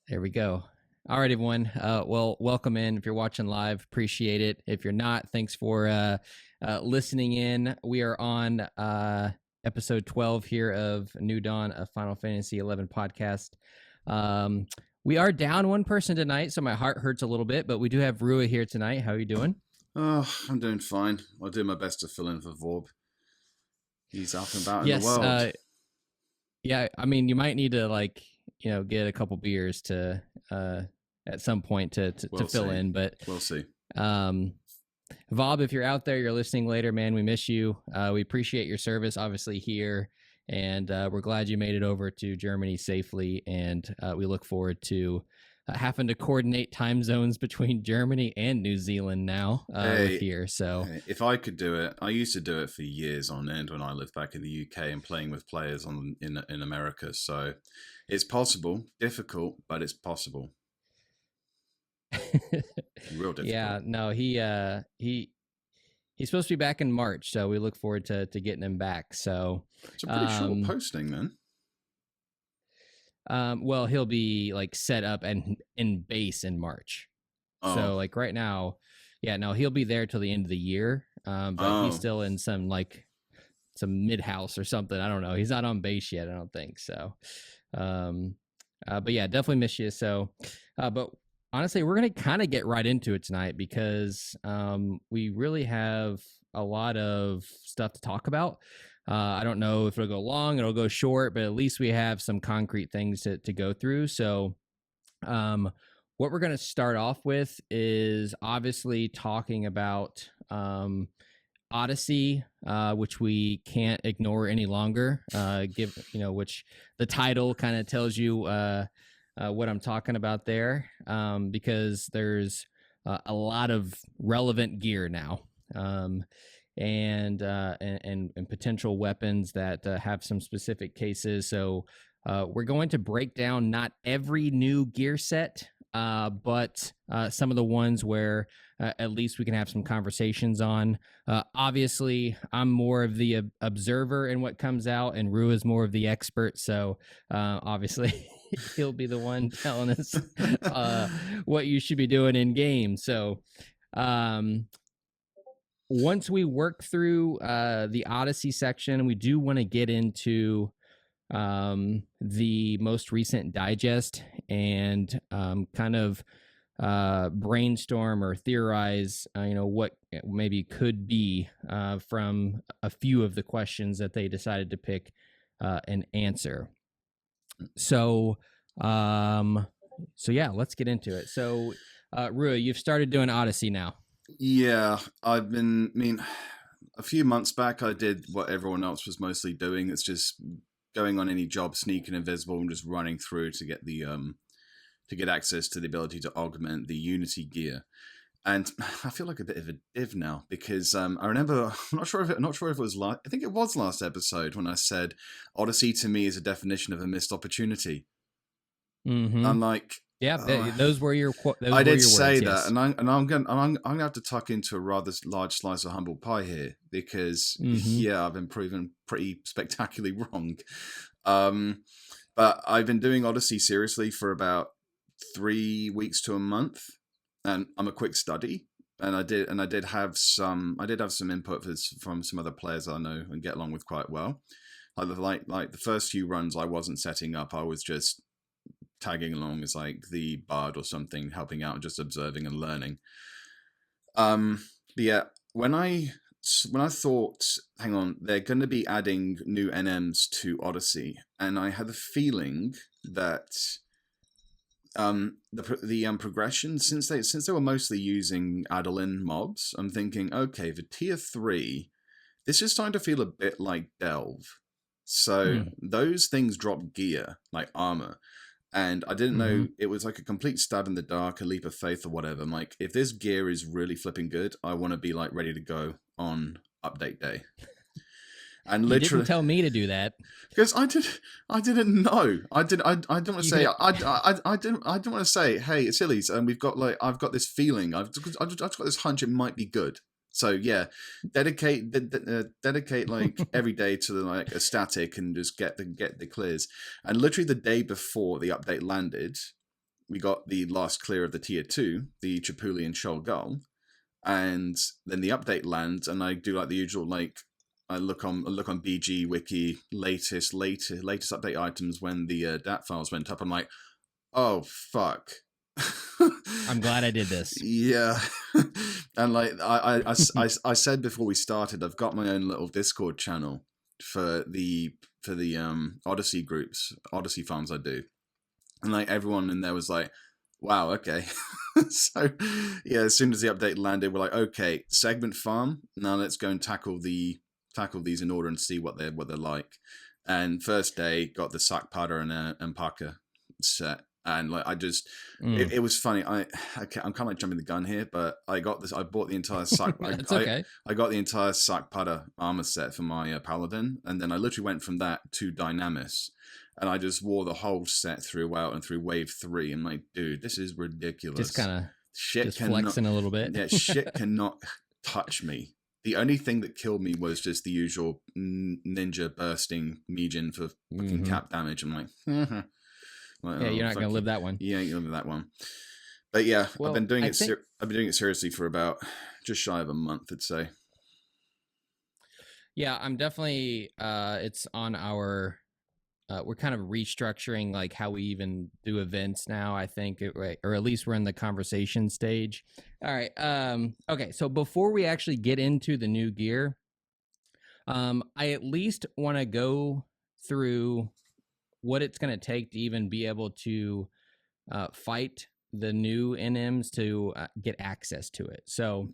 There we go. All right, everyone. Well, welcome in. If you're watching live, appreciate it. If you're not, thanks for listening in. We are on episode 12 here of Nudawn, a Final Fantasy 11 podcast. We are down one person tonight, so my heart hurts a little bit, but we do have Rua here tonight. How are you doing? Oh, I'm doing fine. I'll do my best to fill in for Vorb. He's up and about in the world. Yeah, I mean, you might need to get a couple beers to at some point to fill in, but we'll see. Vob, if you're out there, you're listening later, man, we miss you. We appreciate your service, obviously, here, and we're glad you made it over to Germany safely, and we look forward to having to coordinate time zones between Germany and New Zealand now with here. So if I could do it, I used to do it for years on end when I lived back in the UK and playing with players in America. So it's possible, difficult, but it's possible. Real difficult. Yeah, no, he's supposed to be back in March, so we look forward to getting him back. So it's a pretty short posting, man. Well, he'll be like set up and in base in March. Oh. So like right now, yeah, no, he'll be there till the end of the year. But he's still in some mid house or something. I don't know. He's not on base yet, I don't think so. But yeah, definitely miss you. So, but honestly, we're going to kind of get right into it tonight because we really have a lot of stuff to talk about. I don't know if it'll go long, it'll go short, but at least we have some concrete things to go through. So what we're going to start off with is obviously talking about Odyssey, which we can't ignore any longer, which the title kind of tells you what I'm talking about there, because there's a lot of relevant gear now. And potential weapons that have some specific cases. So we're going to break down not every new gear set, but some of the ones where at least we can have some conversations on. Obviously, I'm more of the observer in what comes out, and Rue is more of the expert. So obviously, he'll be the one telling us what you should be doing in game. So once we work through the Odyssey section, we do want to get into the most recent digest and kind of brainstorm or theorize, what maybe could be from a few of the questions that they decided to pick and answer. So yeah, let's get into it. So, Rua, you've started doing Odyssey now. Yeah, a few months back I did what everyone else was mostly doing. It's just going on any job, sneaking invisible, and just running through to get the to get access to the ability to augment the Unity gear. And I feel like a bit of a div now because I remember, I'm not sure if it was I think it was last episode when I said Odyssey to me is a definition of a missed opportunity. Mm-hmm. I'm like, yeah, those were your. I did say that, yes. and I'm gonna have to tuck into a rather large slice of humble pie here because I've been proven pretty spectacularly wrong. But I've been doing Odyssey seriously for about 3 weeks to a month, and I'm a quick study. And I did have some input from some other players I know and get along with quite well. Like the first few runs, I wasn't setting up; I was just tagging along as like the bard or something, helping out and just observing and learning. But yeah, when I thought, hang on, they're going to be adding new NMs to Odyssey, and I had the feeling that the progression, since they were mostly using add-in mobs, I'm thinking, okay, for tier 3, this is starting to feel a bit like Delve. So those things drop gear like armor. And I didn't know, it was like a complete stab in the dark, a leap of faith or whatever. I'm like, if this gear is really flipping good, I want to be like ready to go on update day. And you literally didn't tell me to do that because I didn't know. I don't want to say. I didn't want to say, hey, sillies, and I've got this feeling. I've got this hunch it might be good. So yeah, dedicate like every day to like a static and just get the clears. And literally the day before the update landed, we got the last clear of the tier 2, the Chipulian Shoal Gull, and then the update lands, and I do like the usual, like I look on BG Wiki latest update items when the DAT files went up. I'm like, oh fuck. I'm glad I did this. Yeah. And like I said before we started, I've got my own little Discord channel for the Odyssey groups, Odyssey farms I do. And like everyone in there was like, wow, okay. So yeah, as soon as the update landed, we're like, okay, segment farm. Now let's go and tackle these in order and see what they're like. And first day got the Sack Pada and Paka set. And like I just, it was funny. I'm kind of like jumping the gun here, but I got this. I bought the entire Sack. Okay. I got the entire Sack Pada armor set for my Paladin, and then I literally went from that to Dynamis, and I just wore the whole set throughout and through wave 3. I'm like, dude, this is ridiculous. Just kind of flexing a little bit. Yeah, shit cannot touch me. The only thing that killed me was just the usual ninja bursting Mijin for fucking cap damage. I'm like, like, yeah, you're not going to live that one. Yeah, you're live that one. But yeah, well, I've been doing it seriously for about just shy of a month, I'd say. Yeah, I'm definitely. It's on our. We're kind of restructuring like how we even do events now. I think, or at least we're in the conversation stage. All right. Okay. So before we actually get into the new gear, I at least want to go through what it's going to take to even be able to fight the new NMs to get access to it. So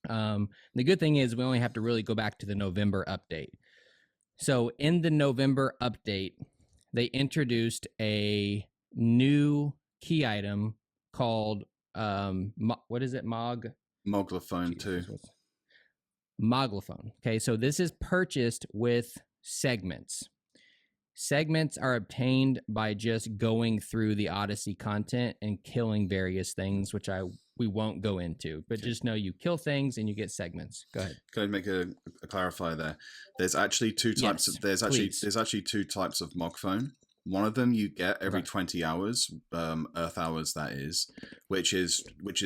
the good thing is we only have to really go back to the November update. So in the November update, they introduced a new key item called, what is it? Moglophone 2. Moglophone. Okay, so this is purchased with segments. Segments are obtained by just going through the Odyssey content and killing various things, which we won't go into, but just know you kill things and you get segments. Go ahead. Can I make a clarifier there? There's actually two types. Yes, there's actually two types of Mogphone. One of them you get every 20 hours, Earth hours that is, which is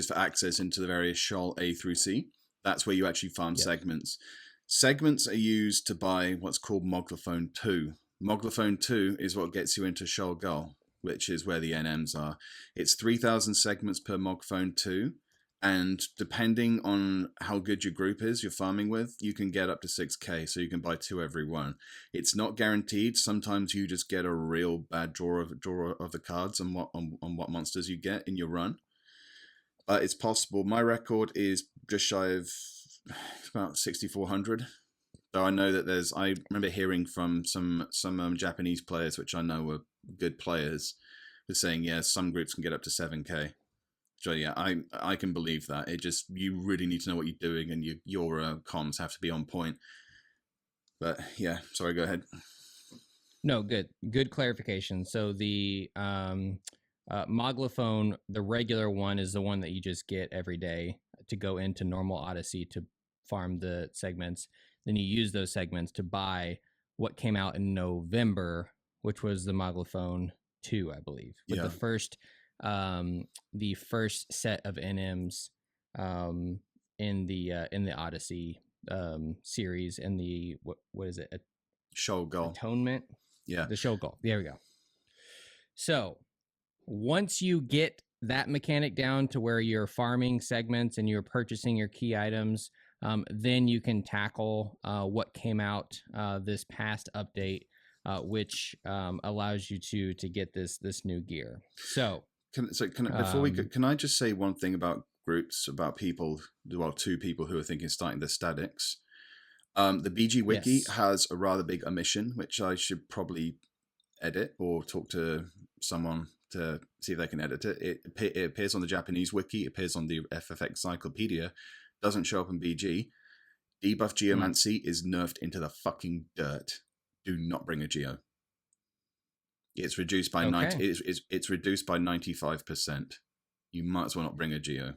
for access into the various Shoal A through C. That's where you actually farm segments. Segments are used to buy what's called Moglophone 2. Moglophone 2 is what gets you into Shoal Gull, which is where the NMs are. It's 3,000 segments per Mogphone 2, and depending on how good your group is you're farming with, you can get up to 6k, so you can buy 2 every one. It's not guaranteed. Sometimes you just get a real bad draw of the cards on what monsters you get in your run. But it's possible. My record is just shy of about 6,400. So I know that I remember hearing from some Japanese players, which I know were good players, were saying, yeah, some groups can get up to 7k. So yeah, I can believe that. It just, you really need to know what you're doing, and your comms have to be on point. But yeah, sorry, go ahead. No, good clarification. So the Moglophone, the regular one, is the one that you just get every day to go into normal Odyssey to farm the segments. Then you use those segments to buy what came out in November, which was the Moglophone 2, I believe. But the first set of NMs in the Odyssey series, in the what is it? Shoal Gull. Atonement. Yeah. The Shoal Gull. There we go. So once you get that mechanic down to where you're farming segments and you're purchasing your key items, then you can tackle what came out this past update, which allows you to get this new gear. So can I just say one thing about groups, about people, well, 2 people who are thinking of starting the statics. The BG Wiki has a rather big omission, which I should probably edit or talk to someone to see if they can edit it. It appears on the Japanese wiki, it appears on the FFXI Encyclopedia, doesn't show up in BG. Debuff Geomancy is nerfed into the fucking dirt. Do not bring a Geo. It's reduced by it's reduced by 95%. You might as well not bring a Geo.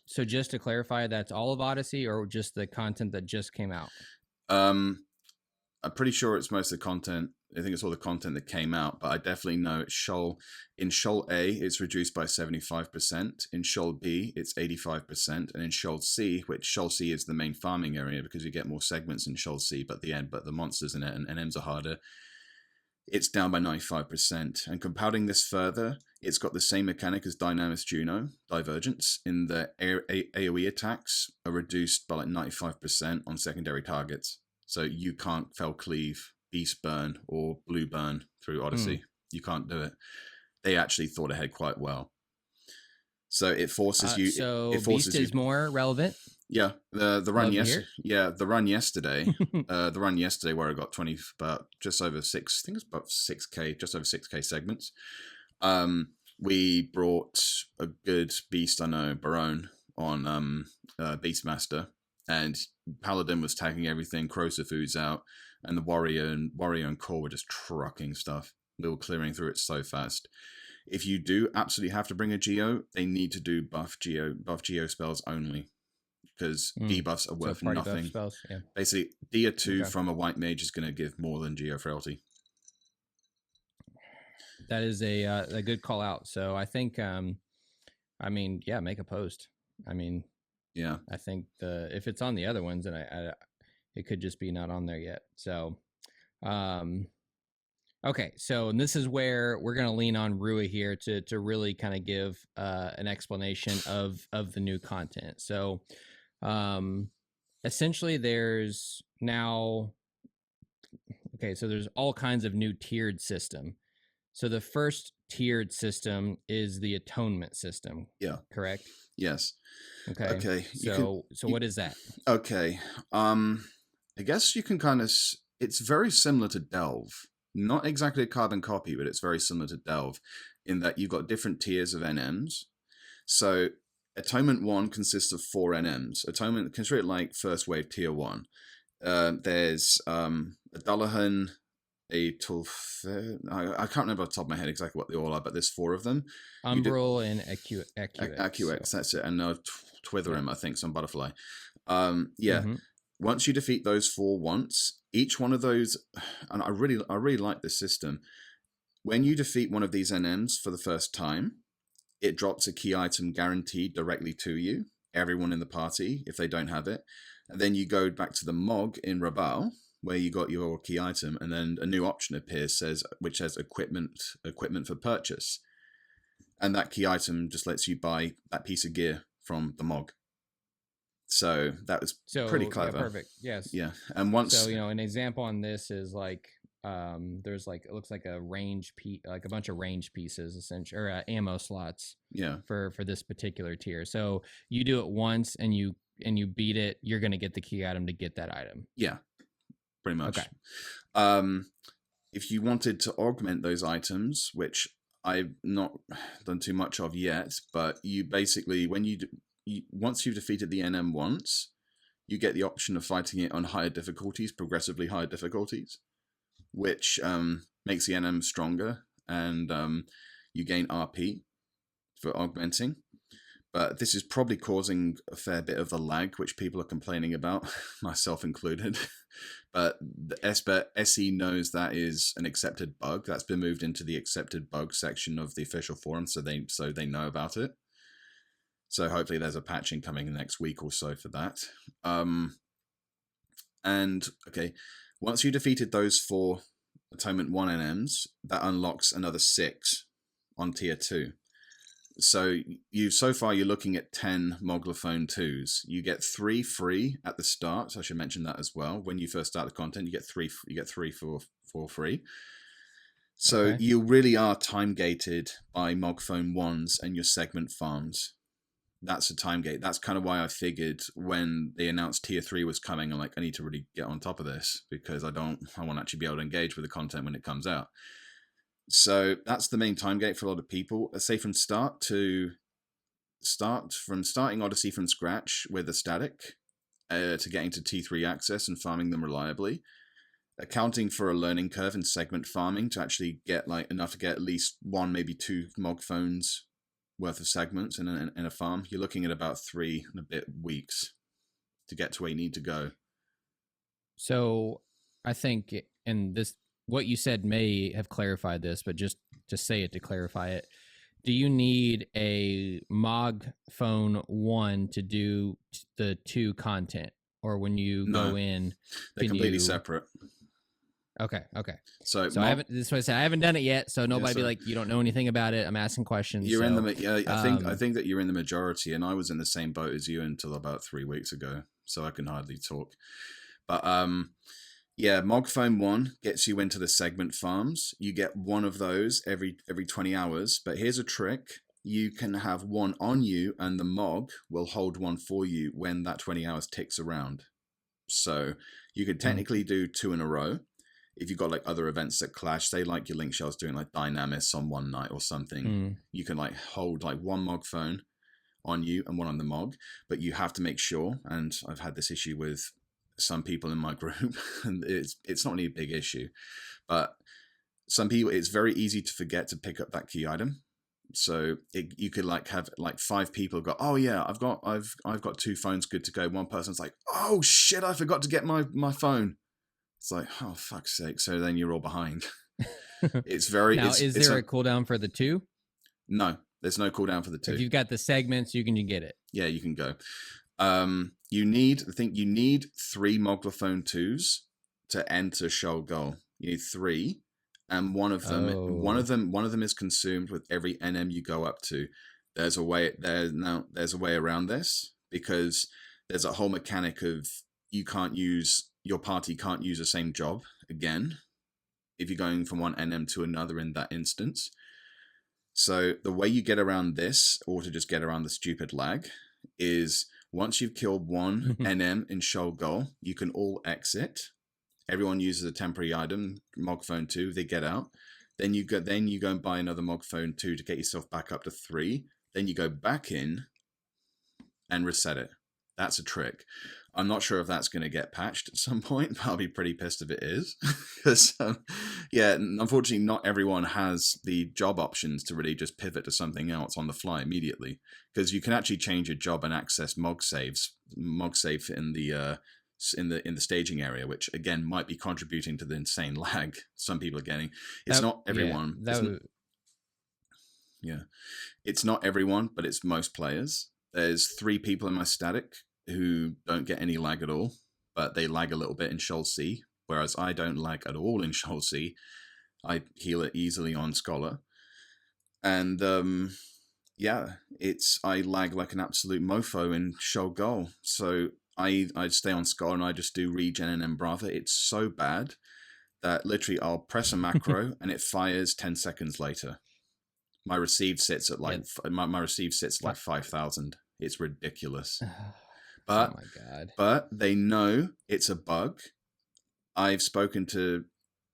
So just to clarify, that's all of Odyssey, or just the content that just came out? I'm pretty sure it's most of the content it's all the content that came out, but I definitely know in Shoal A it's reduced by 75%, in Shoal B it's 85%, and in Shoal C, which Shoal C is the main farming area because you get more segments in Shoal C, but the monsters in it and NMs are harder, it's down by 95%. And compounding this further, it's got the same mechanic as Dynamis Juno, Divergence, in the AoE attacks are reduced by like 95% on secondary targets. So you can't Fell Cleave, Beast Burn, or Blue Burn through Odyssey. You can't do it. They actually thought ahead quite well. So it forces you. So it forces Beast is more relevant. Yeah, the run yesterday. Yeah, the run yesterday. The run yesterday where I got about just over 6. I think it's about 6K, just over 6K segments. We brought a good beast. I know Barone on Beastmaster, and Paladin was tagging everything. Crosifu's out, and the Warrior and Core were just trucking stuff. They were clearing through it so fast. If you do absolutely have to bring a Geo, they need to do buff Geo spells only. Because debuffs are worth nothing. Spells, yeah. Basically, Dia 2 from a white mage is going to give more than Geo Frailty. That is a good call out. So I think, make a post. Yeah. I think if it's on the other ones, and it could just be not on there yet. So, okay. So and this is where we're going to lean on Rua here to really kind of give an explanation of the new content. So. Essentially there's now, so there's all kinds of new tiered system. So the first tiered system is the atonement system. Yeah. Correct? Yes. Okay. So what is that? Okay. I guess you can it's very similar to Delve. Not exactly a carbon copy, but it's very similar to Delve in that you've got different tiers of NMs. So Atonement 1 consists of 4 NMs. Atonement, consider it like first wave tier 1. There's a Dullahan, a Tulfur. I can't remember off the top of my head exactly what they all are, but there's 4 of them. Umbral and AccuX. So. That's it. And Twitherim, I think, some butterfly. Once you defeat those 4 once, each one of those, and I really like this system. When you defeat one of these NMs for the first time, it drops a key item guaranteed directly to you, everyone in the party, if they don't have it. And then you go back to the MOG in Rabal, where you got your key item, and then a new option appears, which says equipment for purchase. And that key item just lets you buy that piece of gear from the MOG. So that was pretty clever. Yeah, perfect. Yes. Yeah. And once... So, an example on this is like, there's like, it looks like a like a bunch of range pieces essentially, or ammo slots for this particular tier. So you do it once and you beat it, you're going to get the key item to get that item. Yeah, pretty much. Okay. If you wanted to augment those items, which I've not done too much of yet, but you basically, once you've defeated the NM once, you get the option of fighting it on higher difficulties, progressively higher difficulties, which makes the NM stronger, and you gain RP for augmenting. But this is probably causing a fair bit of the lag, which people are complaining about, myself included. But the SE knows that is an accepted bug. That's been moved into the accepted bug section of the official forum, so they know about it. So hopefully there's a patching coming in the next week or so for that. Once you defeated those 4 Atonement 1 NMs, that unlocks another 6 on tier 2. So you're looking at 10 Moglophone 2s. You get 3 free at the start. I should mention that as well. When you first start the content, you get 3 for free. So you really are time gated by Mogphone 1s and your segment farms. That's a time gate. That's kind of why I figured when they announced tier 3 was coming, I'm like, I need to really get on top of this because I want to actually be able to engage with the content when it comes out. So that's the main time gate for a lot of people. Let's say from starting Odyssey from scratch with a static to getting to T3 access and farming them reliably, accounting for a learning curve in segment farming to actually get like enough to get at least 1, maybe 2 Mogphones worth of segments in a farm, you're looking at about 3 and a bit weeks to get to where you need to go. So I think in this what you said may have clarified this, but just to say it to clarify it, do you need a MOG phone 1 to do the 2 content, or when you go in, they're completely separate? Okay. So I haven't. This is what I said. I haven't done it yet, so nobody be like, you don't know anything about it. I'm asking questions. You're in the. Yeah, I think that you're in the majority, and I was in the same boat as you until about 3 weeks ago, so I can hardly talk. But yeah, MOG Phone 1 gets you into the segment farms. You get one of those every 20 hours. But here's a trick: you can have one on you, and the MOG will hold one for you when that 20 hours ticks around. So you could technically do 2 in a row. If you've got like other events that clash, say like your Link Shell's doing like Dynamis on one night or something, you can like hold like one MOG phone on you and one on the MOG, but you have to make sure, and I've had this issue with some people in my group, and it's not really a big issue, but some people, it's very easy to forget to pick up that key item. So you could like have like 5 people go, oh yeah, I've got 2 phones good to go. One person's like, oh shit, I forgot to get my phone. It's like, oh, fuck's sake. So then you're all behind. It's very... Now, is there a cooldown for the 2? No, there's no cooldown for the 2. If you've got the segments, you can get it. Yeah, you can go. You need 3 Moglaphone 2s to enter Shoal Goal. You need 3, and one of them is consumed with every NM you go up to. There's a way around this, because there's a whole mechanic of your party can't use the same job again if you're going from one NM to another in that instance. So the way you get around this, or to just get around the stupid lag, is once you've killed one NM in Shoal Goal, you can all exit. Everyone uses a temporary item, MOG Phone 2, they get out. Then you go and buy another MOG Phone 2 to get yourself back up to 3. Then you go back in and reset it. That's a trick. I'm not sure if that's going to get patched at some point, but I'll be pretty pissed if it is. Because, yeah, unfortunately, not everyone has the job options to really just pivot to something else on the fly immediately. Because you can actually change your job and access MOG save in the staging area, which again might be contributing to the insane lag some people are getting. It's not everyone. It's not everyone, but it's most players. There's 3 people in my static who don't get any lag at all, but they lag a little bit in Shoal C, whereas I don't lag at all in Shoal C. I heal it easily on Scholar. And I lag like an absolute mofo in Shoal Goal. So I stay on Scholar and I just do regen and Embrava. It's so bad that literally I'll press a macro and it fires 10 seconds later. My received sits at like my received sits like 5,000. It's ridiculous. But, oh my God. But they know it's a bug. I've spoken to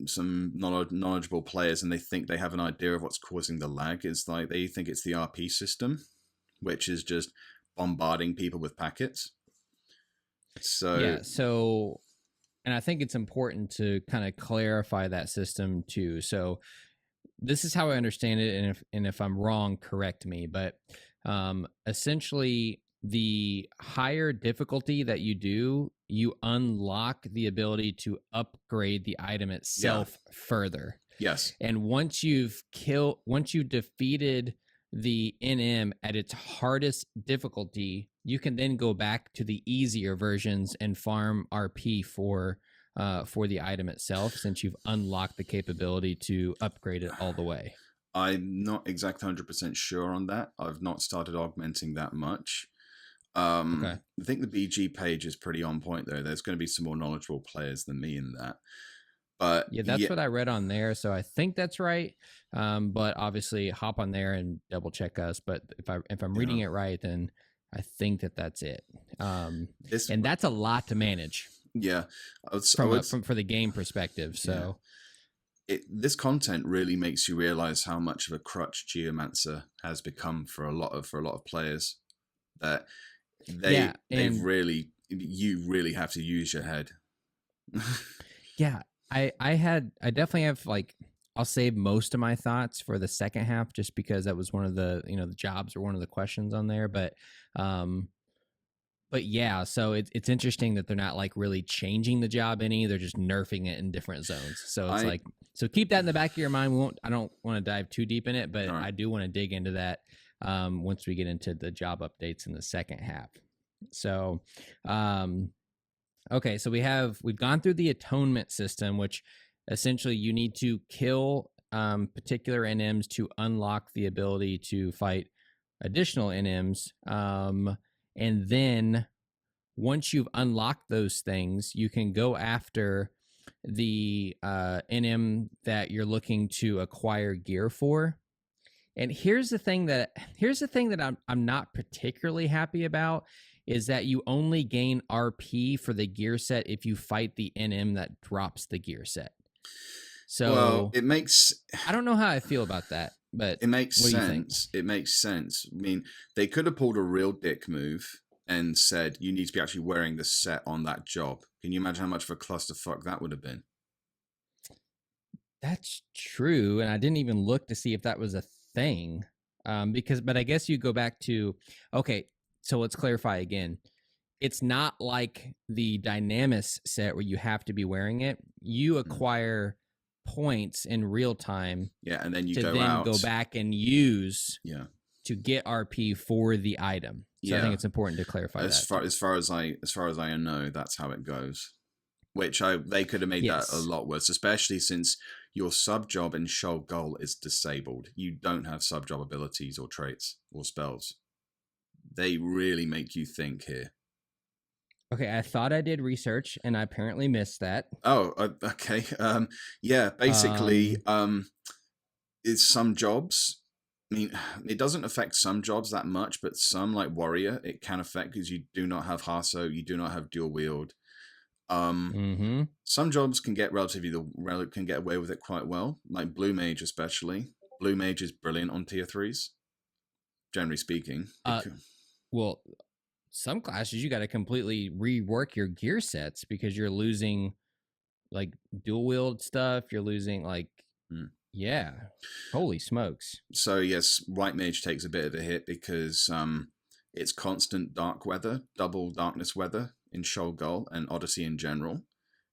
some knowledgeable players, and they think they have an idea of what's causing the lag. It's like they think it's the RP system, which is just bombarding people with packets. So and I think it's important to kind of clarify that system too. So this is how I understand it, and if I'm wrong, correct me. But essentially, the higher difficulty that you do, you unlock the ability to upgrade the item itself further. Yes. And once you've defeated the NM at its hardest difficulty, you can then go back to the easier versions and farm RP for the item itself, since you've unlocked the capability to upgrade it all the way. I'm not exactly 100% sure on that. I've not started augmenting that much. I think the BG page is pretty on point, though. There's going to be some more knowledgeable players than me in that. But yeah, that's what I read on there, so I think that's right. But obviously, hop on there and double check us. But if I'm reading it right, then I think that's it. And that's a lot to manage. Yeah, for the game perspective. So this content really makes you realize how much of a crutch Geomancer has become for a lot of players. That you really have to use your head. Yeah, I definitely have, like, I'll save most of my thoughts for the second half, just because that was one of the the jobs or one of the questions on there. But But yeah, so it's interesting that they're not like really changing the job any. They're just nerfing it in different zones. So it's like, so keep that in the back of your mind. I don't want to dive too deep in it, but I do want to dig into that once we get into the job updates in the second half. So, okay, so we've gone through the atonement system, which essentially you need to kill particular NMs to unlock the ability to fight additional NMs. And then once you've unlocked those things, you can go after the NM that you're looking to acquire gear for. And here's the thing that I'm not particularly happy about is that you only gain RP for the gear set if you fight the NM that drops the gear set. So well, it makes. I don't know how I feel about that, but it makes sense. It makes sense. I mean, they could have pulled a real dick move and said you need to be actually wearing the set on that job. Can you imagine how much of a clusterfuck that would have been? That's true, and I didn't even look to see if that was a thing. But I guess you go back to okay. So let's clarify again. It's not like the Dynamis set where you have to be wearing it. You acquire points in real time. Yeah, and then you go back and use to get RP for the item. So I think it's important to clarify as far as I know, that's how it goes. Which they could have made that a lot worse, especially since your sub job in Shoal Goal is disabled. You don't have sub job abilities or traits or spells. They really make you think here. Okay, I thought I did research, and I apparently missed that. Oh, okay. Yeah, basically, it's some jobs. I mean, it doesn't affect some jobs that much, but some, like Warrior, it can affect because you do not have Harso, you do not have dual wield. Some jobs can get can get away with it quite well, like Blue Mage especially. Blue Mage is brilliant on tier 3s, generally speaking. Well, some classes you got to completely rework your gear sets because you're losing like dual wield stuff. You're losing yeah, holy smokes. So yes, White Mage takes a bit of a hit because it's constant dark weather, double darkness weather in Shoal Goal and Odyssey in general.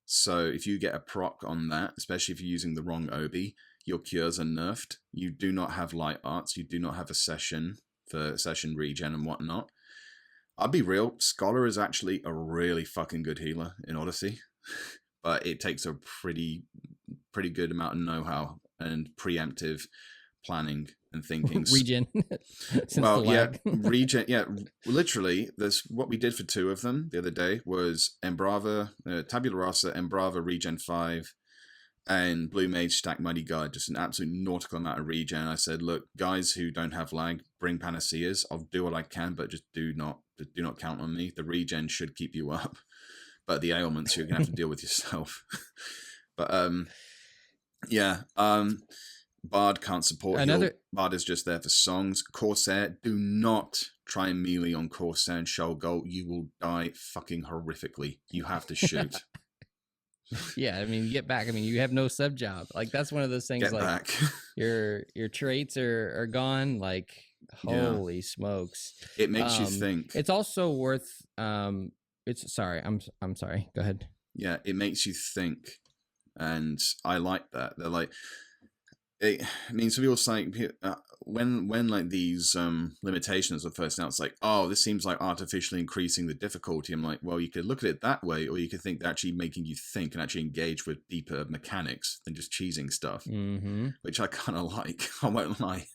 So if you get a proc on that, especially if you're using the wrong Obi, your cures are nerfed. You do not have light arts. You do not have a session for session regen and whatnot. I'll be real, Scholar is actually a really fucking good healer in Odyssey, but it takes a pretty good amount of know-how and preemptive planning and thinking. Regen. Regen. Yeah, literally. There's what we did for 2 of them the other day was Embrava, Tabula Rasa, Embrava Regen 5, and Blue Mage Stack Mighty Guard. Just an absolute nautical amount of regen. I said, look, guys who don't have lag, bring Panaceas. I'll do what I can, but just do not count on me. The regen should keep you up, but the ailments you're gonna have to deal with yourself. But Bard can't support heal. Bard is just there for songs. Corsair, do not try and melee on Corsair and Shoal Goal. You will die fucking horrifically. You have to shoot. Yeah, I mean, get back. I mean, you have no sub job. Like that's one of those things. Get like back. your traits are gone. Like holy smokes! It makes you think. It's also worth. I'm sorry. Go ahead. Yeah, it makes you think, and I like that. They're like. I mean, some people say when like these limitations are first out, it's like, oh, this seems like artificially increasing the difficulty. I'm like, well, you could look at it that way, or you could think they're actually making you think and actually engage with deeper mechanics than just cheesing stuff, which I kind of like. I won't lie.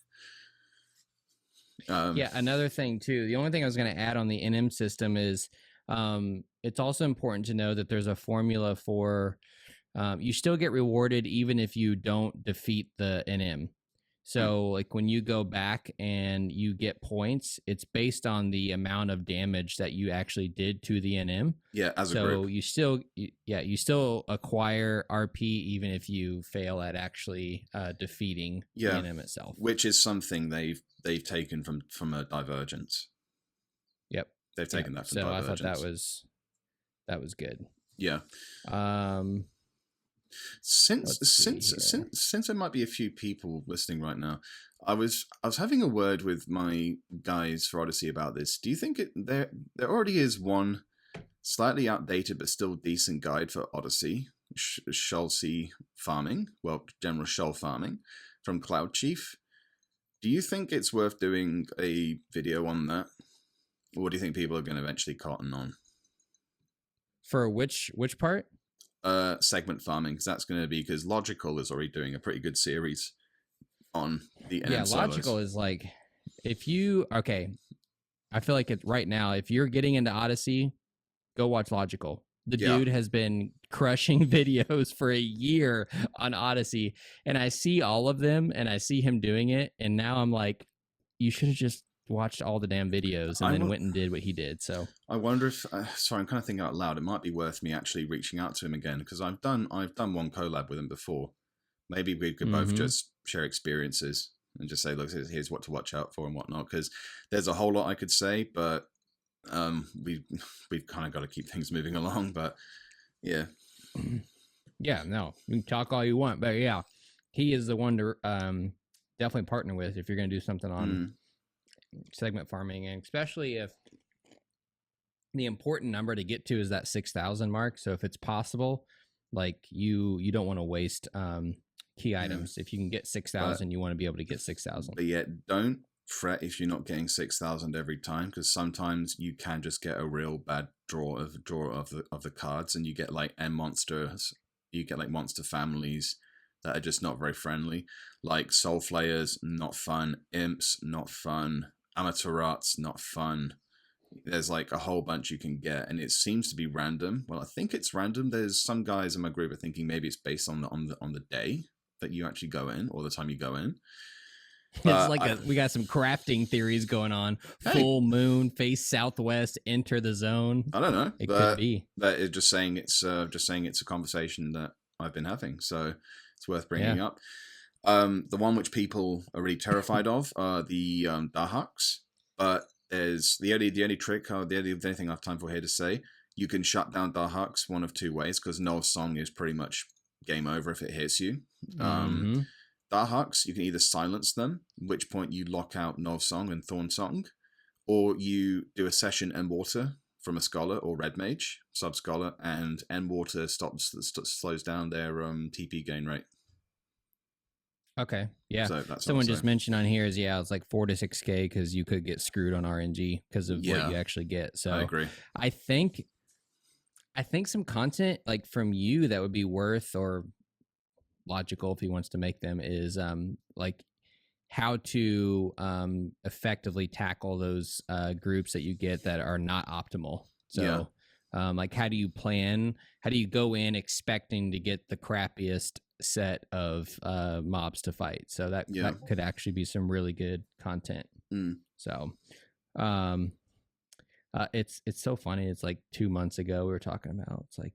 Yeah, another thing too. The only thing I was going to add on the NM system is it's also important to know that there's a formula for. You still get rewarded even if you don't defeat the NM. So like when you go back and you get points, it's based on the amount of damage that you actually did to the NM. Yeah, as a group. So you still acquire RP even if you fail at actually defeating the NM itself. Which is something they've taken from a Divergence. Yep. They've taken that from Divergence. I thought that was good. Yeah. Since there might be a few people listening right now, I was having a word with my guys for Odyssey about this. Do you think there already is one slightly outdated but still decent guide for Odyssey, Shoal Sea farming, well, general shoal farming from Cloud Chief? Do you think it's worth doing a video on that? Or do you think people are going to eventually cotton on? For which part? Segment farming, because that's going to be, because Logical is already doing a pretty good series on the NM solos. Logical is like, if you, okay, I feel like right now, if you're getting into Odyssey, go watch Logical. The dude has been crushing videos for a year on Odyssey, and I see all of them, and I see him doing it, and now I'm like, you should have just watched all the damn videos and then went and did what he did. So I wonder if sorry, I'm kind of thinking out loud. It might be worth me actually reaching out to him again, because I've done one collab with him before. Maybe we could both just share experiences and just say, look, here's what to watch out for and whatnot. Because there's a whole lot I could say, but we've kind of got to keep things moving along. But yeah, no, you can talk all you want, but yeah, he is the one to definitely partner with if you're going to do something on segment farming, and especially if the important number to get to is that 6,000 mark. So if it's possible, like you don't want to waste key items. If you can get 6,000, you want to be able to get 6,000. But yet, don't fret if you're not getting 6,000 every time, because sometimes you can just get a real bad draw of the cards, and you get like monsters. You get like monster families that are just not very friendly, like Soul Flayers, not fun. Imps, not fun. Amaterats, not fun. There's like a whole bunch you can get, and it seems to be random. Well, I think it's random. There's some guys in my group are thinking maybe it's based on the day that you actually go in, or the time you go in. It's like we got some crafting theories going on. Full moon, face southwest, enter the zone. I don't know. It could be. That is just saying it's a conversation that I've been having, so it's worth bringing up. The one which people are really terrified of are the Dahaks, but there's the only trick, the only thing I have time for here to say, you can shut down Dahaks one of two ways, because Null's song is pretty much game over if it hits you. Dahaks, you can either silence them, at which point you lock out Null's song and Thorn song, or you do a session End Water from a Scholar or Red Mage, Sub Scholar, and End Water slows down their TP gain rate. Okay, yeah. So that's someone just mentioned on here is it's like 4 to 6K because you could get screwed on RNG because of what you actually get. So I agree. I think some content like from you that would be worth or logical if he wants to make them is like how to effectively tackle those groups that you get that are not optimal. So like how do you go in expecting to get the crappiest set of mobs to fight? So that could actually be some really good content. So it's so funny. It's like 2 months ago we were talking about, it's like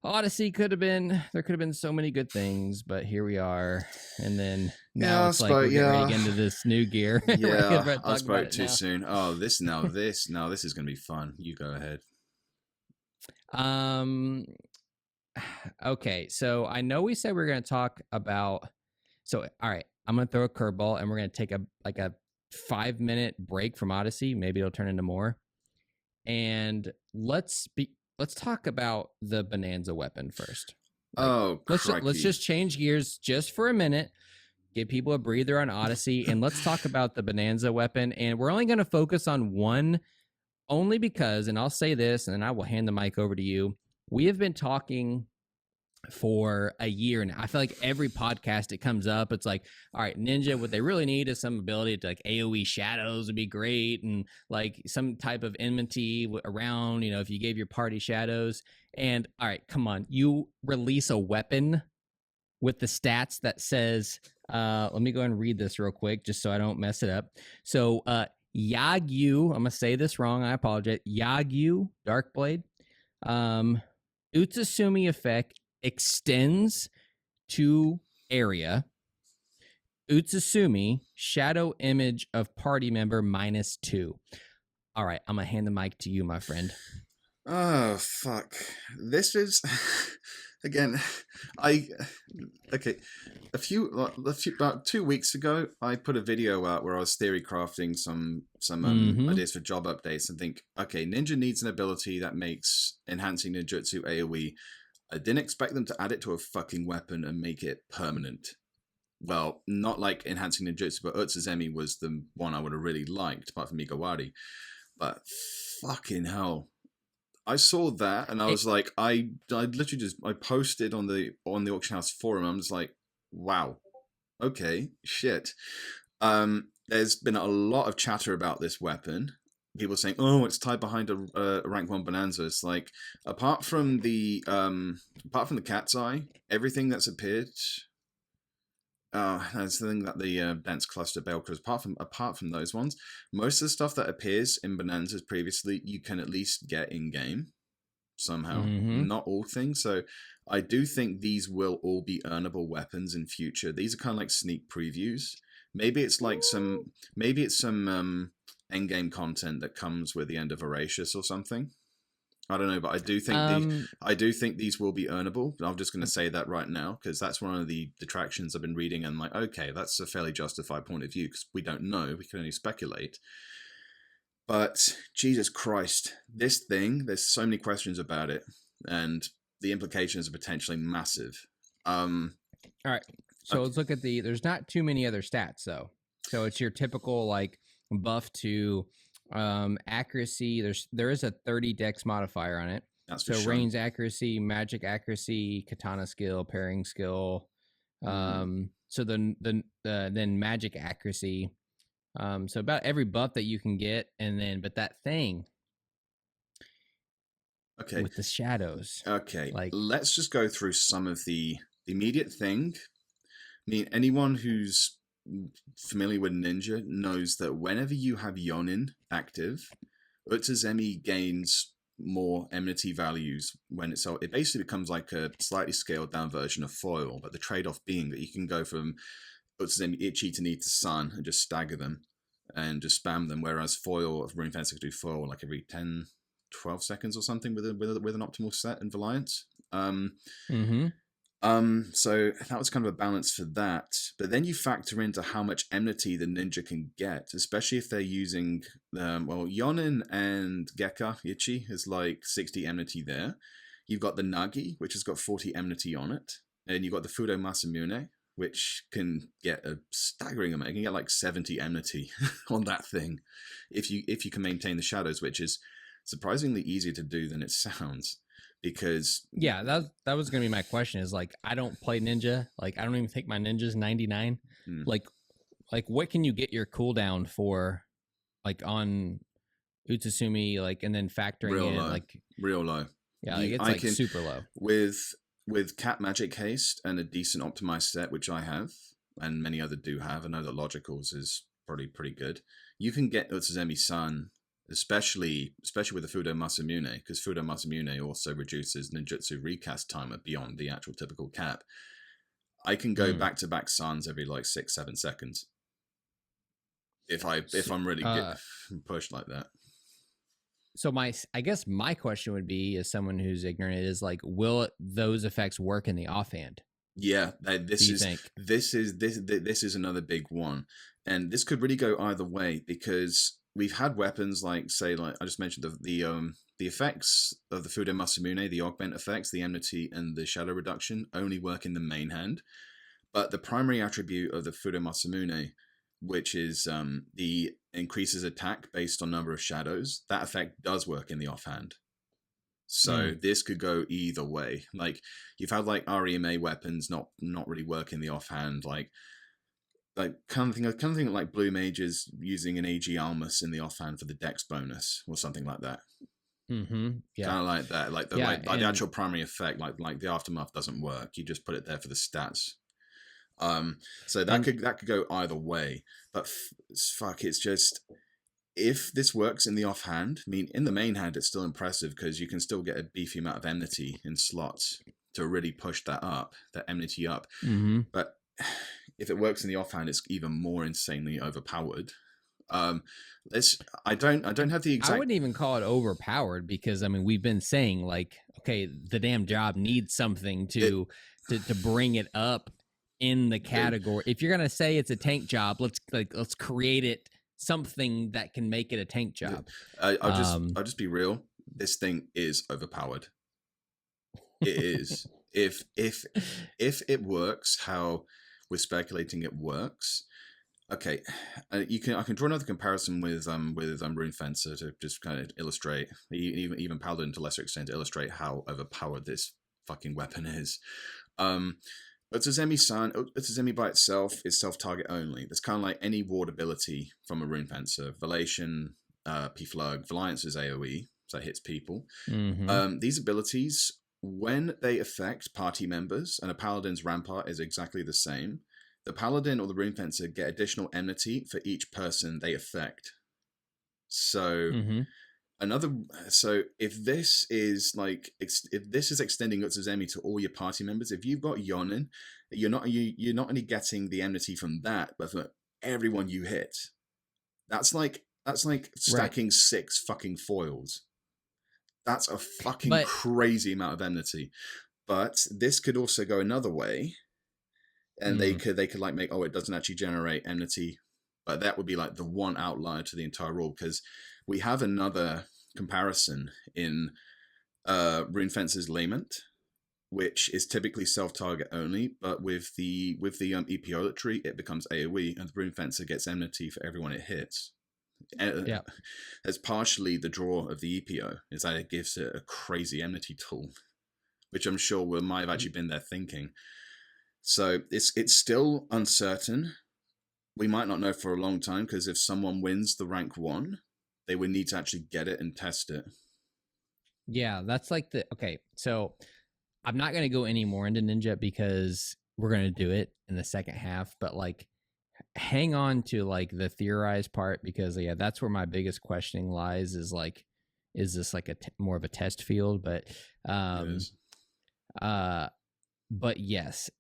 Odyssey there could have been so many good things, but here we are. And then now it's like we're getting ready into this new gear. I spoke too soon. Oh, this is going to be fun. You go ahead. Okay, so I know we said we are going to talk about. So all right, I'm going to throw a curveball, and we're going to take a 5-minute break from Odyssey. Maybe it'll turn into more. And let's talk about the Bonanza weapon first. Let's just change gears just for a minute. Give people a breather on Odyssey, and let's talk about the Bonanza weapon. And we're only going to focus on one, only because, and I'll say this, and then I will hand the mic over to you. We have been talking for a year now. I feel like every podcast it comes up, it's like, all right, Ninja, what they really need is some ability to like AoE shadows would be great, and like some type of enmity around, if you gave your party shadows. And all right, come on, you release a weapon with the stats that says, let me go ahead and read this real quick just so I don't mess it up. So Yagyu, I'm gonna say this wrong, I apologize. Yagyu Darkblade, Utsasumi effect extends to area. Utsasumi, shadow image of party member -2. All right, I'm going to hand the mic to you, my friend. Oh fuck! This is again. I okay. About 2 weeks ago, I put a video out where I was theory crafting some ideas for job updates, and think, okay, ninja needs an ability that makes enhancing ninjutsu AOE. I didn't expect them to add it to a fucking weapon and make it permanent. Well, not like enhancing ninjutsu, but Utsuzemi was the one I would have really liked, apart from Migawari. But fucking hell. I saw that and I was like, I literally just I posted on the auction house forum. I'm just like, wow, okay, shit. There's been a lot of chatter about this weapon. People saying, "Oh, it's tied behind a rank 1 bonanza." It's like, apart from the cat's eye, everything that's appeared. That's the thing that the dense cluster bell, because apart from those ones, most of the stuff that appears in bonanzas previously, you can at least get in game somehow. Not all things. So I do think these will all be earnable weapons in future. These are kind of like sneak previews. Maybe it's like some endgame content that comes with the end of Voracious or something. I don't know, but I do think these will be earnable. I'm just going to say that right now, because that's one of the detractions I've been reading, and like, okay, that's a fairly justified point of view, because we don't know, we can only speculate. But Jesus Christ, this thing, there's so many questions about it, and the implications are potentially massive. All right, so let's look at there's not too many other stats though. So it's your typical like buff to accuracy. There is a 30 dex modifier on it. That's for so sure. range accuracy, magic accuracy, katana skill, parrying skill. So then magic accuracy. So about every buff that you can get, and then but that thing. Okay. With the shadows. Okay. Like, let's just go through some of the immediate thing. I mean, anyone who's familiar with ninja knows that whenever you have Yonin active, Utsuzemi gains more enmity values when it basically becomes like a slightly scaled down version of foil, but the trade-off being that you can go from Utsuzemi Ichi to Nita Sun and just stagger them and just spam them, whereas foil, Rune Fence can do foil like every 10, 12 seconds or something with an optimal set and Valiance. So that was kind of a balance for that. But then you factor into how much enmity the ninja can get, especially if they're using, Yonin and Gekka Ichi is like 60 enmity there. You've got the Nagi, which has got 40 enmity on it. And you've got the Fudo Masamune, which can get a staggering amount. You can get like 70 enmity on that thing if you can maintain the shadows, which is surprisingly easier to do than it sounds. Because that was gonna be my question, is like, I don't play ninja, like I don't even think my ninja's 99. Like what can you get your cooldown for, like on Utsuzumi, like, and then factoring real in low. like real low. It's like super low with Cat Magic Haste and a decent optimized set, which I have and many other do have. I know that Logicals is probably pretty good. You can get Utsuzemi Sun, especially with the Fudo Masamune, because Fudo Masamune also reduces ninjutsu recast timer beyond the actual typical cap. I can go back-to-back Suns every like 6-7 seconds if I'm really pushed like that. So I guess my question would be, as someone who's ignorant, is like, will those effects work in the offhand? Yeah, this is another big one, and this could really go either way, because we've had weapons like, say, like I just mentioned, the effects of the Fudo Masamune, the augment effects, the enmity and the shadow reduction only work in the main hand, but the primary attribute of the Fudo Masamune, which is the increases attack based on number of shadows, that effect does work in the offhand. So this could go either way. Like, you've had like REMA weapons not really work in the offhand, like kind of thing like Blue Mages using an AG Almus in the offhand for the Dex bonus or something like that. Yeah, kind of like that. Like the actual primary effect, like the Aftermath doesn't work. You just put it there for the stats. So that could go either way. But it's just, if this works in the offhand, I mean, in the main hand, it's still impressive because you can still get a beefy amount of enmity in slots to really push that enmity up. But if it works in the offhand, it's even more insanely overpowered. Let's. I don't have the I exact. wouldn't even call it overpowered because I mean we've been saying like, okay, the damn job needs something to bring it up in the category. If you're gonna say it's a tank job, let's create it something that can make it a tank job. I'll just be real. This thing is overpowered. It is. If it works how we're speculating it works, okay, I can draw another comparison with Rune Fencer to just kind of illustrate, even Paladin to a lesser extent, to illustrate how overpowered this fucking weapon is. Utsuzemi by itself is self-target only. That's kind of like any ward ability from a Rune Fencer. Velation, P-Flug, Valiance is AoE, so it hits people. Mm-hmm. These abilities, when they affect party members, and a Paladin's Rampart is exactly the same, the Paladin or the Rune Fencer get additional enmity for each person they affect. So if this is extending Utsuzemi to all your party members, if you've got Yonin, you're not only getting the enmity from that, but for everyone you hit. That's like stacking 6 fucking foils. That's a fucking crazy amount of enmity. But this could also go another way, and they could like make, it doesn't actually generate enmity, but that would be like the one outlier to the entire rule, because we have another comparison in Rune Fencer's Lament, which is typically self-target only, but with the Epolatry, it becomes AoE, and the Rune Fencer gets enmity for everyone it hits. Yeah, as partially the draw of the EPO is that it gives it a crazy enmity tool, which I'm sure might have actually been their thinking. So it's still uncertain. We might not know for a long time, because if someone wins the rank 1, they would need to actually get it and test it. Yeah, that's like okay, so I'm not going to go any more into Ninja because we're going to do it in the second half, but like hang on to like the theorized part, because that's where my biggest questioning lies, is like, is this like more of a test field? But but yes,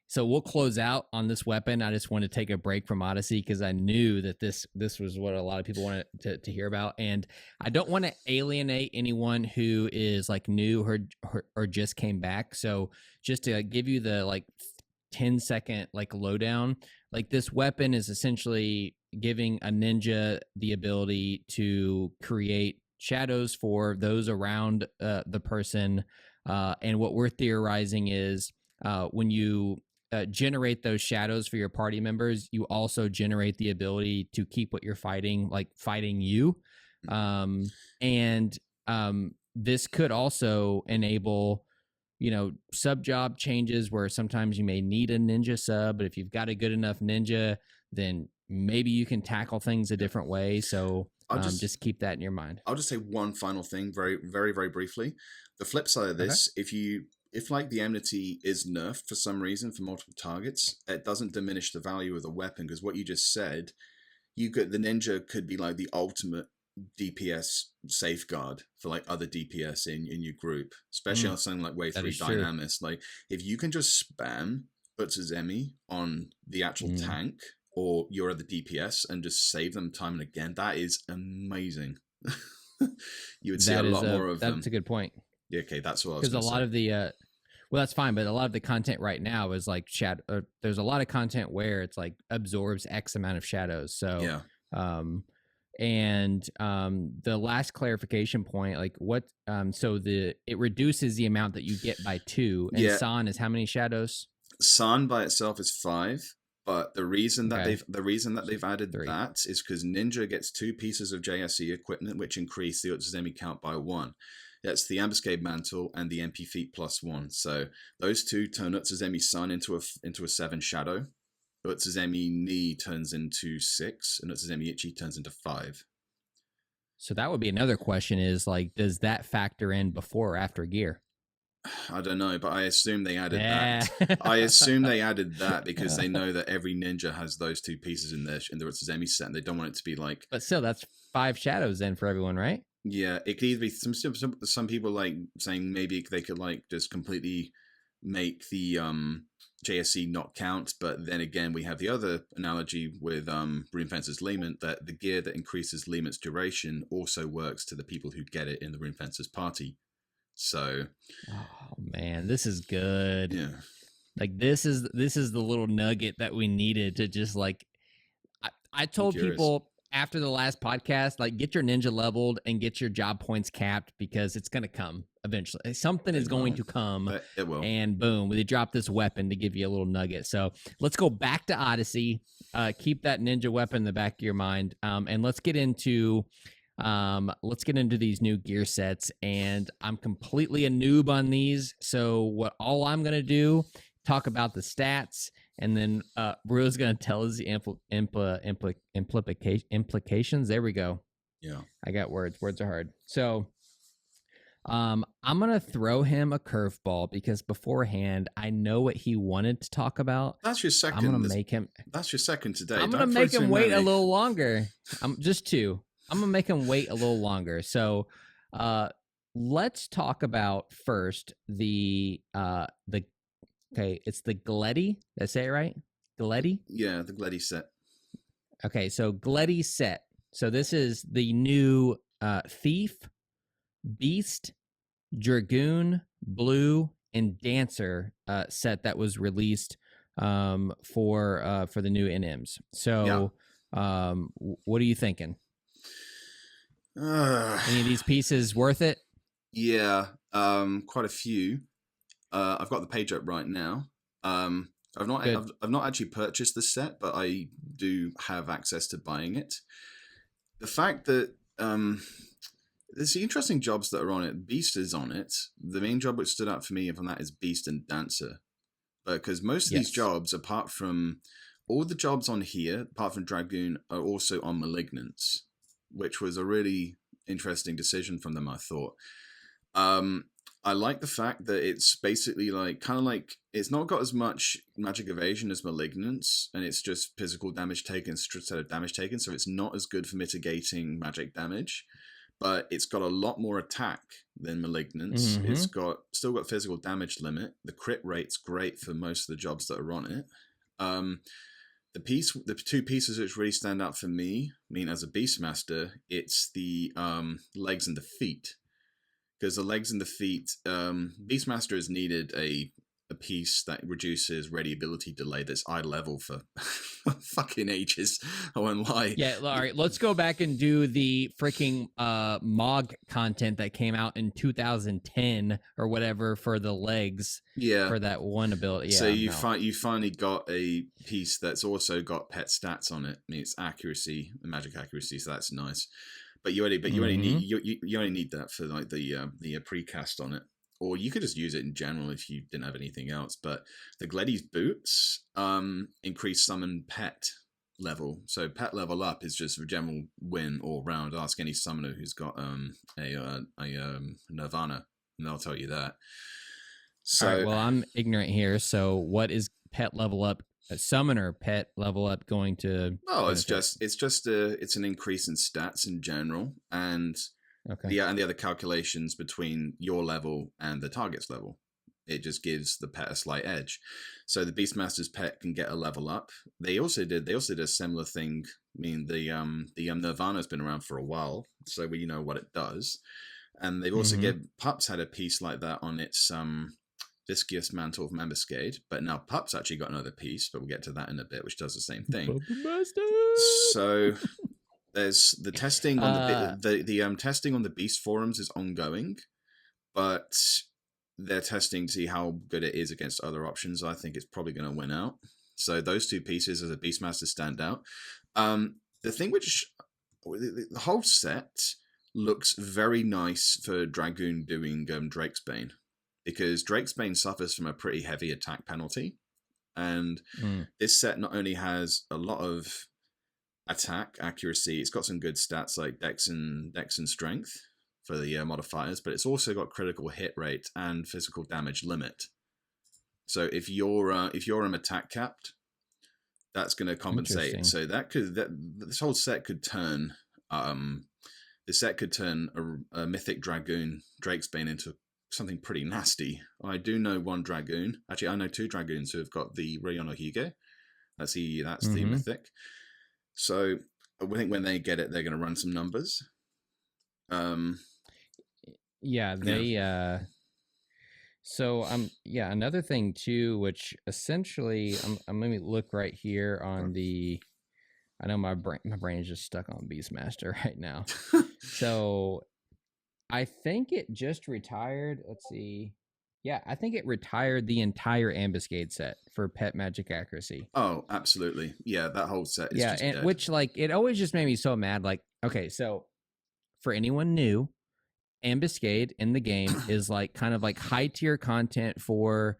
so we'll close out on this weapon. I just want to take a break from Odyssey because I knew that this was what a lot of people wanted to hear about, and I don't want to alienate anyone who is like new or just came back. So just to give you the like 10-second like lowdown, like this weapon is essentially giving a ninja the ability to create shadows for those around the person, and what we're theorizing is when you generate those shadows for your party members, you also generate the ability to keep what you're fighting you. And this could also enable, sub job changes where sometimes you may need a ninja sub, but if you've got a good enough ninja, then maybe you can tackle things a different way. So just keep that in your mind. I'll just say one final thing very, very, very briefly. The flip side of this, if like the enmity is nerfed for some reason for multiple targets, it doesn't diminish the value of the weapon, because what you just said, the ninja could be like the ultimate DPS safeguard for like other DPS in your group, especially on something like Wave 3 Dynamis. Like if you can just spam Utsuzemi on the actual tank or your other DPS and just save them time and again, that is amazing. You would see a lot more of them. That's a good point. Yeah, okay, that's what I was going to say. Because a lot of the well, that's fine, but a lot of the content right now is like there's a lot of content where it's like absorbs X amount of shadows. So yeah. And the last clarification point, like what so it reduces the amount that you get by 2, and San is how many shadows? San by itself is 5, but the reason that they've added 3. That is because Ninja gets 2 pieces of JSE equipment, which increase the Utsuzemi count by 1. That's the Ambuscade Mantle and the MP Feet +1. So those 2 turn Utsuzemi San into a 7 shadow. Utsuzemi Ni turns into 6, and Utsuzemi Ichi turns into 5. So that would be another question: is like, does that factor in before or after gear? I don't know, but I assume they added that. I assume they added that because they know that every ninja has those 2 pieces in their Utsuzemi set, and they don't want it to be like. But still, that's 5 shadows then for everyone, right? Yeah, it could either be some people like saying maybe they could like just completely make the JSC not count, but then again we have the other analogy with Runefencer's Lament, that the gear that increases Lament's duration also works to the people who get it in the Runefencer's party. So, oh man, this is good. Yeah, like this is the little nugget that we needed to just like. I told people after the last podcast, like, get your ninja leveled and get your job points capped, because it's going to come eventually. Something is going to come. It will. And boom, they drop this weapon to give you a little nugget. So let's go back to Odyssey. Keep that ninja weapon in the back of your mind. And let's get into these new gear sets. And I'm completely a noob on these. So all I'm going to do, talk about the stats, and then Bru's going to tell us the implications. There we go. Yeah. I got words. Words are hard. So I'm going to throw him a curveball, because beforehand, I know what he wanted to talk about. That's your second. I'm going to make him. That's your second today. I'm going to make him wait a little longer. Just two. I'm going to make him wait a little longer. So let's talk about first the okay, it's the Gleddy. Did I say it right? Gleddy? Yeah, the Gleddy set. Okay, so Gleddy set. So this is the new Thief, Beast, Dragoon, Blue, and Dancer set that was released for the new NMs. So what are you thinking? Any of these pieces worth it? Yeah, quite a few. I've got the page up right now. I've not actually purchased this set, but I do have access to buying it. The fact that there's the interesting jobs that are on it. Beast is on it. The main job which stood out for me from that is Beast and Dancer, because most of these jobs, apart from all the jobs on here, apart from Dragoon, are also on Malignance, which was a really interesting decision from them, I thought. I like the fact that it's basically it's not got as much magic evasion as Malignance, and it's just physical damage taken instead of damage taken, so it's not as good for mitigating magic damage, but it's got a lot more attack than Malignance. Mm-hmm. It's still got physical damage limit. The crit rate's great for most of the jobs that are on it. The two pieces which really stand out for me, as a Beastmaster, it's the legs and the feet. Because the legs and the feet, Beastmaster has needed a piece that reduces ready ability delay that's eye level for fucking ages. I won't lie. Yeah, all right. Let's go back and do the freaking Mog content that came out in 2010 or whatever for the legs. Yeah. For that one ability. Yeah, so you finally got a piece that's also got pet stats on it. It's accuracy, magic accuracy, so that's nice. But you only need that for like the precast on it, or you could just use it in general if you didn't have anything else. But the Gleddy's boots increase summon pet level, so pet level up is just a general win all round. Ask any summoner who's got a Nirvana, and they'll tell you that. So all right, well, I'm ignorant here. So what is pet level up? A summoner pet level up going to? Oh, it's an increase in stats in general, and the other calculations between your level and the target's level. It just gives the pet a slight edge. So the Beastmaster's pet can get a level up. They also did a similar thing. The Nirvana's been around for a while, so we know what it does. And they've also Pups had a piece like that on its Viscous Mantle of Ambuscade, but now Pup's actually got another piece, but we'll get to that in a bit, which does the same thing. So there's the testing on the testing on the Beast forums is ongoing, but they're testing to see how good it is against other options. I think it's probably going to win out. So those two pieces as a Beastmaster stand out. The thing the whole set looks very nice for Dragoon doing Drake's Bane, because Drake's Bane suffers from a pretty heavy attack penalty, and this set not only has a lot of attack accuracy, it's got some good stats like Dex and Strength for the modifiers, but it's also got critical hit rate and physical damage limit. So if you're attack capped, that's going to compensate. So this whole set could turn a mythic Dragoon Drake's Bane into something pretty nasty. I do know one dragoon. Actually, I know two dragoons who have got the Rayon Hige. That's the mythic. So I think when they get it, they're going to run some numbers. Yeah, they. So another thing too, which essentially I'm let me look right here on the. I know my brain is just stuck on Beastmaster right now. So I think it just retired. Let's see. Yeah, I think it retired the entire Ambuscade set for pet magic accuracy. Oh, absolutely. Yeah, that whole set is just dead. Which, like, it always just made me so mad. Like, okay, so for anyone new, Ambuscade in the game is like kind of like high tier content for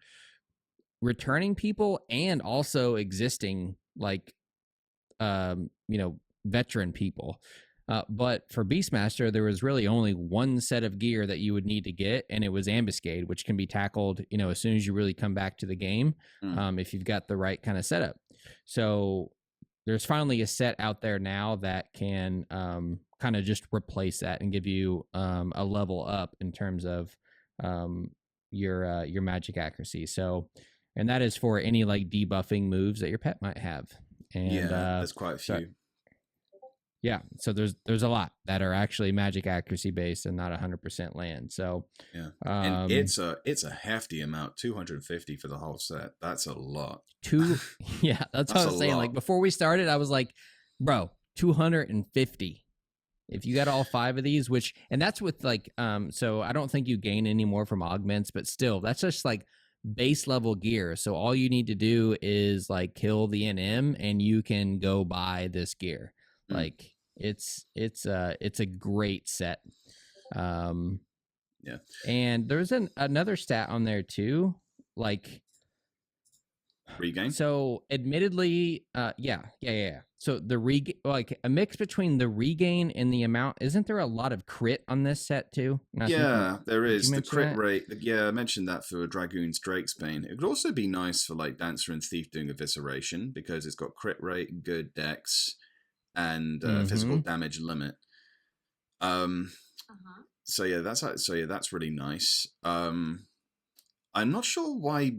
returning people and also existing like veteran people. But for Beastmaster, there was really only one set of gear that you would need to get, and it was Ambuscade, which can be tackled, as soon as you really come back to the game, if you've got the right kind of setup. So there's finally a set out there now that can kind of just replace that and give you a level up in terms of your magic accuracy. So, and that is for any like debuffing moves that your pet might have. And there's quite a few. Yeah, so there's a lot that are actually magic accuracy based and not 100% land. So yeah, and it's a hefty amount, 250 for the whole set. That's a lot. Yeah, that's what I was saying. Like before we started, I was like, bro, 250. If you got all 5 of these, and that's with like, so I don't think you gain any more from augments, but still, that's just like base level gear. So all you need to do is like kill the NM, and you can go buy this gear. Like it's a great set. Yeah. And there's another stat on there too, like regain. So admittedly, yeah. So the like a mix between the regain and the amount. Isn't there a lot of crit on this set too? There is the crit rate. Yeah, I mentioned that for Dragoon's Drakesbane. It could also be nice for like Dancer and Thief doing Evisceration because it's got crit rate, good dex, and physical damage limit. So that's really nice. I'm not sure why.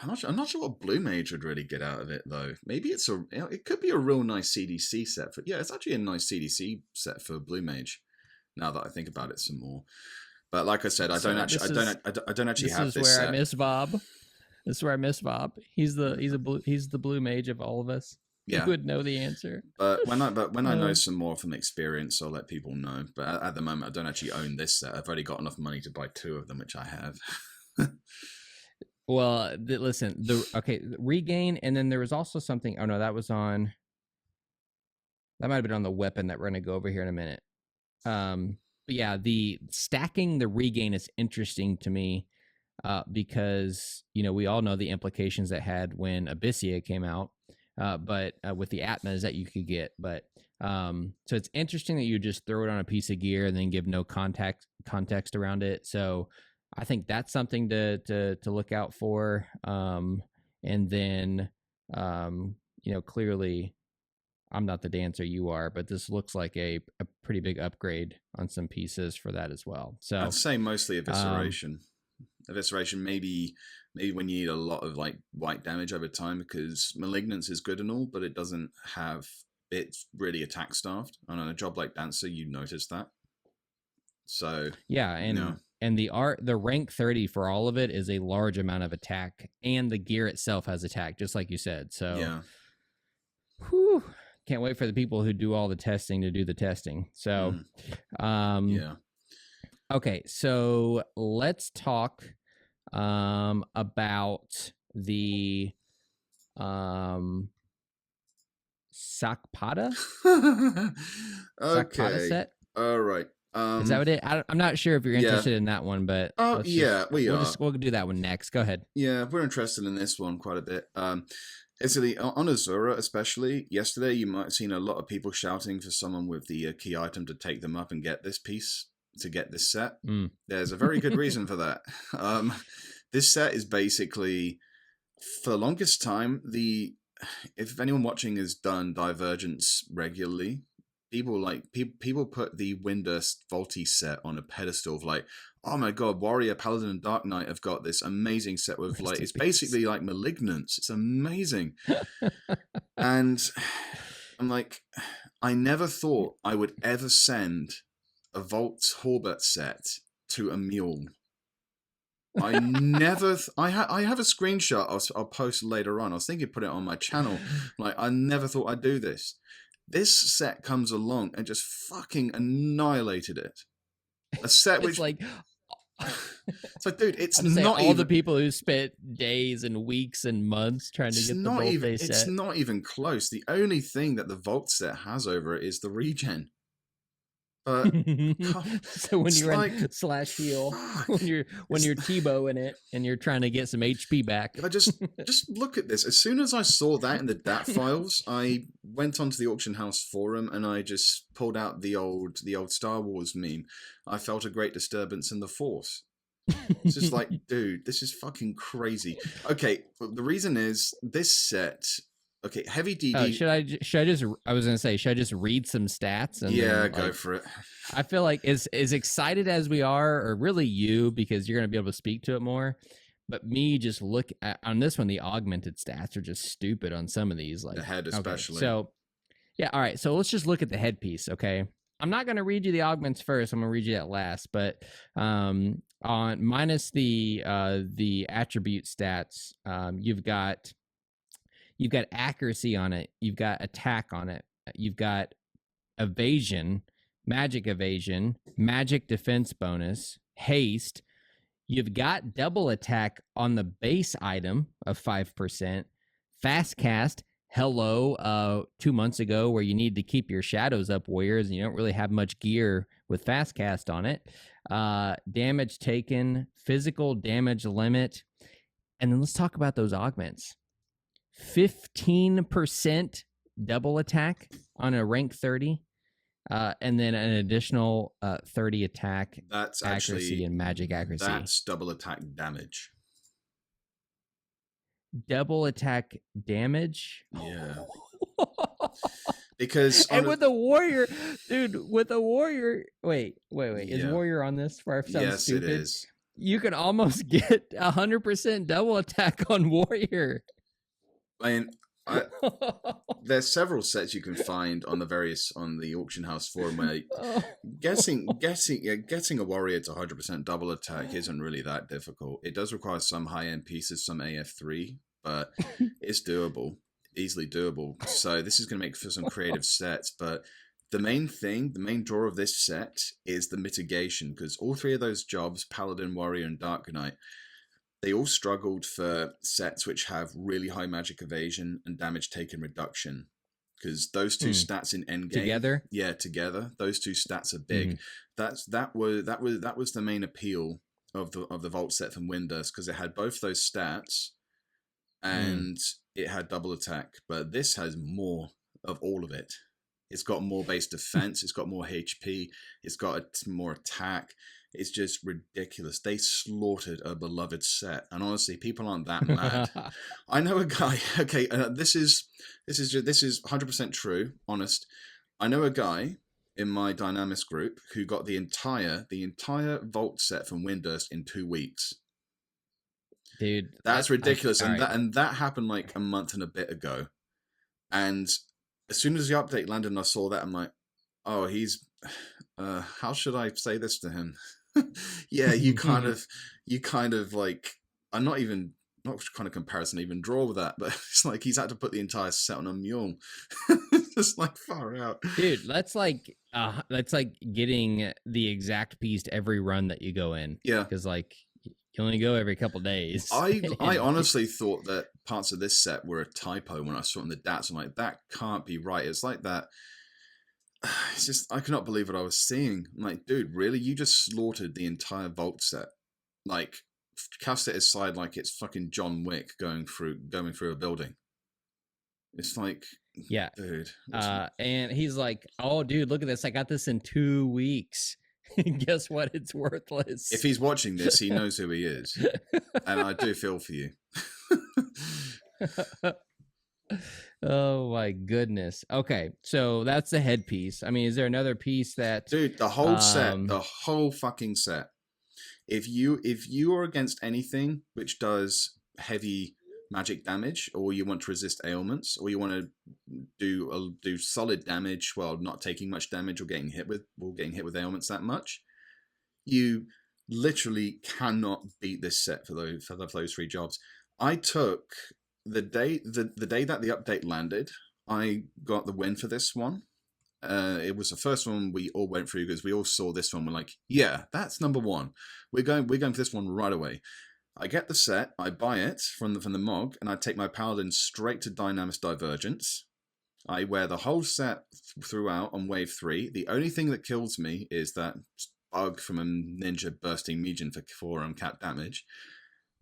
I'm not sure what Blue Mage would really get out of it though. Maybe it could be a real nice CDC set for. Yeah, it's actually a nice CDC set for Blue Mage. Now that I think about it some more, but like I said, I don't actually have this. This is where I miss Bob. This is where I miss Bob. He's the Blue Mage of all of us. Yeah, he would know the answer. But when I know some more from experience, I'll let people know. But at the moment, I don't actually own this set. I've already got enough money to buy 2 of them, which I have. Well, listen. Regain, and then there was also something. Oh no, that was on. That might have been on the weapon that we're gonna go over here in a minute. But yeah, the stacking the regain is interesting to me, because we all know the implications that had when Abyssia came out. But with the Atmas that you could get. But so it's interesting that you just throw it on a piece of gear and then give no context around it. So I think that's something to look out for. And then clearly I'm not the dancer you are, but this looks like a pretty big upgrade on some pieces for that as well. So I'd say mostly Evisceration. Evisceration maybe when you need a lot of like white damage over time, because Malignance is good and all, but it's really attack staffed. And on a job like Dancer, you notice that. So yeah, and the rank 30 for all of it is a large amount of attack, and the gear itself has attack, just like you said. So yeah, can't wait for the people who do all the testing to do the testing. So yeah. Okay, so let's talk about the Sakpada. Okay. Sakpada set. All right. Is that what it? I'm not sure if you're interested in that one, but we'll do that one next. Go ahead. Yeah, we're interested in this one quite a bit. Basically, on Azura especially, yesterday you might have seen a lot of people shouting for someone with the key item to take them up and get this piece, to get this set. There's a very good reason for that. This set is basically, for the longest time, if anyone watching has done Divergence regularly, people put the Windurst Volty set on a pedestal of like, oh my god, Warrior, Paladin, and Dark Knight have got this amazing set with like, it's basically like Malignance. It's amazing. And I'm like, I never thought I would ever send a Volt Horbert set to a mule. I never. I have a screenshot. I'll post later on. I was thinking of putting it on my channel. Like, I never thought I'd do this. This set comes along and just fucking annihilated it. A set which, like, it's like, dude, it's not all even the people who spent days and weeks and months trying to get the Volt set. It's not even close. The only thing that the Volt set has over it is the regen. But so when you're like, in slash heal, when you're Tebow in it and you're trying to get some HP back, I just look at this. As soon as I saw that in the DAT files, I went onto the auction house forum and I just pulled out the old Star Wars meme. I felt a great disturbance in the Force. It's just like, dude, this is fucking crazy. Okay, well, the reason is this set. Okay, heavy DD. Should I just? I was gonna say, should I just read some stats? And yeah, then, go for it. I feel like as excited as we are, or really you, because you're gonna be able to speak to it more. But me, just look at on this one, the augmented stats are just stupid on some of these, like the head especially. Okay, so yeah, all right. So let's just look at the headpiece. Okay, I'm not gonna read you the augments first. I'm gonna read you that last. But on minus the attribute stats, you've got accuracy on it. You've got attack on it. You've got evasion, magic defense bonus, haste. You've got double attack on the base item of 5%. Fast cast. Hello, 2 months ago, where you need to keep your shadows up, warriors, and you don't really have much gear with fast cast on it. Damage taken, physical damage limit, and then let's talk about those augments. 15% double attack on a rank 30, and then an additional 30 attack. That's accuracy actually, and magic accuracy. That's double attack damage. Double attack damage. Yeah. Because with a warrior, dude, wait, is warrior on this? For sounds yes, stupid. It is. You can almost get 100% double attack on warrior. I mean, there's several sets you can find on the auction house forum where getting a warrior to 100% double attack isn't really that difficult. It does require some high end pieces, some AF3, but it's doable, easily doable. So this is going to make for some creative sets. But the main draw of this set is the mitigation, because all three of those jobs, Paladin, Warrior, and Dark Knight, they all struggled for sets which have really high magic evasion and damage taken reduction, because those two stats in endgame together, those two stats are big. That was the main appeal of the Volt set from Windurst, because it had both those stats and it had double attack, but this has more of all of it. It's got more base defense, it's got more HP, it's got more attack. It's just ridiculous. They slaughtered a beloved set, and honestly, people aren't that mad. I know a guy. Okay, this is 100% true. Honest. I know a guy in my Dynamis group who got the entire Volt set from Windurst in 2 weeks. Dude, that's ridiculous, and that happened like a month and a bit ago. And as soon as the update landed, and I saw that, I'm like, oh, he's. How should I say this to him? Yeah, you kind of like, I'm not kind of comparison even draw with that, but it's like he's had to put the entire set on a mule. Just like far out, dude. That's like getting the exact piece to every run that you go in. Yeah, because like you only go every couple days. I honestly thought that parts of this set were a typo when I saw it in the DATs. I'm like, that can't be right. It's like that. It's just, I cannot believe what I was seeing. I'm like, dude, really? You just slaughtered the entire Volt set. Like, cast it aside like it's fucking John Wick going through a building. It's like, yeah, dude. And he's like, oh, dude, look at this. I got this in 2 weeks. Guess what? It's worthless. If he's watching this, he knows who he is. And I do feel for you. Oh my goodness. Okay, so that's the headpiece. I mean, is there another piece that Dude, the whole set, the whole fucking set. If you are against anything which does heavy magic damage, or you want to resist ailments, or you want to do solid damage while not taking much damage or getting hit with ailments that much, you literally cannot beat this set for those three jobs. I took the day that the update landed, I got the win for this one. It was the first one we all went through because we all saw this one. We're like, yeah, that's number one. We're going for this one right away. I get the set, I buy it from the MOG, and I take my Paladin straight to Dynamis Divergence. I wear the whole set throughout on wave 3. The only thing that kills me is that bug from a ninja bursting Legion for cap damage.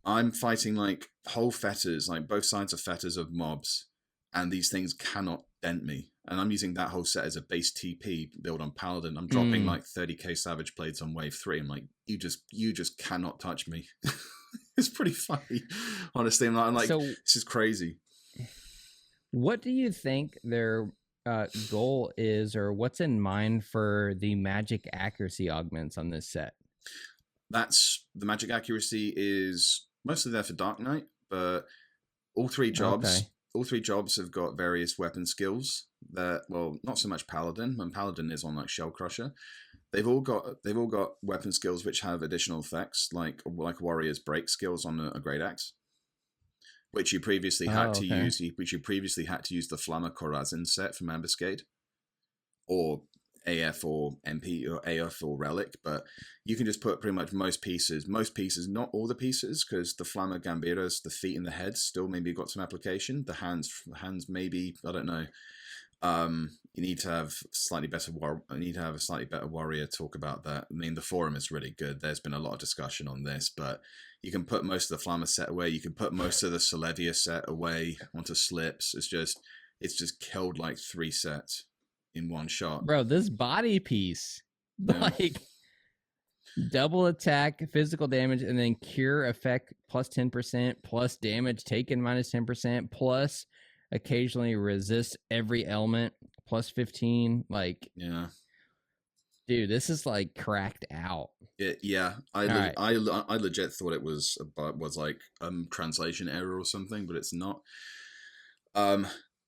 I'm fighting like whole fetters, like both sides of fetters of mobs, and these things cannot dent me. And I'm using that whole set as a base TP build on Paladin. I'm dropping like 30k Savage Blades on wave 3. I'm like, you just cannot touch me. It's pretty funny, honestly. I'm like, so, this is crazy. What do you think their goal is, or what's in mind for the magic accuracy augments on this set? That's the magic accuracy is mostly there for Dark Knight, but all three jobs. Okay. All three jobs have got various weapon skills that, well, not so much Paladin. When Paladin is on like Shell Crusher, they've all got weapon skills which have additional effects, like Warrior's break skills on a Great Axe, which you previously had to use. Which you previously had to use the Flamma Corazin set from Ambuscade, or AF or MP or AF or Relic, but you can just put pretty much most pieces, not all the pieces, because the Flamma Gambiras, the feet and the head still maybe got some application. The hands maybe, I don't know. You need to have a slightly better warrior talk about that. I mean, the forum is really good. There's been a lot of discussion on this, but you can put most of the Flamma set away. You can put most of the Solevia set away onto slips. It's just killed like 3 sets in one shot. Bro, this body piece, like double attack, physical damage, and then cure effect plus 10%, plus damage taken minus 10%, plus occasionally resist every element plus 15. Like, yeah, dude, this is like cracked out. I legit thought it was like translation error or something, but it's not.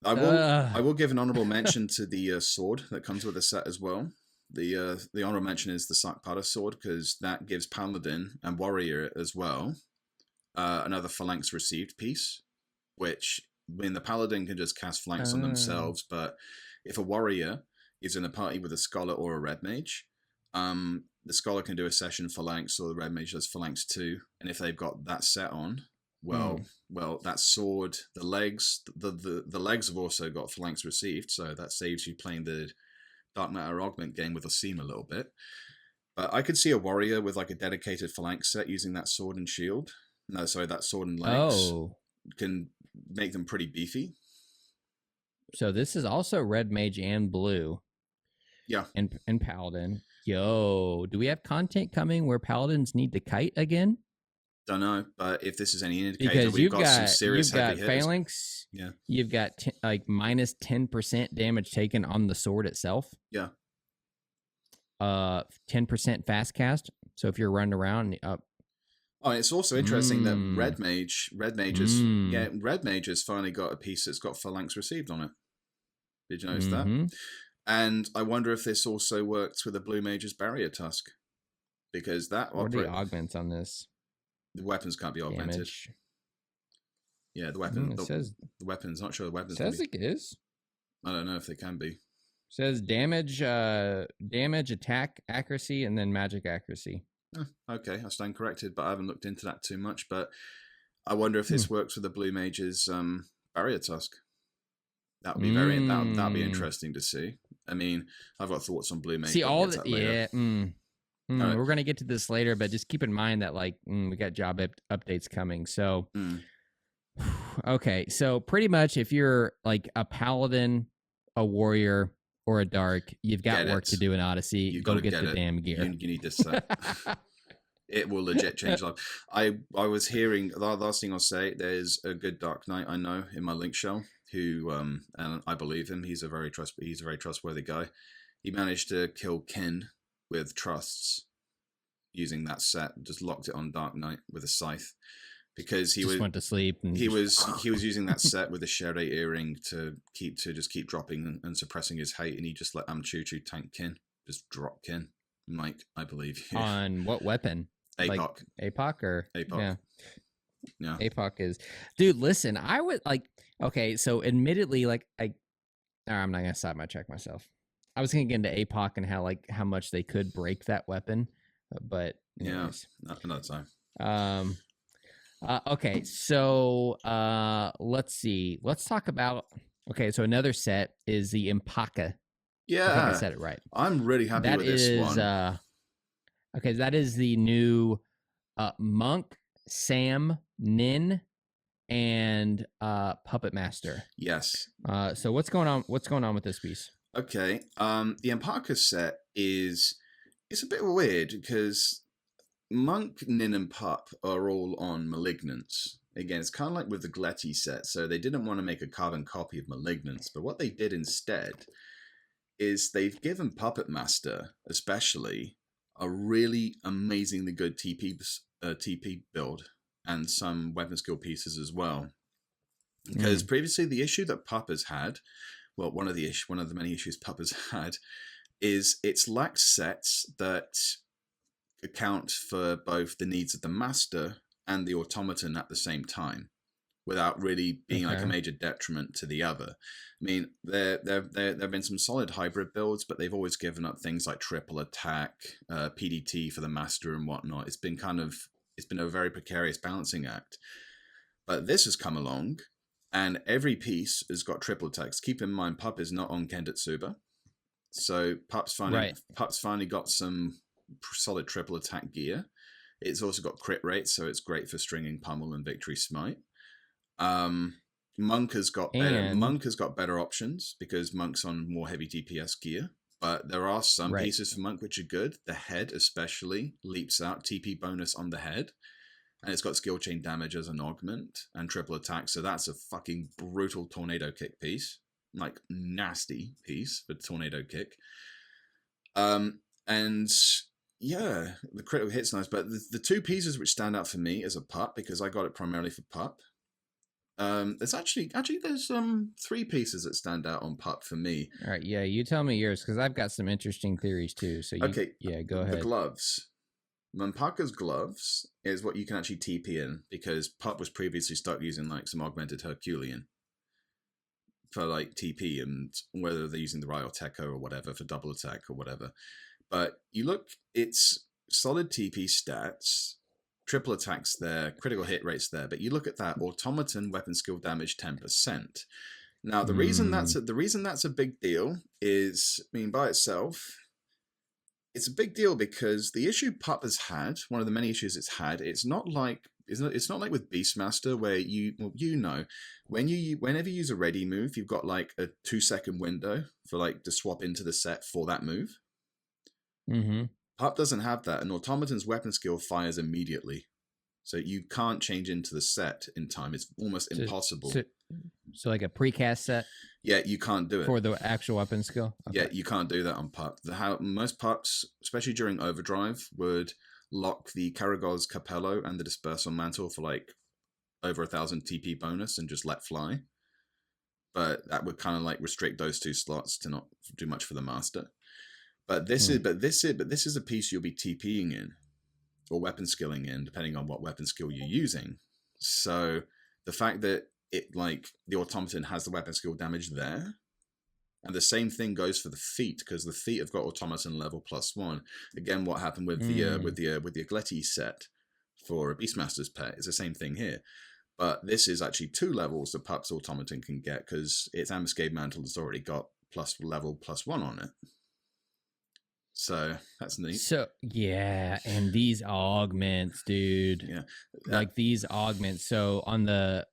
I will give an honorable mention to the sword that comes with the set as well. The honorable mention is the Sakpada sword, because that gives Paladin and Warrior as well another phalanx received piece, which, I mean, the Paladin can just cast phalanx on themselves, but if a Warrior is in a party with a Scholar or a Red Mage, the Scholar can do a session phalanx, or the Red Mage does phalanx too, and if they've got that set on, well, that sword, the legs have also got phalanx received, so that saves you playing the Dark Matter Augment game with a seam a little bit. But I could see a Warrior with like a dedicated phalanx set using that sword and shield. No, sorry, that sword and legs can make them pretty beefy. So this is also Red Mage and Blue. Yeah. And Paladin. Yo, do we have content coming where Paladins need to kite again? Don't know, but if this is any indicator, because we've got some serious heavy hitters. Phalanx. Yeah. You've got like minus 10% damage taken on the sword itself. Yeah. 10% fast cast. So if you're running around up. Oh, it's also interesting that Red Mage has finally got a piece that's got phalanx received on it. Did you notice that? And I wonder if this also works with a Blue Mage's Barrier Tusk, because that what are the augments on this? The weapons can't be augmented. Damage. Yeah, the weapon. The weapons. Not sure the weapons. Says it is. I don't know if they can be. It says damage, attack, accuracy, and then magic accuracy. Okay, I stand corrected, but I haven't looked into that too much. But I wonder if this works with the Blue Mage's Barrier Tusk. That would be that'd be interesting to see. I mean, I've got thoughts on Blue Mage. See all the we're gonna get to this later, but just keep in mind that like we got job updates coming. So okay, so pretty much if you're like a Paladin, a Warrior, or a Dark, you've got work to do in Odyssey. You go get the damn gear. You need this set. It will legit change life. I was hearing the last thing I'll say. There's a good Dark Knight I know in my link shell. who, and I believe him. He's a very trustworthy guy. He managed to kill Kin with trusts using that set. Just locked it on Dark Knight with a scythe because he went to sleep. And he was using that set with a Shere earring to just keep dropping and suppressing his hate, and he just let Amchuchu tank Kin, just drop Kin. Mike, I believe you. On what weapon? APOC. Like APOC or APOC. Yeah. APOC is, dude. Listen, I would like. Okay, so admittedly, like I'm not gonna stop my check myself. I was gonna get into APOC and how much they could break that weapon, but anyways. Yeah, another time. Okay, so let's see. Let's talk about. Okay, so another set is the Impaka. Yeah, I think I said it right. I'm really happy with this one. Okay, that is the new Monk, Sam, Nin, and Puppet Master. Yes. So what's going on? What's going on with this piece? Okay. The Empaka set it's a bit weird because Monk, Nin, and Pup are all on Malignance. Again, it's kind of like with the Gletty set. So they didn't want to make a carbon copy of Malignance, but what they did instead is they've given Puppet Master, especially, a really amazingly good TP build and some weapon skill pieces as well. Because previously the issue that Pup has had, well, one of the many issues Pup has had, is it's lacked sets that account for both the needs of the master and the automaton at the same time, without really being like a major detriment to the other. I mean, there have been some solid hybrid builds, but they've always given up things like triple attack, PDT for the master and whatnot. It's been a very precarious balancing act. But this has come along, and every piece has got triple attacks. Keep in mind, Pup is not on Kendetsuba, so Pup's finally got some solid triple attack gear. It's also got crit rate, so it's great for stringing Pummel and Victory Smite. Monk has got better options because Monk's on more heavy DPS gear, but there are some pieces for Monk which are good. The head especially leaps out, TP bonus on the head, and it's got skill chain damage as an augment and triple attack, so that's a fucking brutal tornado kick piece, like nasty piece for tornado kick. And yeah, the critical hit's nice, but the two pieces which stand out for me as a Pup, because I got it primarily for Pup, there's actually there's three pieces that stand out on Pup for me. All right, yeah, you tell me yours because I've got some interesting theories too. So go ahead. The gloves. Manpaka's gloves is what you can actually TP in, because Pup was previously stuck using like some augmented Herculean for like TP, and whether they're using the Ryoteco or whatever for double attack or whatever. But you look, it's solid TP stats, triple attacks there, critical hit rates there, but you look at that automaton weapon skill damage 10%. Now the reason that's a big deal is, I mean, by itself, it's a big deal because the issue Pup has had, one of the many issues it's had, it's not like with Beastmaster where whenever you use a ready move, you've got like a 2-second window for like to swap into the set for that move. Pup doesn't have that, and Automaton's weapon skill fires immediately, so you can't change into the set in time. It's almost impossible. So like a precast set? Yeah, you can't do it for the actual weapon skill. Okay. Yeah, you can't do that on Pup. How most Pups, especially during Overdrive, would lock the Karagos Capello and the Dispersal Mantle for like over 1,000 TP bonus and just let fly. But that would kind of like restrict those two slots to not do much for the master. But this is a piece you'll be TPing in or weapon skilling in, depending on what weapon skill you're using. So the fact that it like the automaton has the weapon skill damage there, and the same thing goes for the feet, because the feet have got automaton level +1. Again, what happened with the Agletti set for a Beastmaster's pet is the same thing here. But this is actually 2 levels the Pup's automaton can get, because its Ambuscade Mantle has already got level +1 on it. So that's neat. So yeah, and these augments, dude. Yeah, like these augments. So on the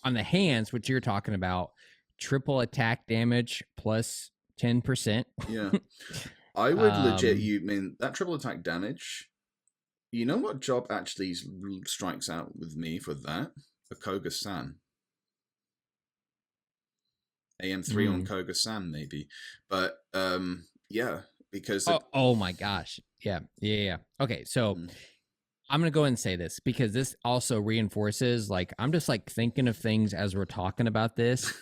hands, which you're talking about, triple attack damage plus 10%. Yeah, I would legit. You mean that triple attack damage? You know what job actually strikes out with me for that? Akoga-san. AM3 on Koga Sam maybe, but yeah, because oh my gosh, yeah. Okay, so I'm gonna go ahead and say this because this also reinforces, like, I'm just like thinking of things as we're talking about this.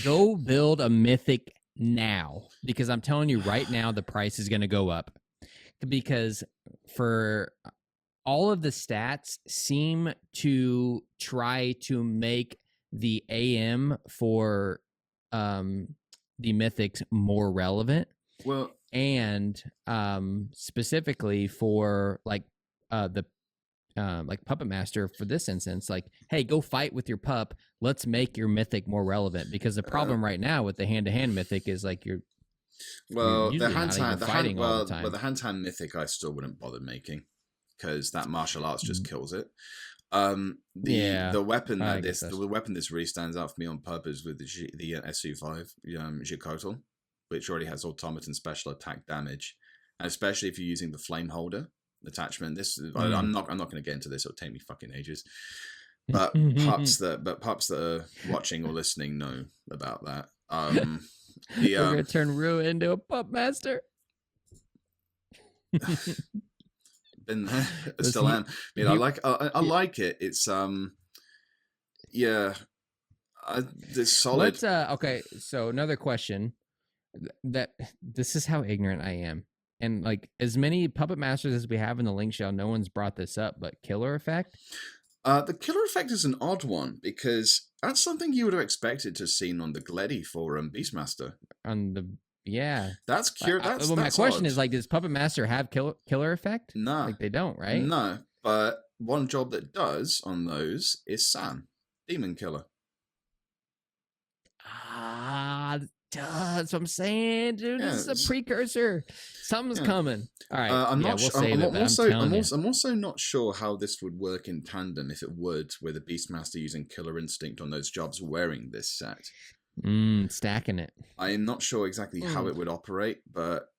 Go build a mythic now, because I'm telling you right now the price is gonna go up, because for all of the stats seem to try to make the AM for the mythics more relevant. Well, and specifically for like Puppet Master for this instance, like, hey, go fight with your pup. Let's make your mythic more relevant, because the problem right now with the hand-to-hand mythic is like you're the hand-to-hand mythic I still wouldn't bother making, because that martial arts just kills it. The weapon this really stands out for me on purpose with the SU5 Jikotl, which already has automaton special attack damage, and especially if you're using the flame holder attachment. I'm not going to get into this. It'll take me fucking ages. But pups that are watching or listening know about that. We're gonna turn Rue into a pup master. Been there, still am. I like it. It's it's solid. Okay, so another question. That this is how ignorant I am, and like as many puppet masters as we have in the link show, no one's brought this up. But killer effect. The killer effect is an odd one, because that's something you would have expected to have seen on the Gleddy for Beastmaster. That's curious. My question is, like, does Puppet Master have killer effect? No, like they don't, right? No, but one job that does on those is Sam, Demon Killer. That's what I'm saying, dude. Yeah, this is a precursor. Something's coming. All right. I'm also not sure how this would work in tandem, if it would, with a Beastmaster using Killer Instinct on those jobs wearing this set. Stacking it. I am not sure exactly how it would operate, but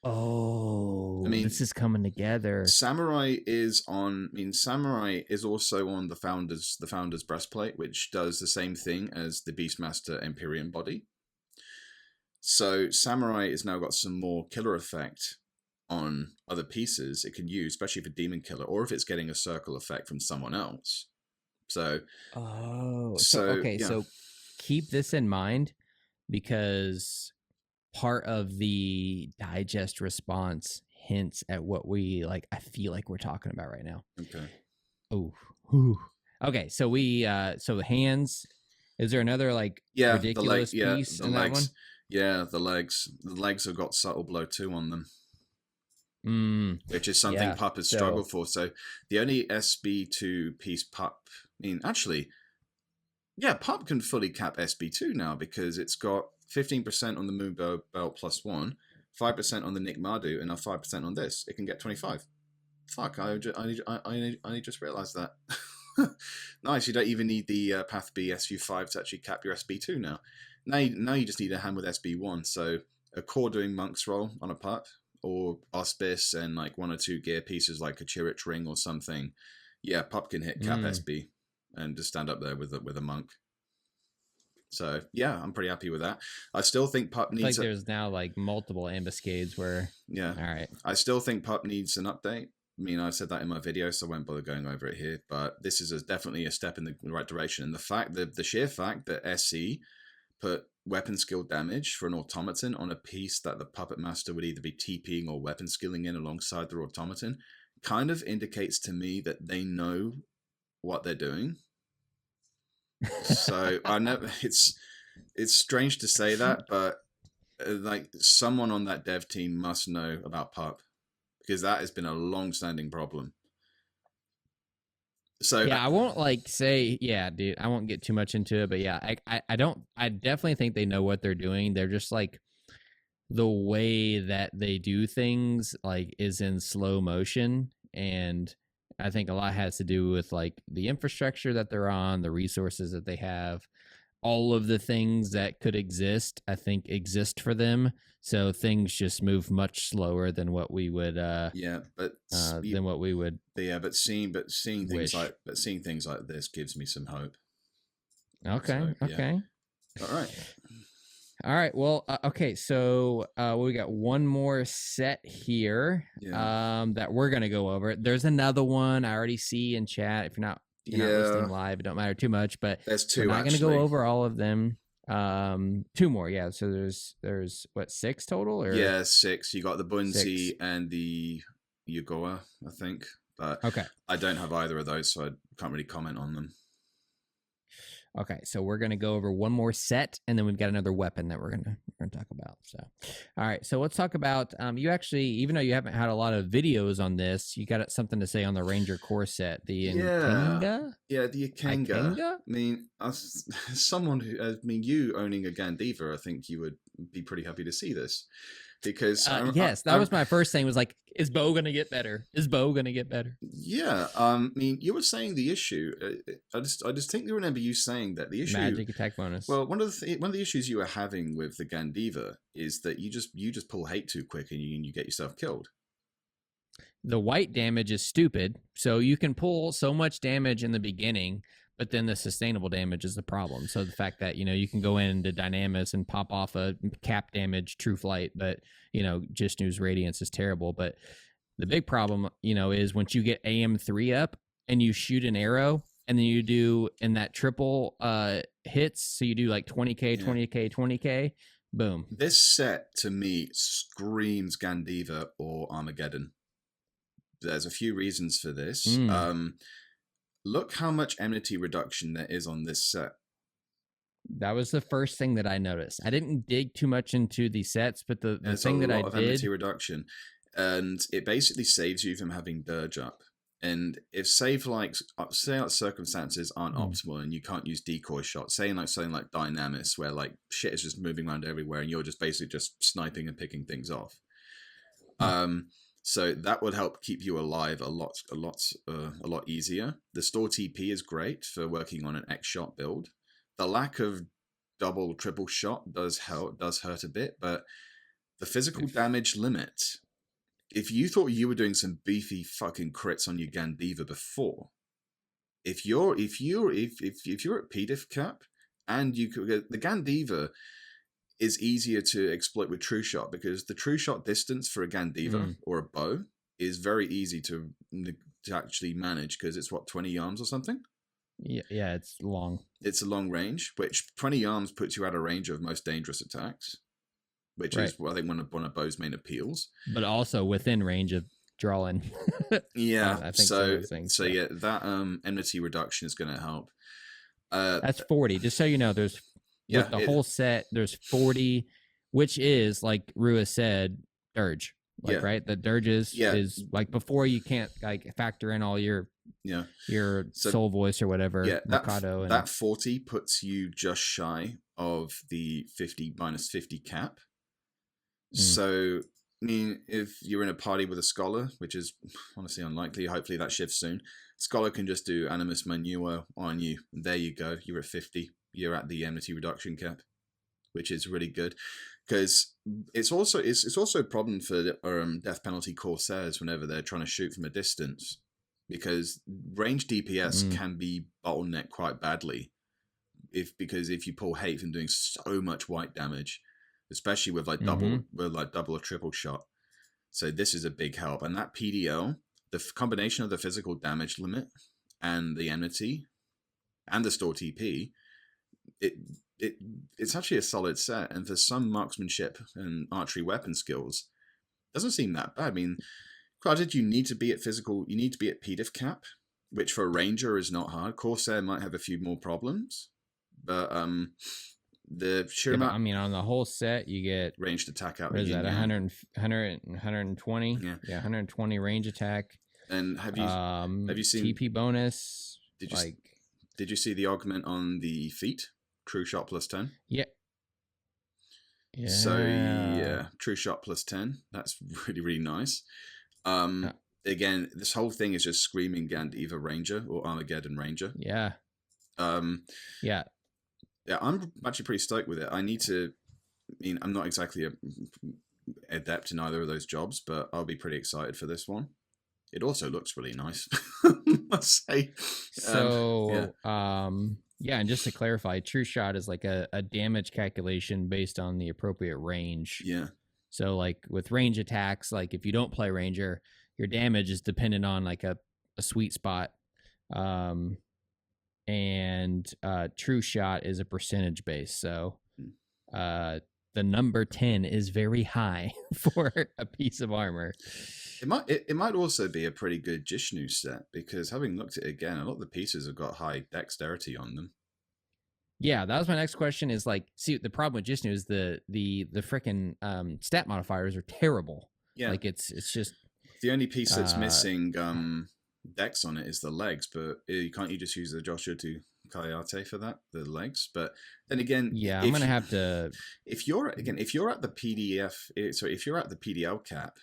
I mean, this is coming together. Samurai is also on the founder's breastplate, which does the same thing as the Beastmaster Empyrean body. So Samurai has now got some more killer effect on other pieces it can use, especially for Demon Killer, or if it's getting a circle effect from someone else. So keep this in mind, because part of the digest response hints at what we like. I feel like we're talking about right now. Okay. Okay. So the hands. Is there another ridiculous piece in that one? Yeah, the legs. The legs have got subtle blow 2 on them, which is something Pup has struggled for. So the only SB2 piece Pup. Pup can fully cap SB2 now, because it's got 15% on the Moonbow belt +1, 5% on the Nick Mardu, and now 5% on this. It can get 25. Fuck! I just realized that. Nice. You don't even need the Path B SU5 to actually cap your SB2 now. Now you just need a hand with SB1. So a core doing Monk's roll on a Pup, or Auspice and like 1 or 2 gear pieces like a Chirrich ring or something. Yeah, Pup can hit cap SB and just stand up there with a Monk. So yeah, I'm pretty happy with that. I still think Pup needs. There's now like multiple ambuscades where. Yeah. All right. I still think Pup needs an update. I mean, I said that in my video, so I won't bother going over it here. But this is definitely a step in the right direction. And the sheer fact that SC put weapon skill damage for an automaton on a piece that the Puppet Master would either be TPing or weapon skilling in alongside their automaton kind of indicates to me that they know what they're doing. So I know it's strange to say that, but like someone on that dev team must know about Pup, because that has been a long-standing problem. So I won't say, dude, I won't get too much into it, but I definitely think they know what they're doing. They're just like, the way that they do things is in slow motion, and I think a lot has to do with the infrastructure that they're on, the resources that they have, all of the things that could exist, I think exist for them. So things just move much slower than what we would seeing things like this gives me some hope. Okay. So, yeah. Okay. All right. All right. Well, okay. So we got one more set here that we're gonna go over. There's another one I already see in chat. If you're not listening live, it don't matter too much. But there's two. We're not gonna go over all of them. Two more. Yeah. So there's what, 6 total? Or yeah, 6. You got the Bunzi and the Yugoa, I think. But okay. I don't have either of those, so I can't really comment on them. Okay, so we're gonna go over one more set, and then we've got another weapon that we're gonna talk about. So, all right, so let's talk about. You actually, even though you haven't had a lot of videos on this, you got something to say on the Ranger core set, the Ikenga? Yeah, the Ikenga. I mean, as someone you owning a Gandiva, I think you would be pretty happy to see this. Because yes, that was my first thing. Was like, is Bo gonna get better? Is Bo gonna get better? Yeah, I mean, you were saying the issue. I distinctly remember you saying that the issue magic attack bonus. Well, one of the issues you were having with the Gandiva is that you just pull hate too quick and you get yourself killed. The white damage is stupid, so you can pull so much damage in the beginning. But then the sustainable damage is the problem. So the fact that, you can go into Dynamis and pop off a cap damage True Flight, but, Jishnu's Radiance is terrible. But the big problem, is once you get AM3 up and you shoot an arrow and then you do in that triple hits, so you do like 20K, 20K, 20K, boom. This set to me screams Gandiva or Armageddon. There's a few reasons for this. Look how much enmity reduction there is on this set. That was the first thing that I noticed. I didn't dig too much into the sets, but the thing that I did... enmity reduction. And it basically saves you from having Dirge up. And if say circumstances aren't optimal and you can't use decoy shots, saying like something like Dynamis, where like shit is just moving around everywhere and you're just basically just sniping and picking things off. So that would help keep you alive a lot easier. The store TP is great for working on an X shot build. The lack of double, triple shot does hurt a bit, but the physical damage limit. If you thought you were doing some beefy fucking crits on your Gandiva before, if you're at PDIF cap and you could get the Gandiva is easier to exploit with True Shot because the True Shot distance for a Gandiva or a bow is very easy to actually manage because it's 20 yards or something. Yeah, it's long. It's a long range, which 20 yards puts you out of range of most dangerous attacks, which is I think one of bow's main appeals. But also within range of drawing. Yeah, I think so. Yeah, that enmity reduction is going to help. That's 40. Just so you know, there's with the whole set, there's 40, which is like Rua said, Dirge. Right? The Dirge is like before you can't like factor in all your soul voice or whatever. Yeah, that 40 puts you just shy of the 50 minus 50 cap. So I mean, if you're in a party with a Scholar, which is honestly unlikely, hopefully that shifts soon. Scholar can just do Animus Manure on you. There you go. You're at 50. You're at the enmity reduction cap, which is really good because it's also a problem for death penalty Corsairs whenever they're trying to shoot from a distance because range DPS can be bottlenecked quite badly because if you pull hate from doing so much white damage, especially with double or triple shot. So this is a big help, and that PDL, the combination of the physical damage limit and the enmity and the store TP. It's actually a solid set, and for some marksmanship and archery weapon skills, doesn't seem that bad. I mean, granted, you need to be at PDIF cap, which for a ranger is not hard. Corsair might have a few more problems, but the sheer amount. I mean, on the whole set, you get ranged attack out. What is that? 120? Yeah, 120 range attack. And have you seen TP bonus? Did you see the augment on the feet? True Shot plus 10. Yeah. So yeah, True Shot plus 10. That's really, really nice. Again, this whole thing is just screaming Gandiva Ranger or Armageddon Ranger. Yeah. Yeah, I'm actually pretty stoked with it. I'm not exactly an adept in either of those jobs, but I'll be pretty excited for this one. It also looks really nice, must say. Yeah, and just to clarify, true shot is like a damage calculation based on the appropriate range. Yeah. So like with range attacks, like if you don't play ranger, your damage is dependent on like a sweet spot. And true shot is a percentage base. So the number 10 is very high for a piece of armor. It might also be a pretty good Jishnu set, because having looked at it again, a lot of the pieces have got high dexterity on them. Yeah, that was my next question. Is like, see, the problem with Jishnu is the freaking stat modifiers are terrible. Yeah, like it's just the only piece that's missing dex on it is the legs, but can't you just use the Joshua to Kayate for that, the legs? But then again, yeah, I'm gonna have to. If you're at the PDF, if you're at the PDL cap,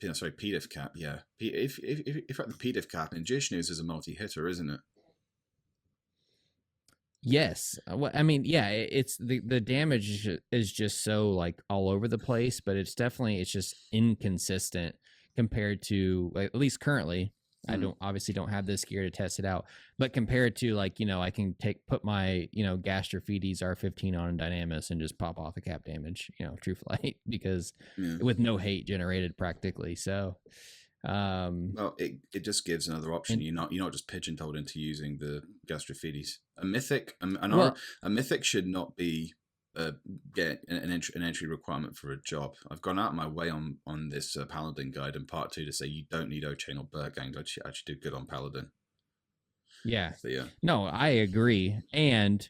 PDIF cap, yeah. If you're at the PDIF cap, and Jishnu's is a multi-hitter, isn't it? Yes. Well, I mean, yeah, it's the damage is just so like all over the place, but it's just inconsistent compared to, like, at least currently. I obviously don't have this gear to test it out, but compared to, like, I can put my, Gastrophetes R15 on Dynamis and just pop off the cap damage, True Flight, because with no hate generated practically. So well, it just gives another option. You're not just pigeonholed into using the Gastrophetes. A mythic, a mythic should not be get an entry requirement for a job. I've gone out of my way on this Paladin guide in part 2 to say you don't need O-Chain or Burgang to actually do good on Paladin. Yeah. So, yeah. No, I agree. And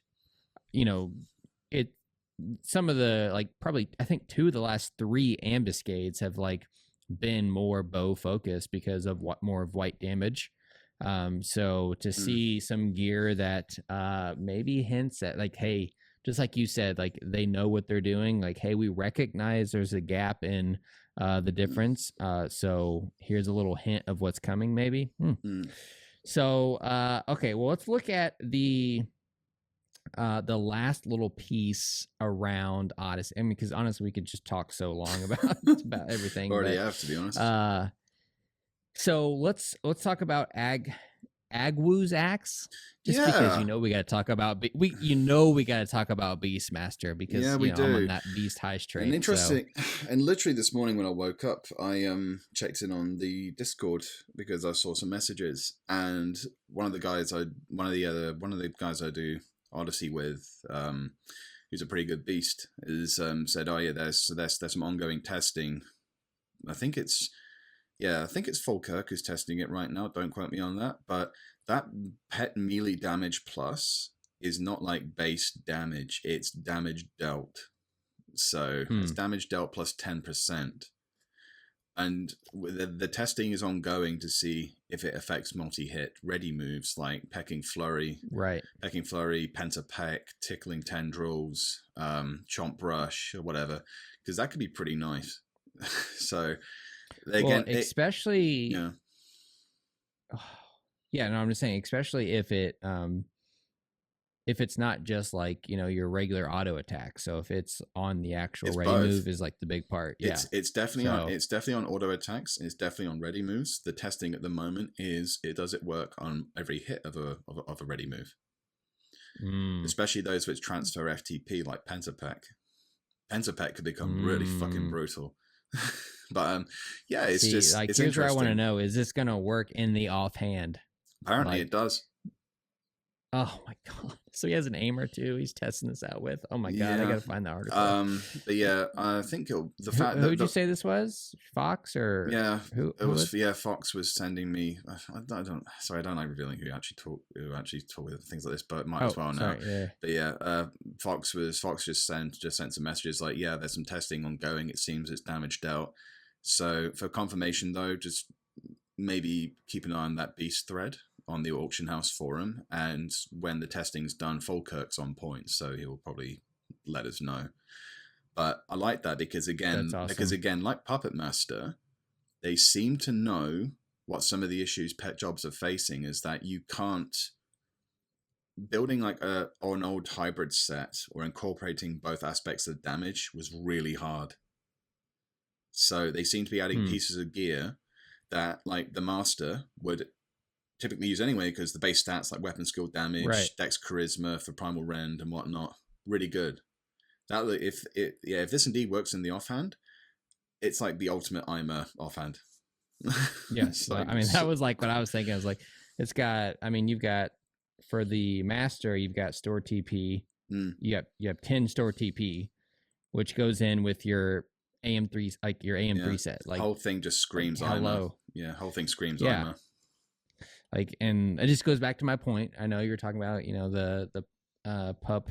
some of the, like, probably I think 2 of the last 3 ambuscades have like been more bow focused because of more of white damage. So to see some gear that maybe hints at, like, hey, just like you said, like, they know what they're doing. Like, hey, we recognize there's a gap in the difference. So here's a little hint of what's coming, maybe. So, okay, well, let's look at the last little piece around Odyssey. I mean, because honestly, we could just talk so long about everything. Already have, to be honest. So let's talk about Agwoo's axe, just because we got to talk about we got to talk about Beastmaster, because we do. I'm on that Beast Heist train. And interesting, and literally this morning when I woke up, I checked in on the Discord because I saw some messages, and one of the guys I do Odyssey with, who's a pretty good beast, is said, oh yeah, there's some ongoing testing. I think it's Falkirk who's testing it right now. Don't quote me on that. But that pet melee damage plus is not like base damage. It's damage dealt. So it's damage dealt plus 10%. And the testing is ongoing to see if it affects multi-hit ready moves like Pecking Flurry, Pentapeck, Tickling Tendrils, Chomp Rush, or whatever, because that could be pretty nice. So... Again, especially, no, I'm just saying, especially if it's not just like, your regular auto attack. So if it's on the actual ready move is like the big part. Yeah, it's definitely on auto attacks. It's definitely on ready moves. The testing at the moment is does it work on every hit of a ready move, especially those which transfer FTP like Pentapeck. Pentapeck could become really fucking brutal. But it's just like, it's here's where I want to know: is this going to work in the offhand? Apparently, it does. Oh my god! So he has an aimer too. He's testing this out with. Oh my god! I gotta find the article. But yeah, I think who would you say this was? Fox or who was? Yeah, Fox was sending me. I don't like revealing who actually talk with things like this, but might as well now. Yeah. But yeah, Fox just sent some messages like, yeah, there's some testing ongoing. It seems it's damage dealt. So for confirmation though, just maybe keep an eye on that Beast thread on the Auction House forum, and when the testing's done, Falkirk's on point, so he'll probably let us know. But I like that because again, like Puppet Master, they seem to know what some of the issues pet jobs are facing is that you can't building like an old hybrid set or incorporating both aspects of damage was really hard. So they seem to be adding pieces of gear that, like, the Master would typically use anyway, because the base stats like weapon skill damage, Right. dex charisma for primal rend and whatnot, really good. That if this indeed works in the offhand, it's like the ultimate IMA offhand. Yes. Like, I mean, that was like what I was thinking. I was like, it's got, I mean, you've got for the master, you've got store TP. You have 10 store TP, which goes in with your AM3, like your AM3 set. Like whole thing just screams like, IMA. hello. Yeah, whole thing screams Yeah. IMA. Like, and it just goes back to my point. I know you were talking about, the pup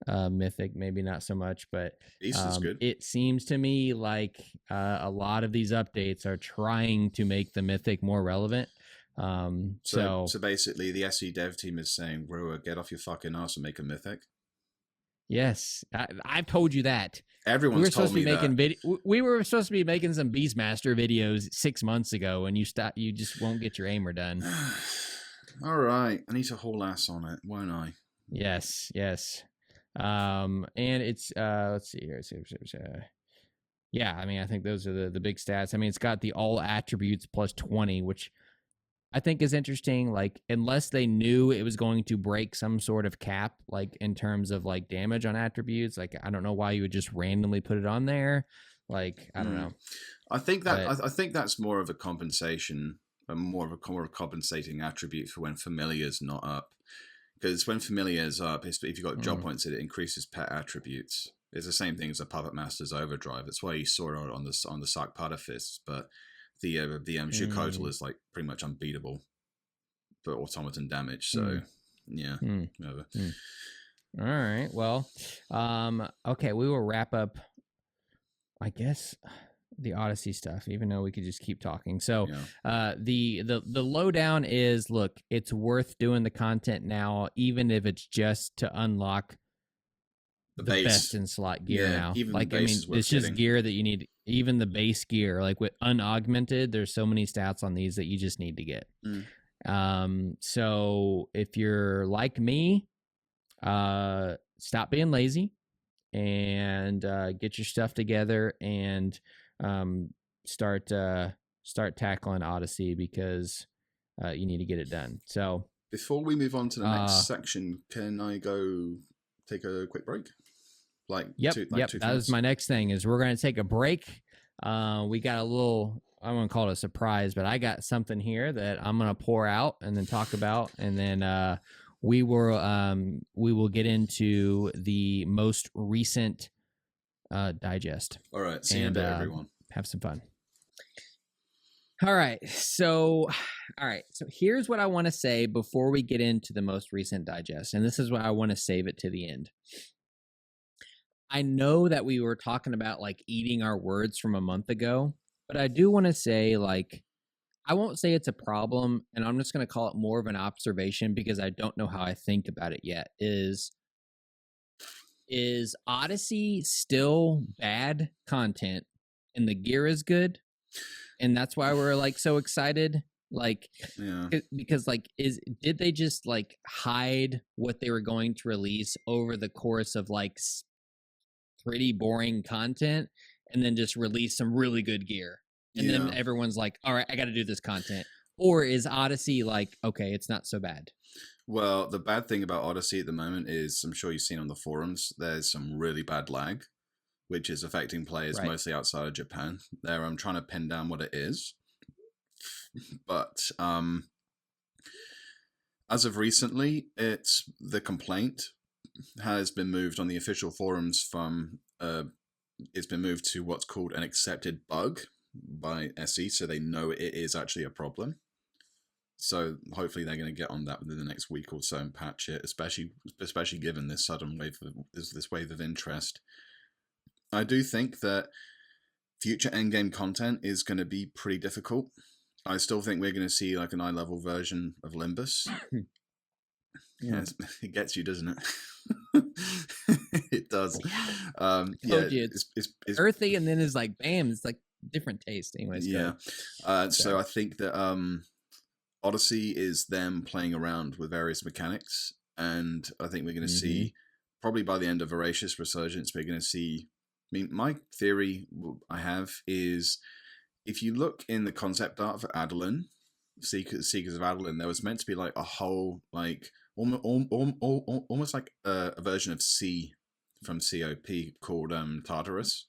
mythic, maybe not so much, but is good. It seems to me like a lot of these updates are trying to make the mythic more relevant. So basically the SE dev team is saying, bro, get off your fucking ass and make a mythic. Yes, I've told you that. Everyone's told me that. We were supposed to be making some Beastmaster videos 6 months ago, and you just won't get your aimer done. All right, I need to haul ass on it, won't I? Yes. And it's let's see here. Yeah, I mean, I think those are the big stats. I mean, it's got the all attributes plus 20, which I think is interesting. Like, unless they knew it was going to break some sort of cap, like in terms of like damage on attributes, like I don't know why you would just randomly put it on there. Like, I don't know. I think that's more of a compensation, more of a compensating attribute for when familiar's not up. Because when familiar is up, if you've got job points, it increases pet attributes. It's the same thing as a Puppet Master's Overdrive. That's why you saw it on the Sark Putterfists, but the Jukotal is like pretty much unbeatable for automaton damage. So yeah. All right. Well, okay, we will wrap up, I guess, the Odyssey stuff, even though we could just keep talking. So the lowdown is, look, it's worth doing the content now, even if it's just to unlock the best in slot gear now. Like, I mean, it's just gear that you need, even the base gear, like with unaugmented, there's so many stats on these that you just need to get. So if you're like me, stop being lazy and get your stuff together and start tackling Odyssey, because you need to get it done. So before we move on to the next section, can I go take a quick break? That was my next thing, is we're going to take a break. We got a little, I won't call it a surprise, but I got something here that I'm going to pour out and then talk about, and then we will get into the most recent digest. All right, see you in a bit, everyone. Have some fun. All right, so here's what I want to say before we get into the most recent digest, and this is why I want to save it to the end. I know that we were talking about like eating our words from a month ago, but I do want to say, like, I won't say it's a problem, and I'm just going to call it more of an observation, because I don't know how I think about it yet. Is Odyssey still bad content and the gear is good? And that's why we're like so excited. Like, because like, did they just like hide what they were going to release over the course of like pretty boring content, and then just release some really good gear, and then everyone's like, all right, I got to do this content? Or is Odyssey like, okay, it's not so bad? Well, the bad thing about Odyssey at the moment is, I'm sure you've seen on the forums, there's some really bad lag, which is affecting players mostly outside of Japan. There, I'm trying to pin down what it is. But as of recently, the complaint has been moved on the official forums from, it's been moved to what's called an accepted bug by SE, so they know it is actually a problem. So hopefully they're going to get on that within the next week or so and patch it, especially given this sudden wave of interest. I do think that future endgame content is going to be pretty difficult. I still think we're going to see like an eye-level version of Limbus. It gets you, doesn't it? It does. It's earthy, and then it's like, bam, it's like different taste. Anyways, so I think that Odyssey is them playing around with various mechanics, and I think we're going to see, probably by the end of Voracious Resurgence, we're going to see, I mean, my theory I have is, if you look in the concept art for Adeline, Seekers of Adeline, there was meant to be like a whole like almost like a version of C from COP called Tartarus.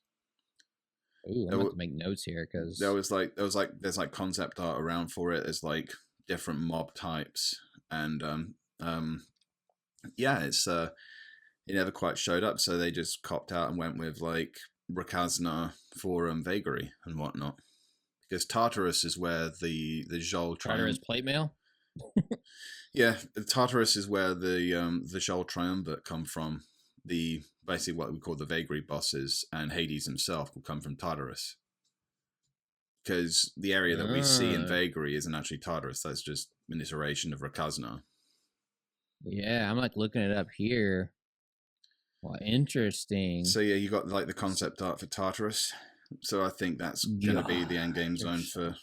Ooh, I'm about to make notes here because there's like concept art around for it. There's like different mob types, and yeah, it's it never quite showed up, so they just copped out and went with like Rakazna for vagary and whatnot. Because Tartarus is where the Zhol Tartarus plate mail. Yeah, Tartarus is where the Zhol triumvirate come from. The basically what we call the vagary bosses, and Hades himself will come from Tartarus. Because the area that we see in vagary isn't actually Tartarus; that's just an iteration of Rakazna. Yeah, I'm like looking it up here. Well, interesting. So yeah, you got like the concept art for Tartarus. So I think that's gonna be the end game zone for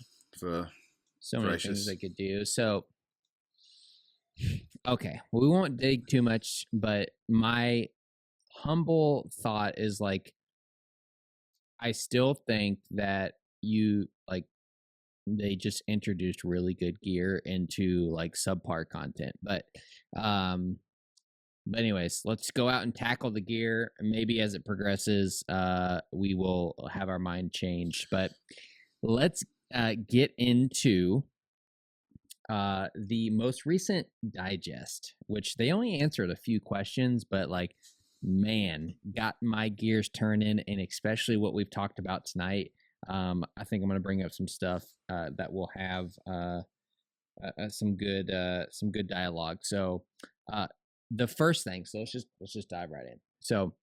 so many things they could do. So okay, well, we won't dig too much, but my humble thought is like, I still think that they just introduced really good gear into like subpar content, but anyways, let's go out and tackle the gear. Maybe as it progresses, we will have our mind changed. But let's get into the most recent digest, which they only answered a few questions, but like, man, got my gears turning, and especially what we've talked about tonight. I think I'm going to bring up some stuff that will have some good dialogue. So the first thing, so let's just dive right in. So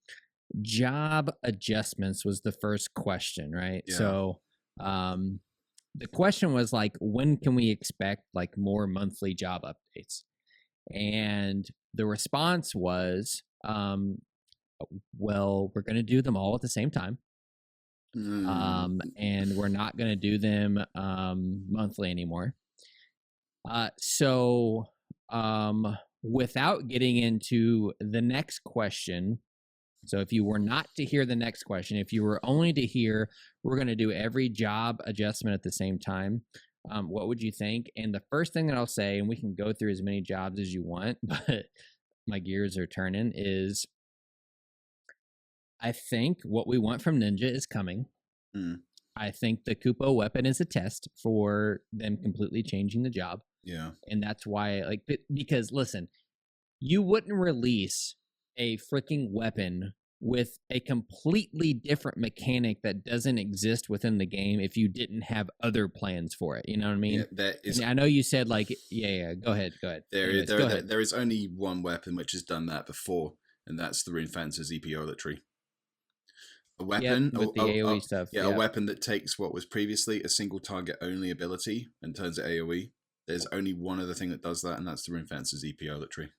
job adjustments was the first question, right? Yeah. So the question was like, when can we expect like more monthly job updates? And the response was, well, we're going to do them all at the same time. And we're not going to do them monthly anymore. So without getting into the next question, so if you were not to hear the next question, if you were only to hear we're going to do every job adjustment at the same time, what would you think? And the first thing that I'll say, and we can go through as many jobs as you want, but my gears are turning, is I think what we want from Ninja is coming. I think the Kupo weapon is a test for them completely changing the job. Yeah. And that's why, like, because listen, you wouldn't release a freaking weapon with a completely different mechanic that doesn't exist within the game if you didn't have other plans for it. You know what I mean? Yeah, that is. I know you said like, yeah. Go ahead. There is only one weapon which has done that before, and that's the Rinfencer's Epiolatry. A weapon with the AoE stuff. Yeah, a weapon that takes what was previously a single target only ability and turns it AoE. There's only one other thing that does that, and that's the Rinfencer's Epiolatry.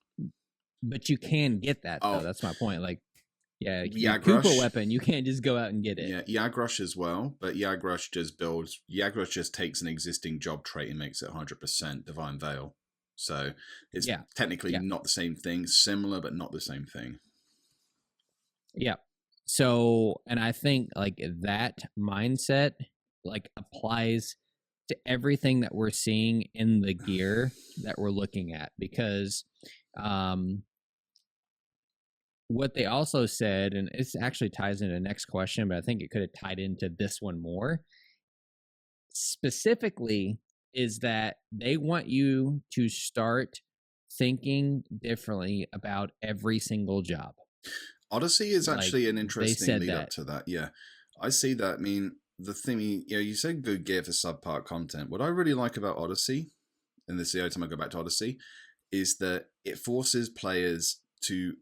But you can get that though. That's my point. Like, yeah, Yagrush weapon, you can't just go out and get it. Yeah, Yagrush as well, but Yagrush just takes an existing job trait and makes it 100% Divine Veil. So it's technically not the same thing. Similar, but not the same thing. Yeah. So, and I think like that mindset like applies to everything that we're seeing in the gear that we're looking at, because what they also said, and it actually ties into the next question, but I think it could have tied into this one more specifically, is that they want you to start thinking differently about every single job. Odyssey is actually an interesting lead up to that. Yeah, I see that. I mean, the thing, you said good gear for subpart content. What I really like about Odyssey, and this is the only time I go back to Odyssey, is that it forces players to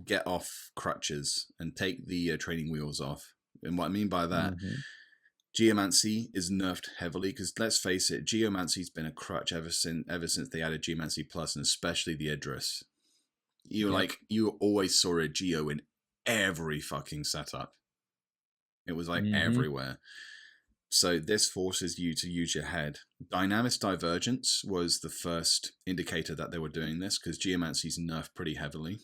get off crutches and take the training wheels off. And what I mean by that, Geomancy is nerfed heavily, because let's face it, Geomancy's been a crutch ever since they added Geomancy Plus, and especially the Idris. You always saw a Geo in every fucking setup. It was like everywhere. So this forces you to use your head. Dynamis Divergence was the first indicator that they were doing this, because Geomancy's nerfed pretty heavily.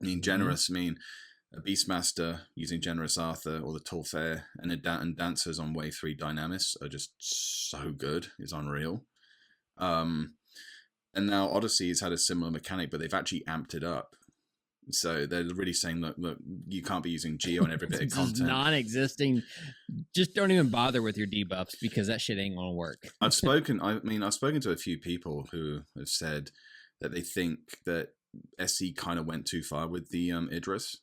I mean, Generous, a Beastmaster using Generous Arthur or the Tolfair and Dancers on Wave 3 Dynamis are just so good. It's unreal. And now Odyssey has had a similar mechanic, but they've actually amped it up. So they're really saying, look, you can't be using Geo on every bit of content. Non-existing. Just don't even bother with your debuffs because that shit ain't gonna work. I've spoken to a few people who have said that they think that SE kind of went too far with the Idris,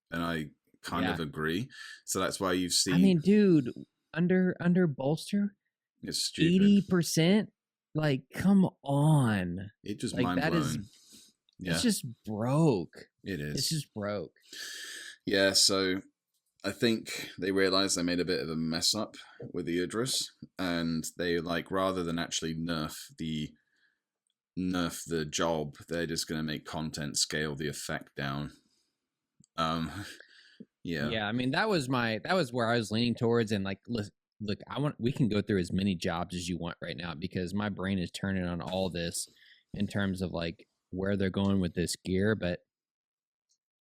and I kind of agree. So that's why you've seen. I mean, dude, under bolster, it's stupid. 80%. Like, come on. It just like, mind blowing. Yeah. It's just broke. It is. It's just broke. Yeah, so I think they realized they made a bit of a mess up with the Idris, and they rather than actually nerf the job, they're just going to make content scale the effect down. Yeah. I mean, that was where I was leaning towards, and look, we can go through as many jobs as you want right now because my brain is turning on all this in terms of where they're going with this gear, but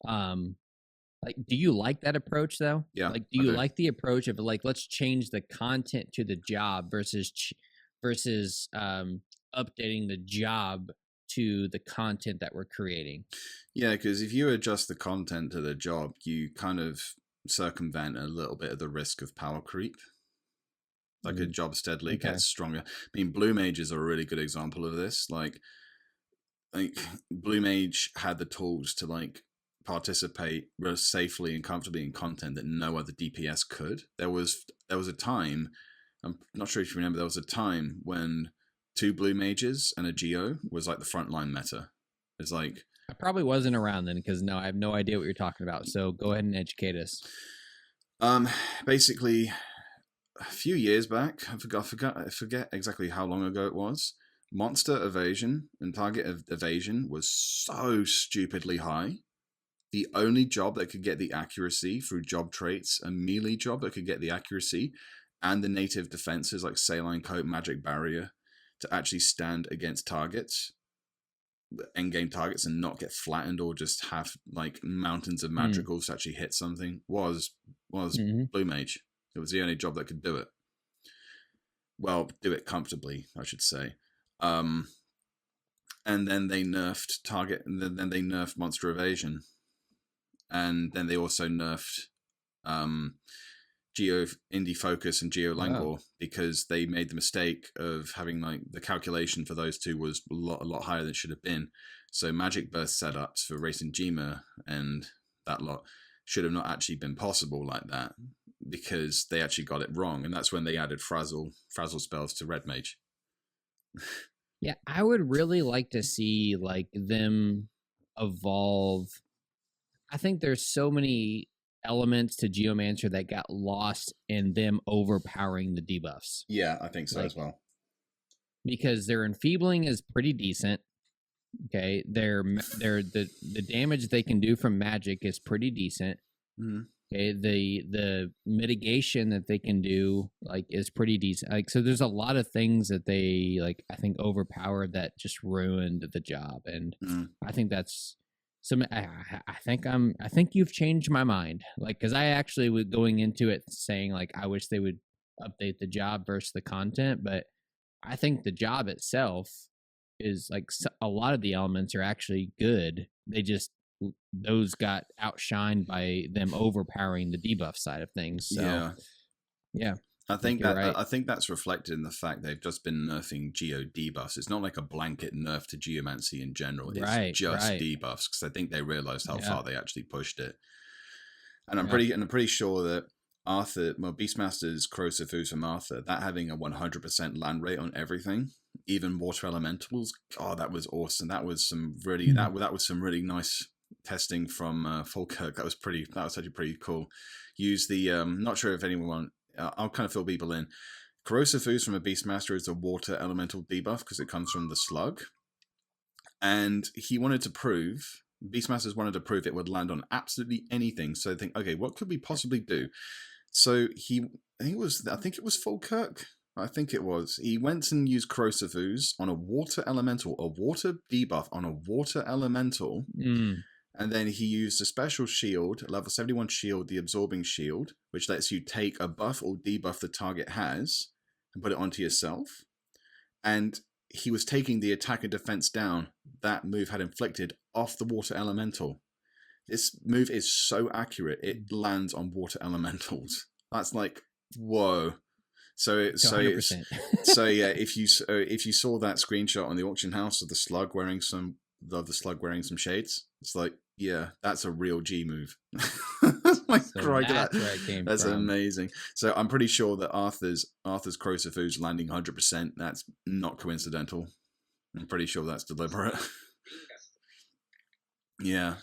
do you like that approach though? Yeah. Do you like the approach of let's change the content to the job versus updating the job to the content that we're creating? Yeah, because if you adjust the content to the job, you kind of circumvent a little bit of the risk of power creep. A job steadily gets stronger. I mean, Blue Mages are a really good example of this. Like Blue Mage had the tools to participate real safely and comfortably in content that no other DPS could. There was a time, I'm not sure if you remember, there was a time when 2 Blue Mages and a Geo was the frontline meta. It's I probably wasn't around then because I have no idea what you're talking about. So go ahead and educate us. Basically, a few years back, I forget exactly how long ago it was. Monster evasion and target evasion was so stupidly high. The only job that could get the accuracy through job traits, a melee job that could get the accuracy, and the native defenses like Saline Coat, Magic Barrier, to actually stand against targets, endgame targets, and not get flattened or just have mountains of magicals to actually hit something was Blue Mage. It was the only job that could do it. Well, do it comfortably, I should say. And then they nerfed target, and then they nerfed monster evasion, and then they also nerfed Geo Indie Focus and Geo Langor because they made the mistake of having the calculation for those two was a lot higher than it should have been. So Magic Burst setups for Racing Jima and that lot should have not actually been possible like that because they actually got it wrong, and that's when they added frazzle spells to Red Mage. Yeah, I would really like to see them evolve. I think there's so many elements to Geomancer that got lost in them overpowering the debuffs. Yeah, I think so as well. Because their enfeebling is pretty decent. Okay, the damage they can do from magic is pretty decent. Mm-hmm. Okay, the mitigation that they can do is pretty decent. So there's a lot of things that they I think overpowered that just ruined the job, and I think that's some. I think you've changed my mind. Because I actually was going into it saying I wish they would update the job versus the content, but I think the job itself is a lot of the elements are actually good. They just those got outshined by them overpowering the debuff side of things. So, yeah. I think that's reflected in the fact they've just been nerfing Geo debuffs. It's not a blanket nerf to Geomancy in general. It's just debuffs because I think they realized how far they actually pushed it. And I'm pretty sure that Beastmaster's Corrosive Ooze from Arthur, that having a 100% land rate on everything, even water elementals. Oh, that was awesome. That was some really that was some really nice testing from Falkirk. That was actually pretty cool. Use the not sure if anyone I'll kind of fill people in. Corrosive Ooze from a Beastmaster is a water elemental debuff because it comes from the slug, and Beastmasters wanted to prove it would land on absolutely anything. So I think, okay, what could we possibly do? So I think it was Falkirk. I think it was. He went and used Corrosive Ooze on a water elemental, a water debuff on a water elemental. And then he used a special shield, a level 71 shield, the Absorbing Shield, which lets you take a buff or debuff the target has and put it onto yourself. and he was taking the attack and defense down that move had inflicted off the water elemental. This move is so accurate; it lands on water elementals. That's like, whoa. So 100%. So yeah, if you saw that screenshot on the auction house of the slug wearing some shades, it's like, yeah, that's a real G move. Like, so that's where it came that's from. amazing. So I'm pretty sure that Arthur's Crosifu's landing 100%. That's not coincidental. I'm pretty sure that's deliberate. Yeah.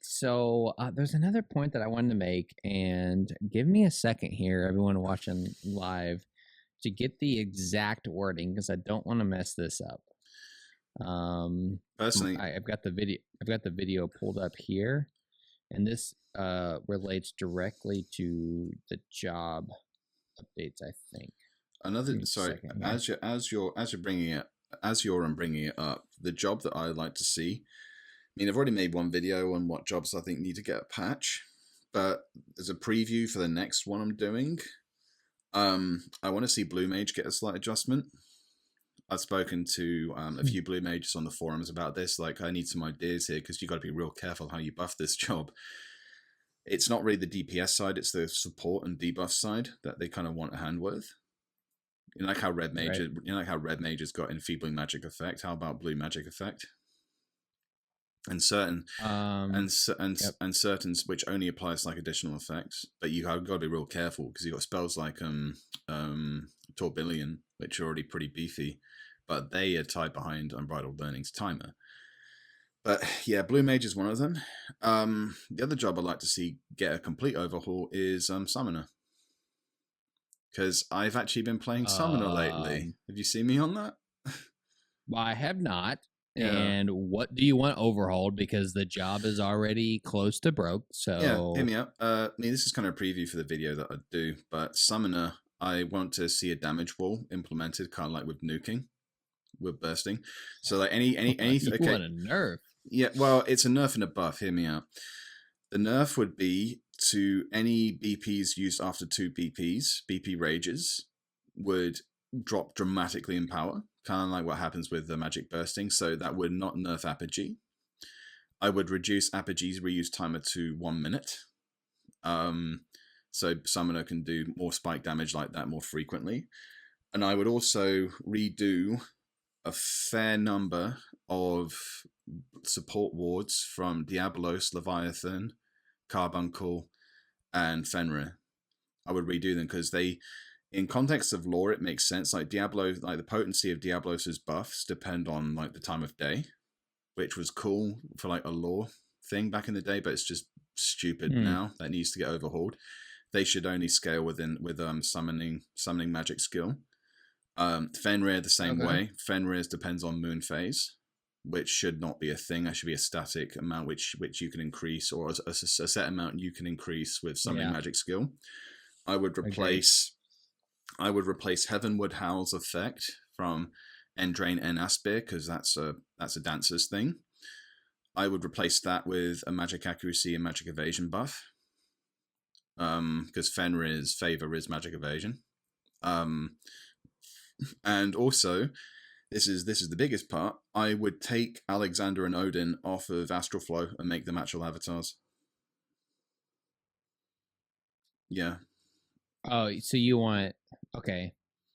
So there's another point that I wanted to make, and give me a second here, everyone watching live, to get the exact wording because I don't want to mess this up. Personally, I've got the video pulled up here, and this relates directly to the job updates, I think. as you're bringing it up, the job that I like to see. I mean, I've already made one video on what jobs I think need to get a patch, but as a preview for the next one I'm doing, I want to see Blue Mage get a slight adjustment. I've spoken to a few Blue Mages on the forums about this. Like, I need some ideas here because you got to be real careful how you buff this job. It's not really the DPS side; it's the support and debuff side that they kind of want a hand with. You know, like how Red Mage, right. You know, like how Red Mage has got enfeebling magic effect. How about Blue magic effect? And certain and certain which only applies like additional effects, but you have got to be real careful because you've got spells like Tourbillon, which are already pretty beefy, but they are tied behind Unbridled Learning's timer. But yeah, Blue Mage is one of them. The other job I'd like to see get a complete overhaul is Summoner, because I've actually been playing Summoner lately. Have you seen me on that? Well, I have not. Yeah. And what do you want overhauled? Because the job is already close to broke. So yeah, hear me out. I mean, this is kind of a preview for the video that I do, but Summoner, I want to see a damage wall implemented, kind of like with nuking, with bursting. So like anything. You want a nerf? Yeah, well, it's a nerf and a buff. Hear me out. The nerf would be to any BPs used after 2 BPs. BP rages would drop dramatically in power, kind of like what happens with the magic bursting. So that would not nerf Apogee. I would reduce Apogee's reuse timer to 1 minute. So Summoner can do more spike damage like that more frequently. And I would also redo a fair number of support wards from Diablos, Leviathan, Carbuncle, and Fenrir. I would redo them because they, in context of lore, it makes sense. Like Diablo, like the potency of Diablos's buffs depend on like the time of day, which was cool for like a lore thing back in the day, but it's just stupid now. That needs to get overhauled. They should only scale with summoning magic skill. Fenrir the same way. Fenrir's depends on moon phase, which should not be a thing. That should be a static amount which you can increase, or a set amount you can increase with summoning magic skill. I would replace Heavenwood Howl's effect from Endrain and Aspir, because that's a dancer's thing. I would replace that with a magic accuracy and magic evasion buff, because Fenrir's favor is magic evasion. And also, this is the biggest part, I would take Alexander and Odin off of Astral Flow and make them actual avatars. Yeah. Oh, so you want... Okay.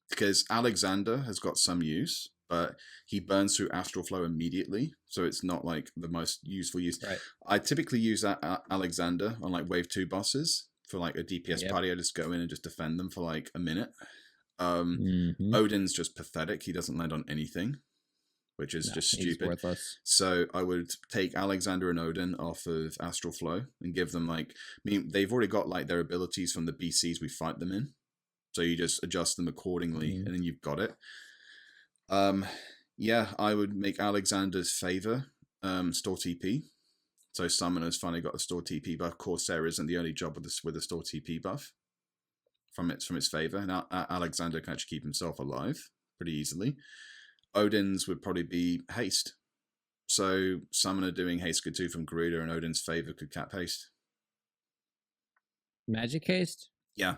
Because Alexander has got some use, but he burns through Astral Flow immediately, so it's not like the most useful use. Right. I typically use that Alexander on like Wave 2 bosses for like a DPS party. I just go in and just defend them for like a minute. Odin's just pathetic. He doesn't land on anything, which is just stupid. Worthless. So I would take Alexander and Odin off of Astral Flow and give them like... I mean, they've already got like their abilities from the BCs we fight them in. So you just adjust them accordingly, and then you've got it. Yeah, I would make Alexander's favor store TP. So Summoner's finally got a store TP buff. Corsair isn't the only job with a store TP buff from its favor. Now Alexander can actually keep himself alive pretty easily. Odin's would probably be haste. So Summoner doing haste could 2 from Garuda, and Odin's favor could cap haste. Magic haste? Yeah.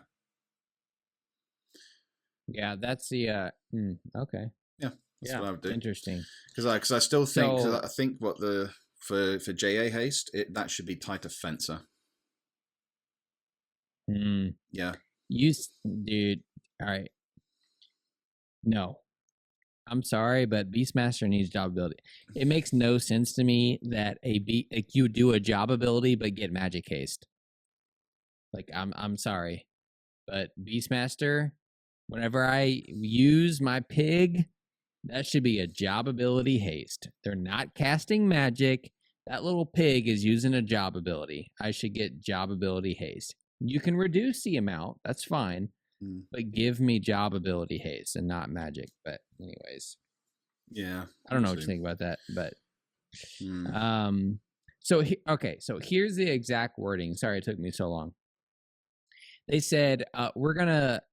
Yeah, that's the okay. Yeah, that's what I would do. Interesting. Because I still think I think what the for JA haste that should be tighter fencer. Yeah. Dude. All right. No, I'm sorry, but Beastmaster needs job ability. It makes no sense to me that you do a job ability but get magic haste. Like I'm sorry, but Beastmaster, whenever I use my pig, that should be a job ability haste. They're not casting magic. That little pig is using a job ability. I should get job ability haste. You can reduce the amount. That's fine. But give me job ability haste and not magic. But anyways. Yeah. I don't know what you think about that, but so here's the exact wording. Sorry it took me so long. They said we're going to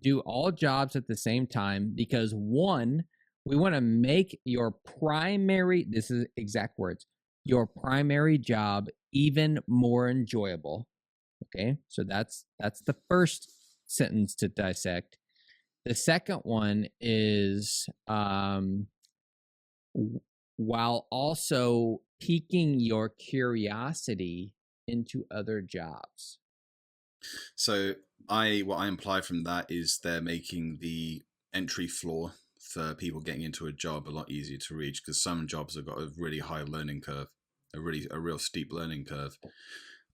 do all jobs at the same time because one, we want to make your primary, this is exact words, your primary job even more enjoyable. Okay? So that's the first sentence to dissect. The second one is while also piquing your curiosity into other jobs. So what I imply from that is they're making the entry floor for people getting into a job a lot easier to reach, because some jobs have got a really high learning curve, a real steep learning curve.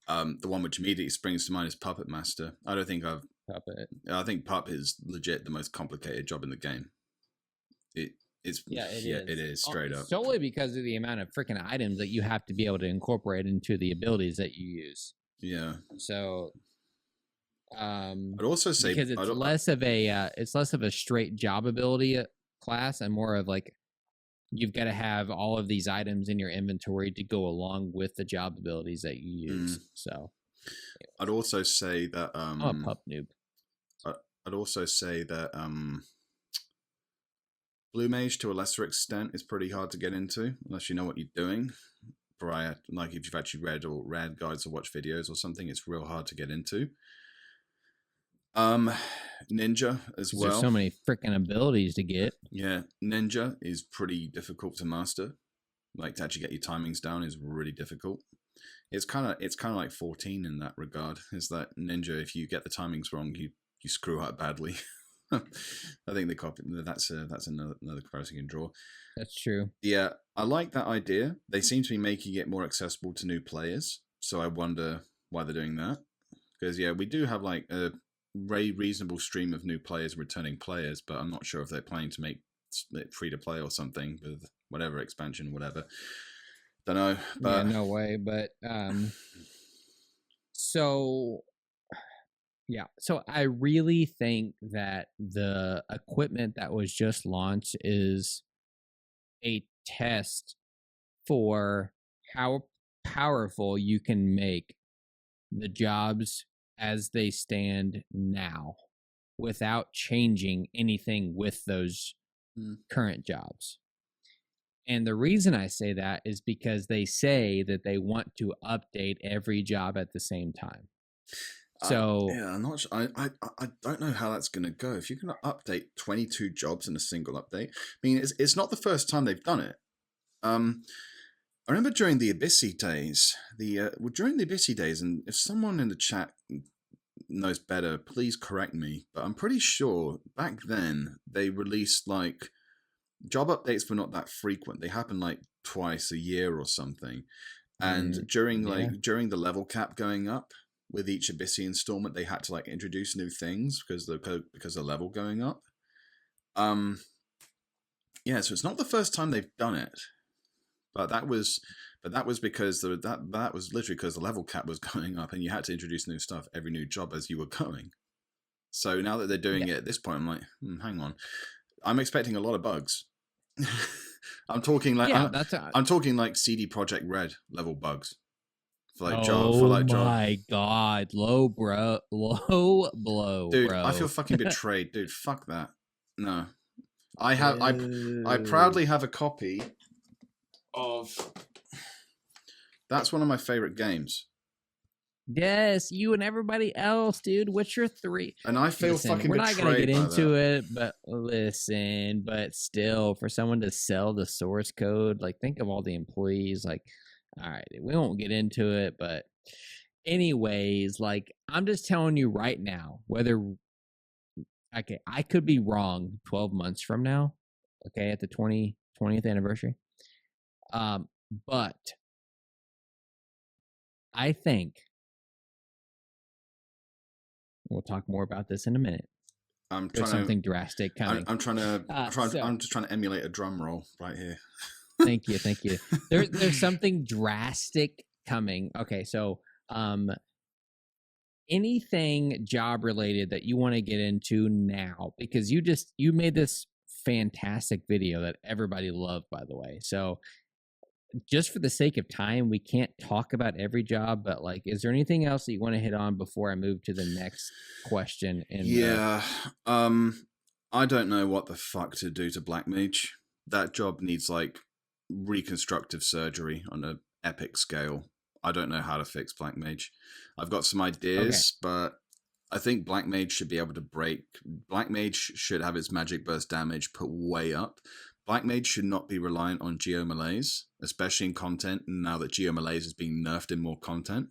The one which immediately springs to mind is Puppet Master. I think Pup is legit the most complicated job in the game. It is straight up. Solely because of the amount of freaking items that you have to be able to incorporate into the abilities that you use. Yeah. So I'd also say because it's less of a straight job ability class and more of like you've got to have all of these items in your inventory to go along with the job abilities that you use. So I'd also say that I'm a pup noob. I'd also say that Blue Mage to a lesser extent is pretty hard to get into unless you know what you're doing. Like if you've actually read guides or watched videos or something, it's real hard to get into. Ninja as well. There's so many freaking abilities to get. Yeah, Ninja is pretty difficult to master. Like to actually get your timings down is really difficult. It's kind of like 14 in that regard. Is that Ninja? If you get the timings wrong, you screw up badly. I think the copy that's another comparison you can draw. That's true. Yeah, I like that idea. They seem to be making it more accessible to new players, so I wonder why they're doing that. Because we do have like a reasonable stream of new players, returning players, but I'm not sure if they're planning to make it free to play or something with whatever expansion, whatever. Don't know, but no way. But so I really think that the equipment that was just launched is a test for how powerful you can make the jobs as they stand now without changing anything with those current jobs. And the reason I say that is because they say that they want to update every job at the same time. So I'm not sure. I don't know how that's going to go. If you're going to update 22 jobs in a single update, I mean, it's not the first time they've done it. I remember during the Odyssey days, and if someone in the chat knows better, please correct me. But I'm pretty sure back then they released like job updates were not that frequent. They happened like twice a year or something. And during the level cap going up with each Odyssey installment, they had to like introduce new things because the level going up. So it's not the first time they've done it. But that was because that was literally because the level cap was going up, and you had to introduce new stuff every new job as you were going. So now that they're doing it at this point, I'm like, hang on, I'm expecting a lot of bugs. I'm talking like I'm talking like CD Projekt Red level bugs. My God, low blow, dude. Bro. I feel fucking betrayed, dude. Fuck that. No, I proudly have a copy of. That's one of my favorite games. Yes, you and everybody else, dude. What's your 3? And I feel Listen, fucking we're not gonna betrayed get by into that. it, but listen, but still, for someone to sell the source code, like think of all the employees. Like, all right, we won't get into it, but anyways, like I'm just telling you right now, whether okay, I could be wrong 12 months from now, okay, at the 20th anniversary. But I think we'll talk more about this in a minute. I'm There's trying to. something drastic coming. I'm trying to. So I'm just trying to emulate a drum roll right here. thank you. There's something drastic coming. Okay, so anything job related that you want to get into now, because you made this fantastic video that everybody loved, by the way. So just for the sake of time, we can't talk about every job, but like, is there anything else that you want to hit on before I move to the next question? Yeah, I don't know what the fuck to do to Black Mage. That job needs like reconstructive surgery on an epic scale. I don't know how to fix Black Mage. I've got some ideas, but I think Black Mage should be able to break. Black Mage should have its magic burst damage put way up. Black Mage should not be reliant on Geo Malaise, especially in content, now that Geo Malaise is being nerfed in more content.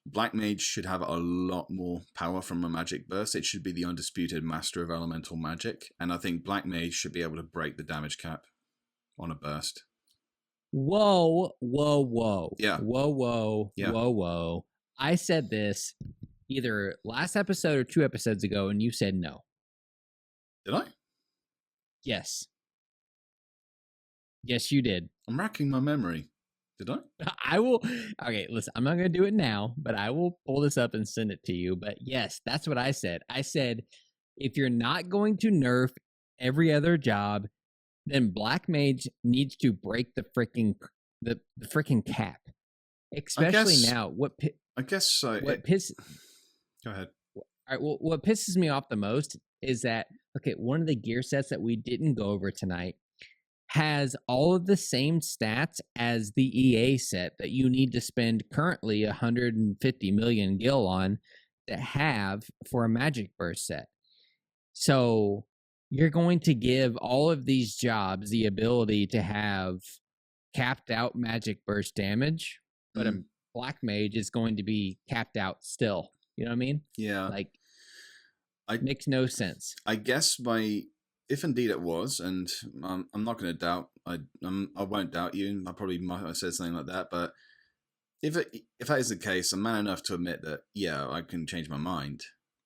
Black Mage should have a lot more power from a magic burst. It should be the undisputed master of elemental magic. And I think Black Mage should be able to break the damage cap on a burst. Whoa. Yeah. Whoa. I said this either last episode or 2 episodes ago, and you said no. Did I? Yes. Yes, you did. I'm racking my memory. Did I? I will. Okay, listen, I'm not going to do it now, but I will pull this up and send it to you. But yes, that's what I said. I said, if you're not going to nerf every other job, then Black Mage needs to break the freaking cap. Especially now. What pisses? Go ahead. All right. Well, what pisses me off the most is that one of the gear sets that we didn't go over tonight has all of the same stats as the EA set that you need to spend currently 150 million gil on to have for a magic burst set. So you're going to give all of these jobs the ability to have capped out magic burst damage, but a Black Mage is going to be capped out still. You know what I mean? Yeah. Like, it makes no sense. I guess if indeed it was, and I'm not going to doubt, I won't doubt you. I probably might have said something like that, but if that is the case, I'm man enough to admit that, yeah, I can change my mind.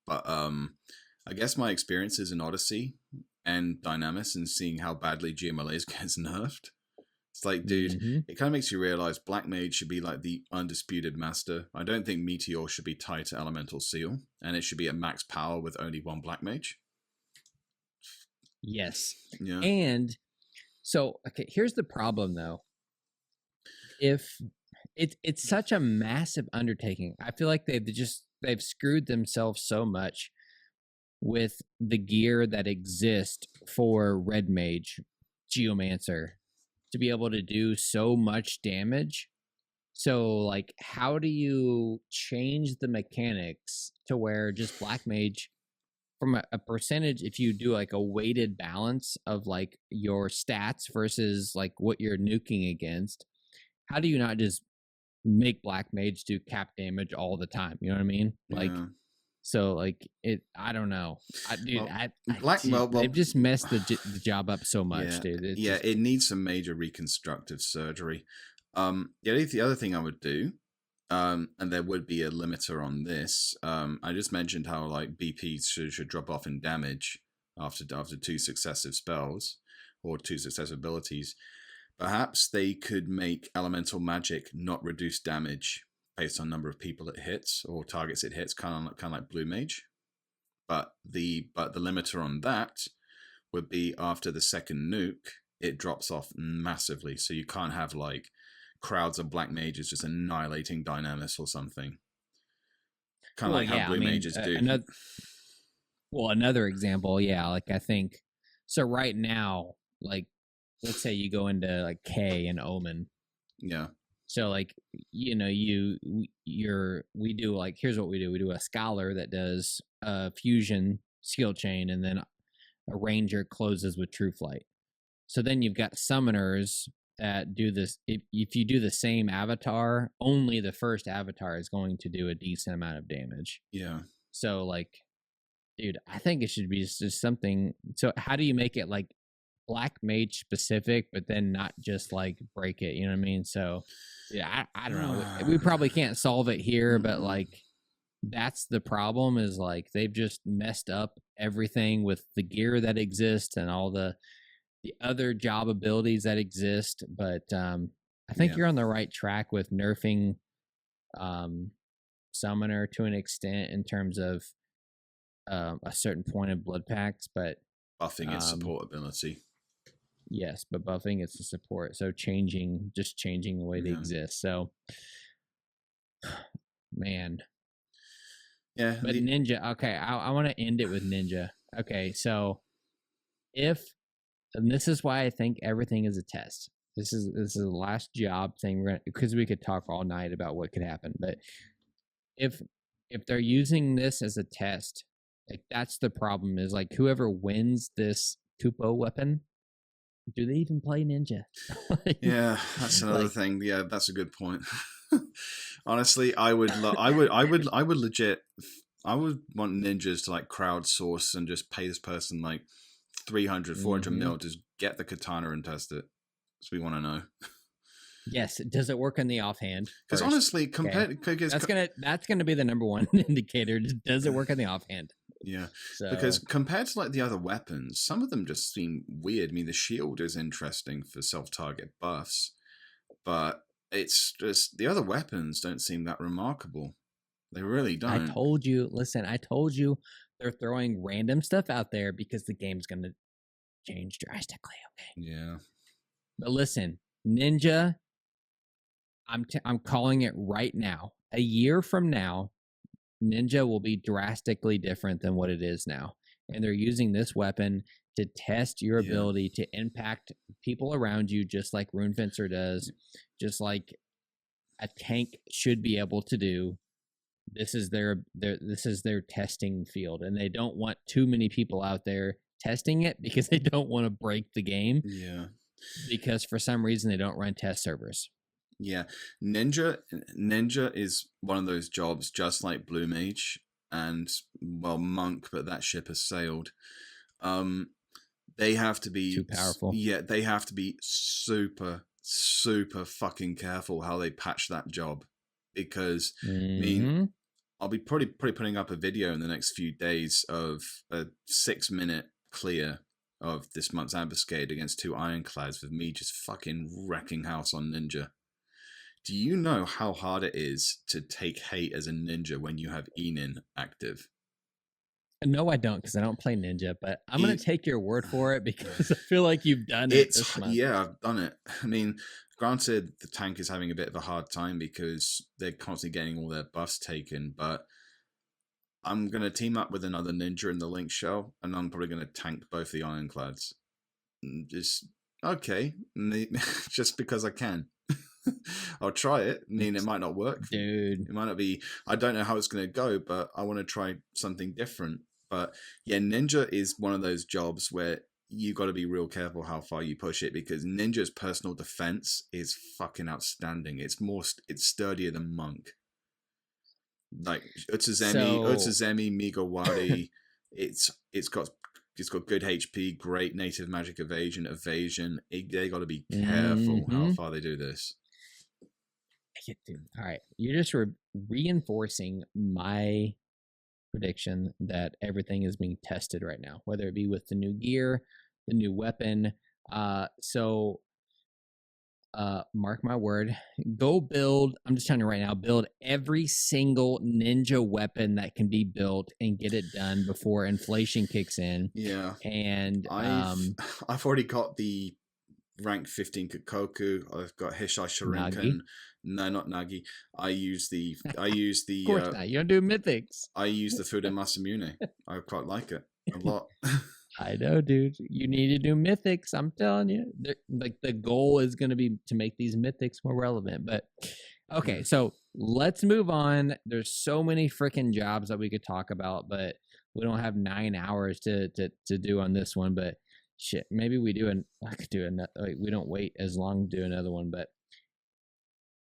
But I guess my experiences in Odyssey and Dynamis and seeing how badly GMLAs gets nerfed, it's like, dude, it kind of makes you realize Black Mage should be like the undisputed master. I don't think Meteor should be tied to Elemental Seal, and it should be at max power with only one Black Mage. Yes. Yeah. And so, here's the problem though. If it's such a massive undertaking, I feel like they've screwed themselves so much with the gear that exists for Red Mage, Geomancer, to be able to do so much damage. So, like, how do you change the mechanics to where just Black Mage, from a percentage, if you do like a weighted balance of like your stats versus like what you're nuking against, how do you not just make Black Mage do cap damage all the time? You know what I mean? Like, so like I don't know. They've just messed the job up so much, dude. It needs some major reconstructive surgery. The other thing I would do, and there would be a limiter on this. I just mentioned how like BPs should drop off in damage after 2 successive spells or 2 successive abilities. Perhaps they could make elemental magic not reduce damage based on number of people it hits or targets it hits, kind of like Blue Mage. But the limiter on that would be after the second nuke, it drops off massively. So you can't have like crowds of Black Mages just annihilating Dynamis or something. Kind of like how Blue Mages do. Another example, like I think, so right now, like, let's say you go into like K and Omen. Yeah. So like, we do like, here's what we do. We do a scholar that does a fusion skill chain, and then a ranger closes with true flight. So then you've got summoners that do this. If you do the same avatar, only the first avatar is going to do a decent amount of damage. Yeah. So like, dude, I think it should be just something. So how do you make it like black mage specific, but then not just like break it? You know what I mean? So yeah, I don't know. We probably can't solve it here, but like, that's the problem, is like they've just messed up everything with the gear that exists and all the other job abilities that exist. But I think you're on the right track with nerfing summoner to an extent in terms of a certain point of blood pacts, but buffing its support ability. Yes, but buffing its support. So changing the way they exist. So man. Yeah. But Ninja, okay, I want to end it with Ninja. Okay, so and this is why I think everything is a test. This is the last job thing, because we could talk all night about what could happen. But if they're using this as a test, like that's the problem, is like whoever wins this Kupo weapon, do they even play Ninja? Yeah, that's another thing. Yeah, that's a good point. Honestly, I would legit, I would want ninjas to like crowdsource and just pay this person like 300, 400 mil to get the katana and test it. So we want to know. Yes, does it work in the offhand? Because honestly, that's gonna be the number one indicator. Does it work in the offhand? Yeah, because compared to like the other weapons, some of them just seem weird. I mean, the shield is interesting for self-target buffs, but it's just the other weapons don't seem that remarkable. They really don't. I told you they're throwing random stuff out there because the game's gonna change drastically. Okay. Yeah. But listen, Ninja, I'm calling it right now. A year from now, Ninja will be drastically different than what it is now. And they're using this weapon to test your ability to impact people around you, just like Rune Fencer does, just like a tank should be able to do. This is their testing field, and they don't want too many people out there testing it because they don't want to break the game. Yeah. Because for some reason they don't run test servers. Yeah, Ninja is one of those jobs, just like Blue Mage and Monk, but that ship has sailed. They have to be too powerful. Yeah, they have to be super, super fucking careful how they patch that job, because I mean, I'll be probably putting up a video in the next few days of a 6-minute clear of this month's ambuscade against 2 ironclads with me just fucking wrecking house on Ninja. Do you know how hard it is to take hate as a ninja when you have Enin active? No, I don't, because I don't play Ninja, but I'm going to take your word for it because I feel like you've done it this month. Yeah, I've done it. I mean, granted, the tank is having a bit of a hard time because they're constantly getting all their buffs taken, but I'm going to team up with another ninja in the Link Shell, and I'm probably going to tank both the ironclads. Just, okay, just because I can. I'll try it. I mean, it might not work. Dude. It might not be, I don't know how it's going to go, but I want to try something different. But yeah, Ninja is one of those jobs where you got to be real careful how far you push it, because Ninja's personal defense is fucking outstanding. It's sturdier than Monk. Like Utsuzemi, Migawari, it's got good HP, great native magic evasion. They got to be careful how far they do this. All right, you're just reinforcing my prediction that everything is being tested right now, whether it be with the new gear, the new weapon. So mark my word, go build. I'm just telling you right now, build every single ninja weapon that can be built and get it done before inflation kicks in. Yeah, and I've already got the rank 15 Kokoku. I've got Hishai Shuriken. Nagi? No, not Nagi. I use the. Of course not. You don't do mythics. I use the Fude Masamune. I quite like it a lot. I know, dude. You need to do mythics. I'm telling you. Like the goal is going to be to make these mythics more relevant. But okay, so let's move on. There's so many freaking jobs that we could talk about, but we don't have 9 hours to do on this one. But shit, maybe we do. I could do another. Like, we don't wait as long to do another one. But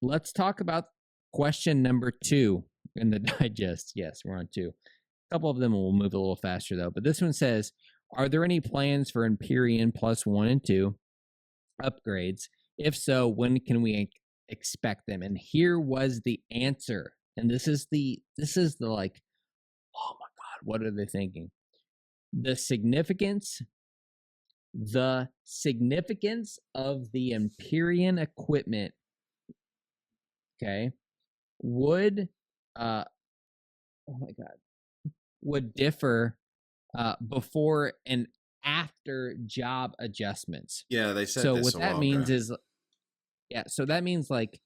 let's talk about question number 2 in the digest. Yes, we're on 2. A couple of them will move a little faster though. But this one says, are there any plans for Empyrean plus 1 and 2 upgrades? If so, when can we expect them? And here was the answer. And this is the like, oh my God, what are they thinking? The significance of the Empyrean equipment, okay, would oh my God, would differ before and after job adjustments. Yeah, they said so. This What that means is, so that means like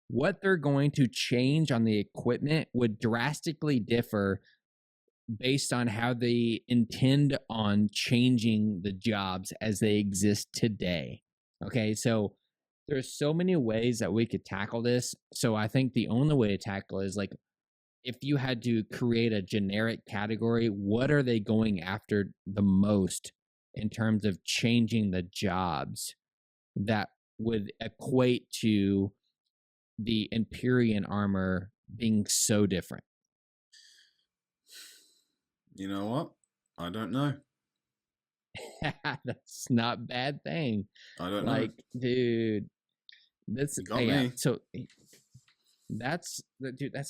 what they're going to change on the equipment would drastically differ based on how they intend on changing the jobs as they exist today. Okay, so there's so many ways that we could tackle this. So I think the only way to tackle is like, if you had to create a generic category, what are they going after the most in terms of changing the jobs that would equate to the Empyrean armor being so different? You know what? I don't know. That's not a bad thing. I don't know. Like, dude, this got me. So that's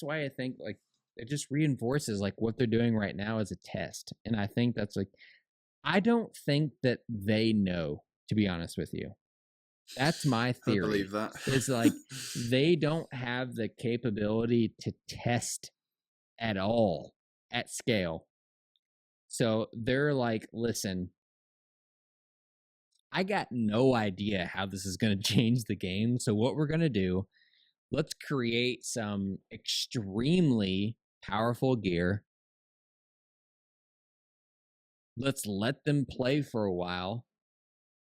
why I think like it just reinforces like what they're doing right now as a test. And I think that's like, I don't think that they know, to be honest with you. That's my theory. I believe that. It's like they don't have the capability to test at all at scale. So they're like, listen, I got no idea how this is going to change the game. So what we're going to do, let's create some extremely powerful gear. Let's let them play for a while,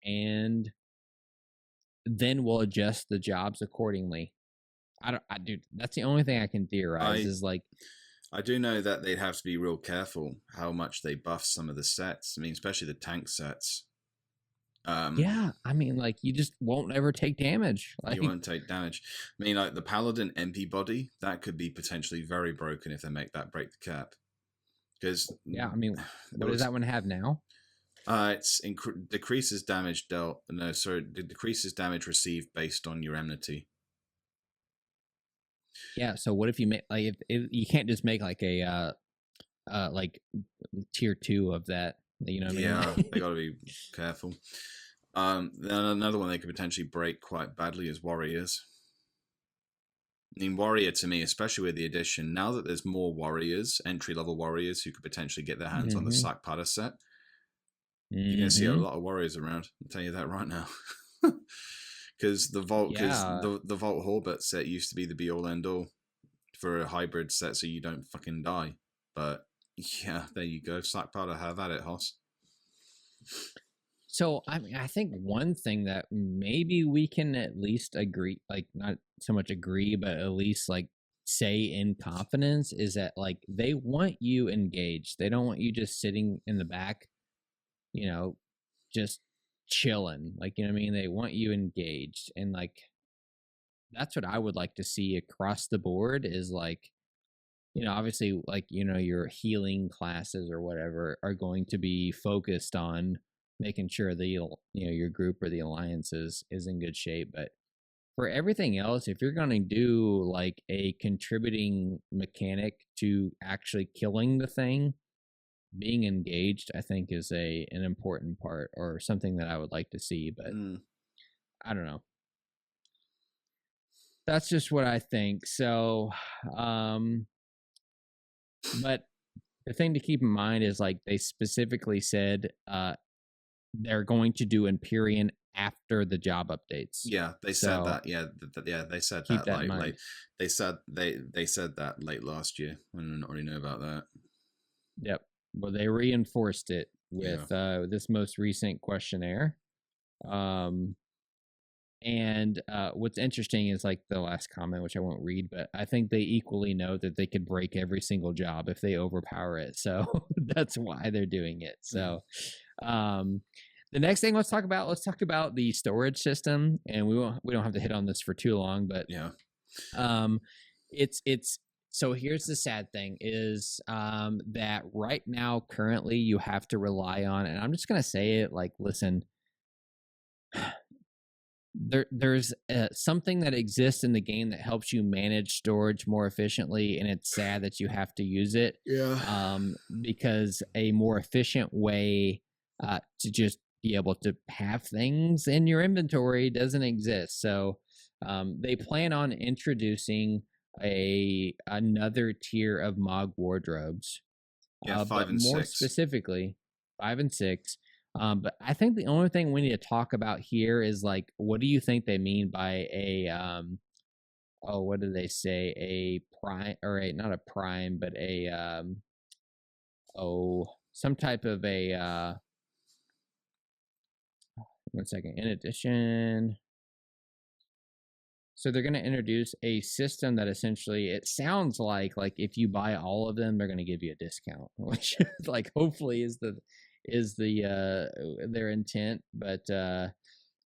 and then we'll adjust the jobs accordingly. Dude, that's the only thing I can theorize is like, I do know that they'd have to be real careful how much they buff some of the sets. I mean, especially the tank sets. Yeah, I mean, like, you just won't ever take damage. Like, you won't take damage. I mean, like the Paladin MP body, that could be potentially very broken if they make that break the cap. Because yeah, I mean, what does that one have now? It's decreases damage dealt. No, sorry, it decreases damage received based on your enmity. Yeah. So what if you make like if you can't just make like a like tier 2 of that? You know what I mean? Yeah, they got to be careful. Then another one they could potentially break quite badly is warriors. I mean, warrior to me, especially with the addition, now that there's more warriors, entry-level warriors who could potentially get their hands on the Sakpada set, you're going to see a lot of warriors around. I'll tell you that right now. Because the Vault, the Vault Horbit set used to be the be-all, end-all for a hybrid set so you don't fucking die. But yeah, there you go. Sakpada, have at it, Hoss. So, I mean, I think one thing that maybe we can at least agree, like not so much agree, but at least like say in confidence is that like they want you engaged. They don't want you just sitting in the back, you know, just chilling. Like, you know what I mean? They want you engaged. And like, that's what I would like to see across the board is like, you know, obviously like, you know, your healing classes or whatever are going to be focused on making sure the, you know, your group or the alliance is in good shape. But for everything else, if you're going to do like a contributing mechanic to actually killing the thing, being engaged, I think is an important part or something that I would like to see. But I don't know. That's just what I think. So, but the thing to keep in mind is like they specifically said they're going to do Empyrean after the job updates. Yeah, they said that. Yeah, they said keep that. That late. They said that late last year. I didn't already know about that. Yep. Well, they reinforced it Yeah. with this most recent questionnaire. Um, and what's interesting is like the last comment, which I won't read, but I think they equally know that they could break every single job if they overpower it. So that's why they're doing it. So the next thing let's talk about the storage system, and we don't have to hit on this for too long, but yeah, it's so here's the sad thing is that right now currently you have to rely on, and I'm just gonna say it like, listen, there's something that exists in the game that helps you manage storage more efficiently, and it's sad that you have to use it. Because a more efficient way to just be able to have things in your inventory doesn't exist. So they plan on introducing another tier of Mog wardrobes. 5 but and more 6. specifically, 5 and 6. But I think the only thing we need to talk about here is like, what do you think they mean by a what do they say? A prime, or a not a prime, but a some type of a 1 second. In addition, so they're going to introduce a system that essentially, it sounds like if you buy all of them, they're going to give you a discount, which like hopefully is their intent. But the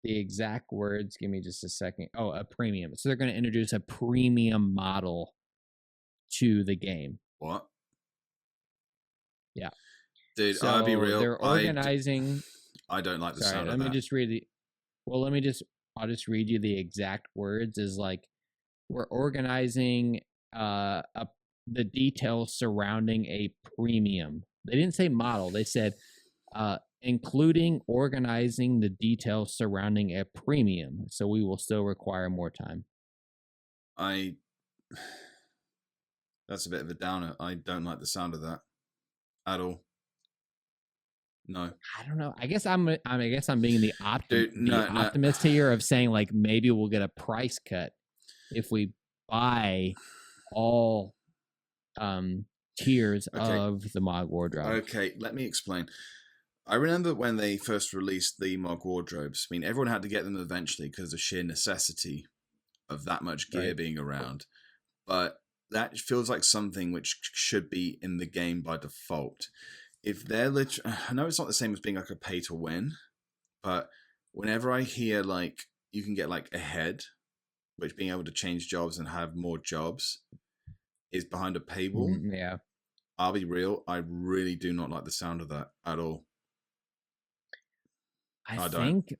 exact words, give me just a second. Oh, a premium. So they're going to introduce a premium model to the game. What? Yeah. Dude, So I'll be real. they're organizing. I don't like the sound of Let that. me just read the. Well, I'll just read you the exact words. Is like, we're organizing the details surrounding a premium. They didn't say model. They said including organizing the details surrounding a premium. So we will still require more time. That's a bit of a downer. I don't like the sound of that at all. No, I don't know. I guess I'm being the optimist no. here of saying like maybe we'll get a price cut if we buy all tiers of the Mog wardrobe. Okay, let me explain. I remember when they first released the Mog wardrobes. I mean, everyone had to get them eventually because of sheer necessity of that much gear being around. But that feels like something which should be in the game by default. If they're I know it's not the same as being like a pay to win, but whenever I hear like you can get like a head, which being able to change jobs and have more jobs is behind a paywall. Yeah. I'll be real, I really do not like the sound of that at all. I think,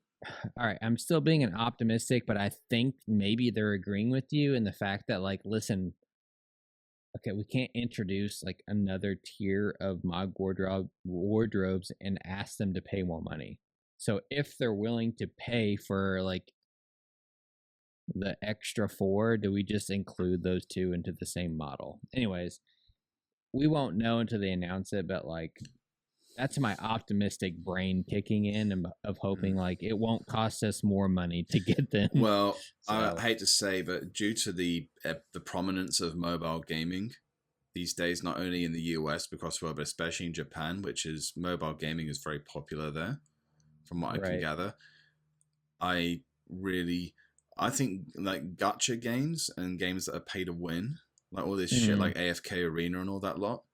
all right, I'm still being an optimistic, but I think maybe they're agreeing with you in the fact that like, listen, okay, we can't introduce like another tier of Mog wardrobes and ask them to pay more money. So if they're willing to pay for like the extra 4, do we just include those 2 into the same model? Anyways, we won't know until they announce it, but like that's my optimistic brain kicking in of hoping like it won't cost us more money to get them. Well, so. I hate to say, but due to the prominence of mobile gaming these days, not only in the US because well, but especially in Japan, which is mobile gaming is very popular there, from what I can gather. I think like gacha games and games that are pay to win, like all this shit like AFK Arena and all that lot.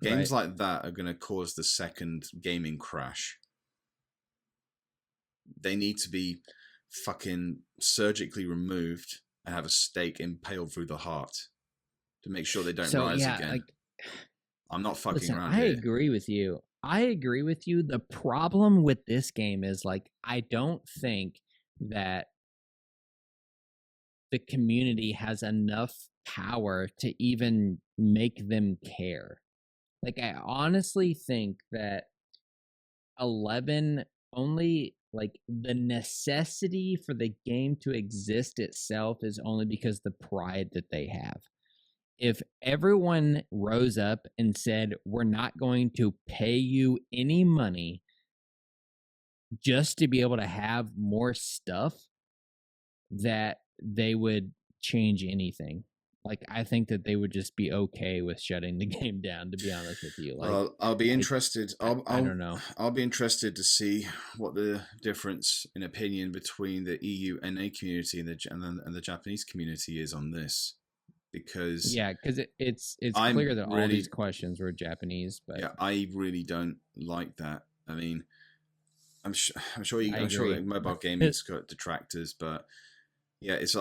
Games like that are going to cause the second gaming crash. They need to be fucking surgically removed and have a stake impaled through the heart to make sure they don't rise again. Like, I'm not fucking around here. I agree with you. The problem with this game is like, I don't think that the community has enough power to even make them care. Like, I honestly think that 11 only, like, the necessity for the game to exist itself is only because the pride that they have. If everyone rose up and said, we're not going to pay you any money just to be able to have more stuff, that they would change anything. Like, I think that they would just be okay with shutting the game down, to be honest with you. Like, well, I'll be interested. I don't know. I'll be interested to see what the difference in opinion between the EU NA community and the Japanese community is on this, because it's I'm clear that all really these questions were Japanese, but yeah, I really don't like that. I mean, I'm sure I I'm sure agree. that mobile gaming's got detractors, but yeah, it's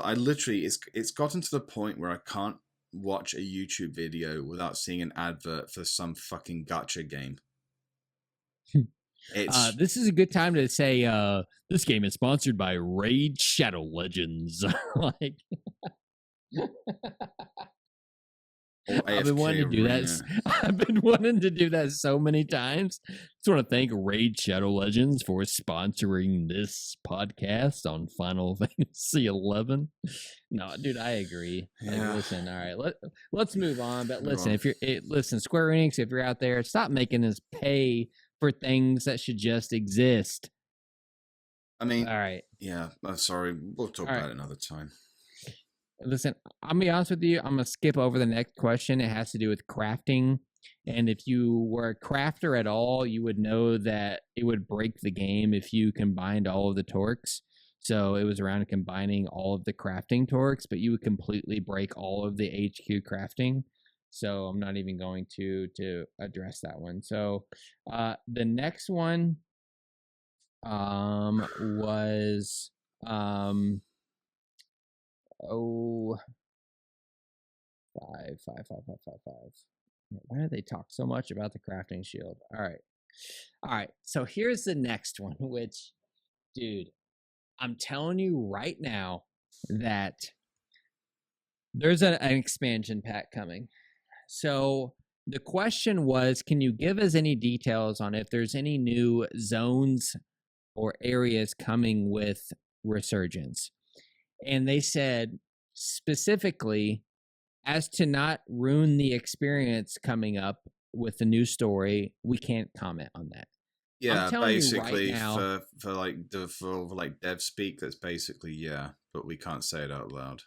gotten to the point where I can't watch a YouTube video without seeing an advert for some fucking gacha game. It's This is a good time to say this game is sponsored by Raid Shadow Legends. Like, I've been wanting to do that. I've been wanting to do that so many times. Just want to thank Raid Shadow Legends for sponsoring this podcast on Final Fantasy 11. No, dude, I agree. Like, listen, all right, let's move on. But listen, if you're listen, Square Enix, if you're out there, stop making us pay for things that should just exist. I mean, all right, yeah. I'm sorry. We'll talk about it another time. Listen, I'm gonna be honest with you. I'm gonna skip over the next question. It has to do with crafting. And if you were a crafter at all, you would know that it would break the game if you combined all of the torques. So it was around combining all of the crafting torques, but you would completely break all of the HQ crafting. So I'm not even going to address that one. So the next one was five. Why do they talk so much about the crafting shield? All right. So here's the next one, which, dude, I'm telling you right now that there's an expansion pack coming. So the question was, can you give us any details on if there's any new zones or areas coming with Resurgence? And they said specifically, as to not ruin the experience coming up with the new story, we can't comment on that. Yeah, basically right now, for like dev speak, that's basically yeah, but we can't say it out loud.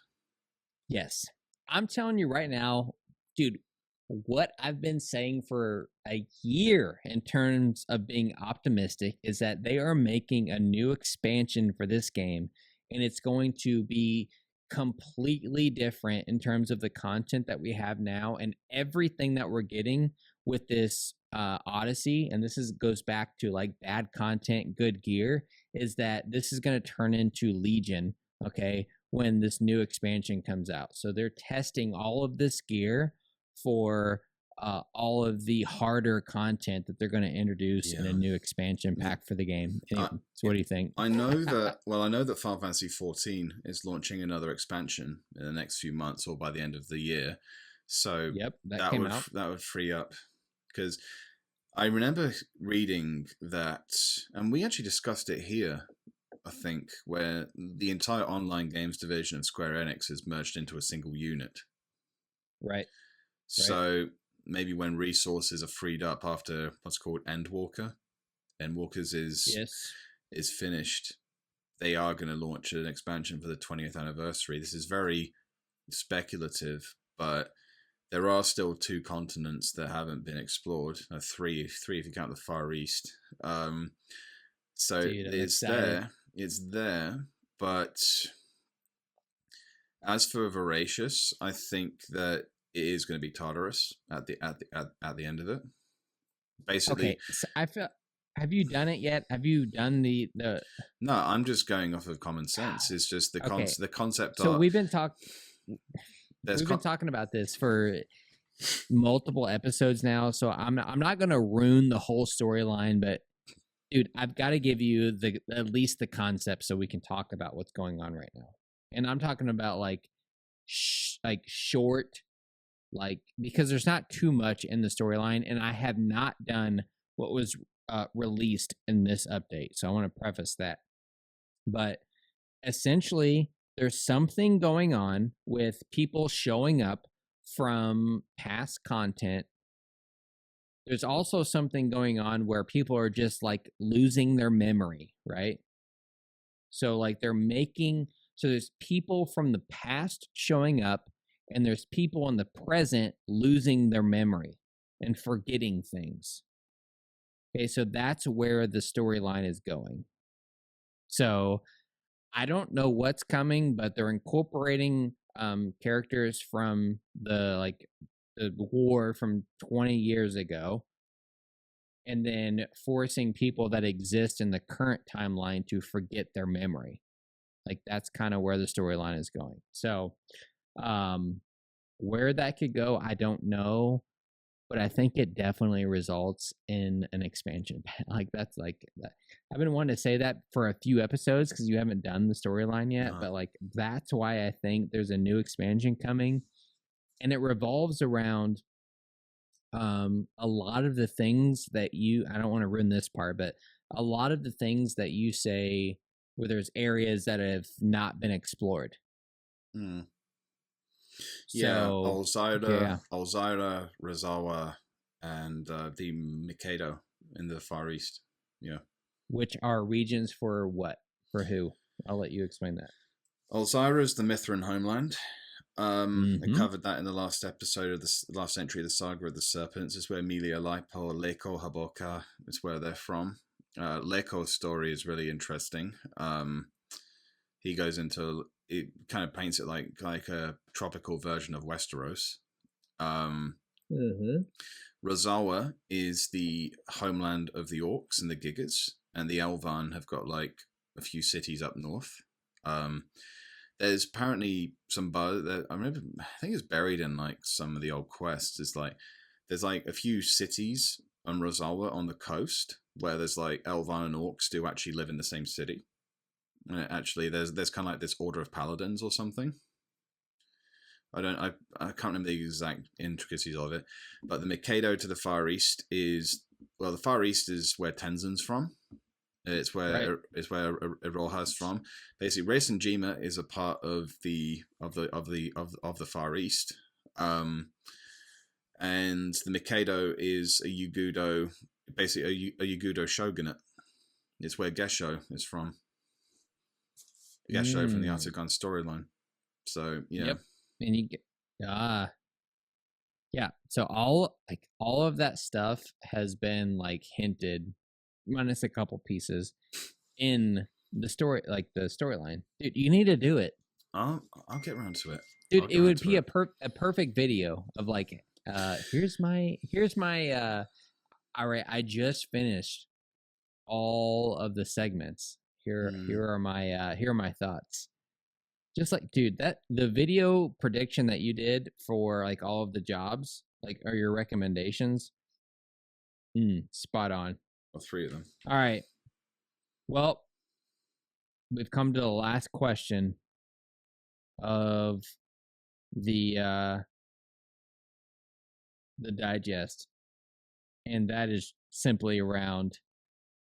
Yes. I'm telling you right now, dude, what I've been saying for a year in terms of being optimistic is that they are making a new expansion for this game, and it's going to be completely different in terms of the content that we have now and everything that we're getting with this Odyssey. And this goes back to like bad content, good gear, is that this is going to turn into Legion, okay, when this new expansion comes out. So they're testing all of this gear for all of the harder content that they're going to introduce in a new expansion pack for the game. So what do you think? I know that Final Fantasy 14 is launching another expansion in the next few months or by the end of the year. So that would free up, because I remember reading that, and we actually discussed it here, I think, where the entire online games division of Square Enix is merged into a single unit. Right. So maybe when resources are freed up after what's called Endwalkers is finished, they are going to launch an expansion for the 20th anniversary. This is very speculative, but there are still 2 continents that haven't been explored. 3 if you count the Far East. So it's there. But as for Voracious, I think that it is going to be Tartarus at the end of it. Basically, okay. So I feel. Have you done it yet? Have you done the? No, I'm just going off of common sense. It's just the concept. So we've been talking about this for multiple episodes now. So I'm not going to ruin the whole storyline, but dude, I've got to give you at least the concept so we can talk about what's going on right now. And I'm talking about like short. Like, because there's not too much in the storyline, and I have not done what was released in this update. So I want to preface that. But essentially, there's something going on with people showing up from past content. There's also something going on where people are just like losing their memory, right? So like there's people from the past showing up, and there's people in the present losing their memory and forgetting things. Okay, so that's where the storyline is going. So I don't know what's coming, but they're incorporating characters from the war from 20 years ago, and then forcing people that exist in the current timeline to forget their memory. Like that's kind of where the storyline is going. So where that could go, I don't know, but I think it definitely results in an expansion. Like that's like that. I've been wanting to say that for a few episodes because you haven't done the storyline yet, but like that's why I think there's a new expansion coming, and it revolves around a lot of the things that I don't want to ruin this part, but a lot of the things that you say where there's areas that have not been explored. Alzira, Rozawa, and the Mikado in the Far East. Yeah. Which are regions for what? For who? I'll let you explain that. Alzira is the Mithran homeland. I covered that in the last episode of the last entry of the Saga of the Serpents. It's where Emilia Lipo, Leko, Haboka is where they're from. Leko's story is really interesting. He goes into it, kind of paints it like a tropical version of Westeros. Rozawa is the homeland of the Orcs and the Gigas, and the Elvan have got like a few cities up north. There's apparently some I think it's buried in like some of the old quests. It's like there's like a few cities on Rozawa on the coast where there's like Elvan and Orcs do actually live in the same city. And actually, there's kind of like this order of paladins or something. I can't remember the exact intricacies of it, but the Mikado to the Far East is the Far East is where Tenzin's from. It's where Iroha's from. Basically, Rhys and Jima is a part of the Far East, and the Mikado is a Yugudo, basically a Yugudo shogunate. It's where Gesho is from. Gesho from the Atagon storyline. So yeah, yep. And you get yeah. So all of that stuff has been like hinted, minus a couple pieces, in the story, like the storyline. Dude, you need to do it. I'll get around to it. Dude, it would be a perfect video of like, here's my all right, I just finished all of the segments. Here are my thoughts. Just like, dude, that the video prediction that you did for like all of the jobs, like, are your recommendations, spot on. Well, 3 of them. All right. Well, we've come to the last question of the digest, and that is simply around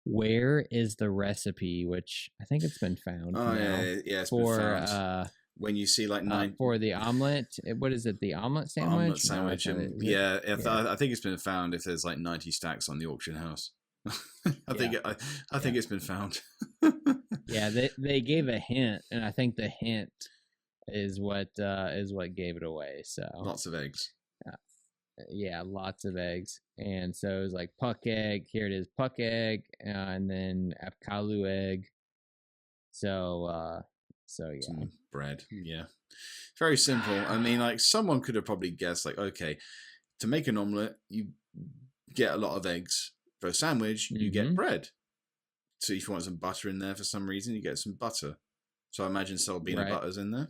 where is the recipe, which I think it's been found. Oh now, yeah, it's been found. When you see like 9 for the omelet, what is it? The omelet sandwich? Omelet sandwich. I think it's been found if there's like 90 stacks on the auction house. I think it's been found. Yeah, they gave a hint, and I think the hint is what gave it away. So lots of eggs. Yeah, lots of eggs. And so it was like puck egg. Here it is, puck egg, and then apkalu egg. So yeah. Some bread. Yeah. Very simple. I mean, like someone could have probably guessed, like, okay, to make an omelet, you get a lot of eggs. For a sandwich, you get bread. So if you want some butter in there for some reason, you get some butter. So I imagine Selbina butter's in there.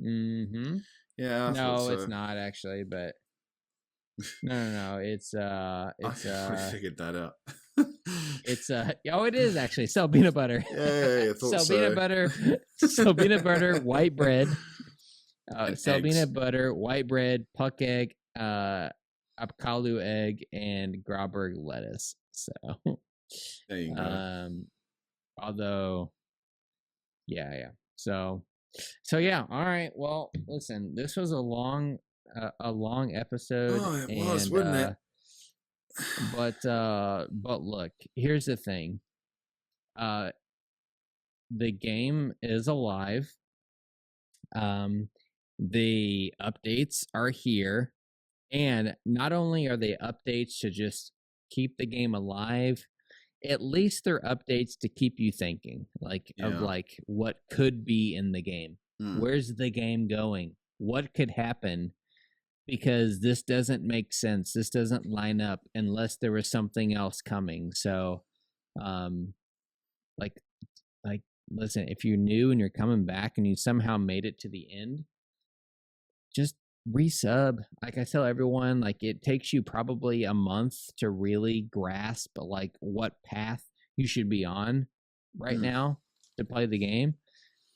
Mm-hmm. Yeah. No, it's not actually, but no. It's I figured that out. It's it is actually Selbina butter. Yeah, I thought Selbina butter, Selbina butter, white bread. Selbina butter, white bread, puck egg, apkalu egg, and Grauberg lettuce. So there you go. Although, yeah. So yeah. All right. Well, listen, this was a long episode. Oh, it was, wasn't it? But look, here's the thing. The game is alive. the updates are here, and not only are they updates to just keep the game alive, at least they're updates to keep you thinking, like of Yeah. like what could be in the game. Mm. Where's the game going? What could happen? Because this doesn't make sense. This doesn't line up unless there was something else coming. So, um, like, like, listen, if you're new and you're coming back and you somehow made it to the end, just resub. Like I tell everyone, like it takes you probably a month to really grasp like what path you should be on right now to play the game,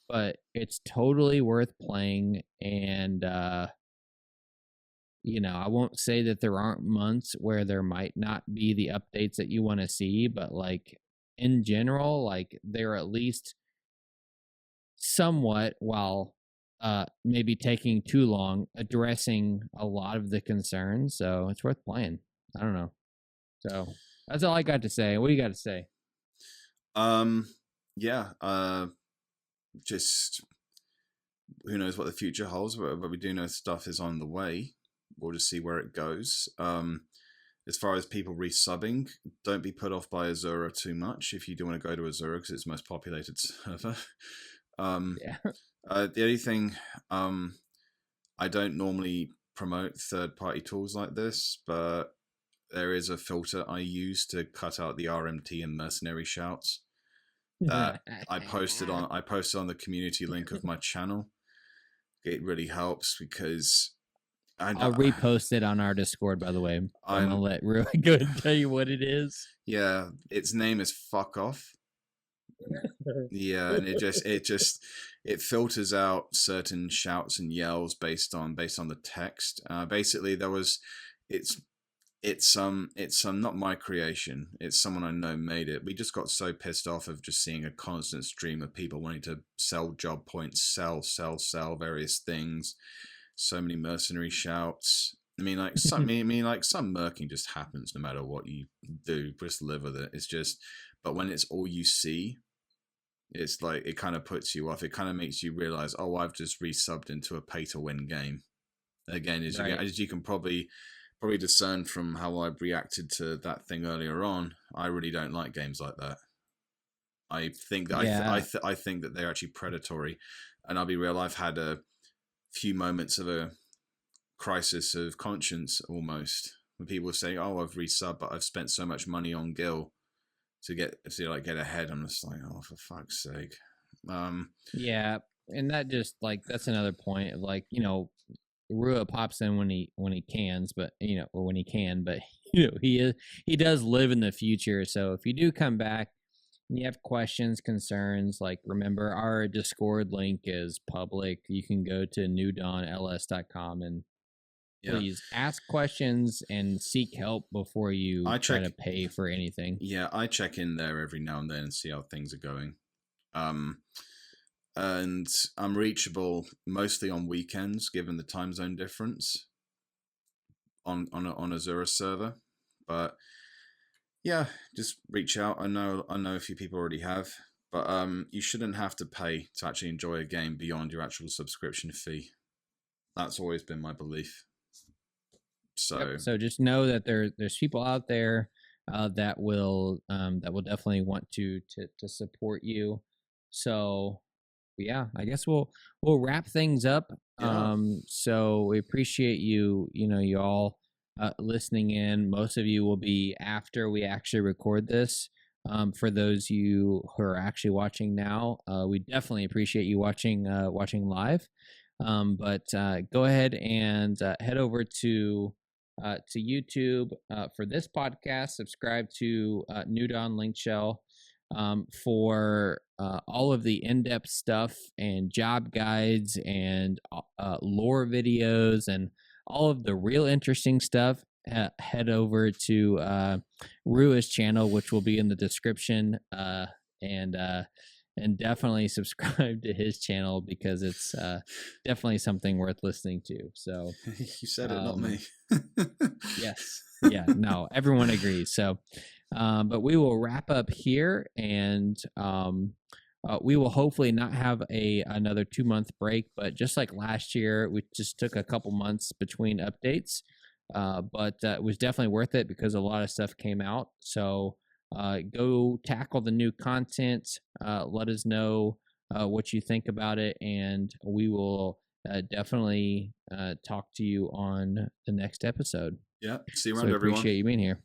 but it's totally worth playing. And I won't say that there aren't months where there might not be the updates that you want to see, but like in general, like they're at least somewhat, while maybe taking too long, addressing a lot of the concerns. So it's worth playing. I don't know. So that's all I got to say. What do you got to say? Yeah. Just who knows what the future holds, but we do know stuff is on the way. We'll just see where it goes. As far as people resubbing, don't be put off by Azura too much if you do want to go to Azura because it's the most populated server. Yeah. The only thing, I don't normally promote third-party tools like this, but there is a filter I use to cut out the RMT and mercenary shouts that I posted on the community link of my channel. It really helps because I'll repost it on our Discord, by the way. I'm gonna let Rui go and tell you what it is. Yeah, its name is Fuck Off. Yeah, and it filters out certain shouts and yells based on the text. Basically, it's not my creation. It's someone I know made it. We just got so pissed off of just seeing a constant stream of people wanting to sell job points, sell various things. So many mercenary shouts. I mean, like some murking just happens no matter what you do. Just live with it. It's just, but when it's all you see, it's like it kind of puts you off. It kind of makes you realize, oh, I've just resubbed into a pay-to-win game. Again, as you can probably discern from how I reacted to that thing earlier on, I really don't like games like that. I think that I think that they're actually predatory, and I'll be real. I've had a few moments of a crisis of conscience almost when people say, "Oh, I've resubbed, but I've spent so much money on Gil to get ahead." I'm just like, "Oh, for fuck's sake!" Yeah, and that just like that's another point of like Rua pops in when he cans, but or when he can, but he does live in the future. So if you do come back and you have questions, concerns, like remember our Discord link is public. You can go to nudawnls.com and please ask questions and seek help before you try to pay for anything. Yeah, I check in there every now and then and see how things are going. And I'm reachable mostly on weekends, given the time zone difference on a Azura server. But yeah, just reach out. I know a few people already have, but you shouldn't have to pay to actually enjoy a game beyond your actual subscription fee. That's always been my belief. So just know that there's people out there that will definitely want to support you. So yeah, I guess we'll wrap things up. Yeah. So we appreciate you all listening in. Most of you will be after we actually record this. For those you who are actually watching now, we definitely appreciate you watching live. But go ahead and head over to YouTube for this podcast. Subscribe to Nudawn Link Shell for all of the in-depth stuff and job guides and lore videos and all of the real interesting stuff. Head over to Rua's channel, which will be in the description, and definitely subscribe to his channel because it's definitely something worth listening to. So you said it, not me. Yes. Yeah. No, everyone agrees. So, but we will wrap up here, and we will hopefully not have another 2-month break, but just like last year, we just took a couple months between updates. But it was definitely worth it because a lot of stuff came out. So go tackle the new content. Let us know what you think about it, and we will definitely talk to you on the next episode. Yeah, see you around, so everyone. Appreciate you being here.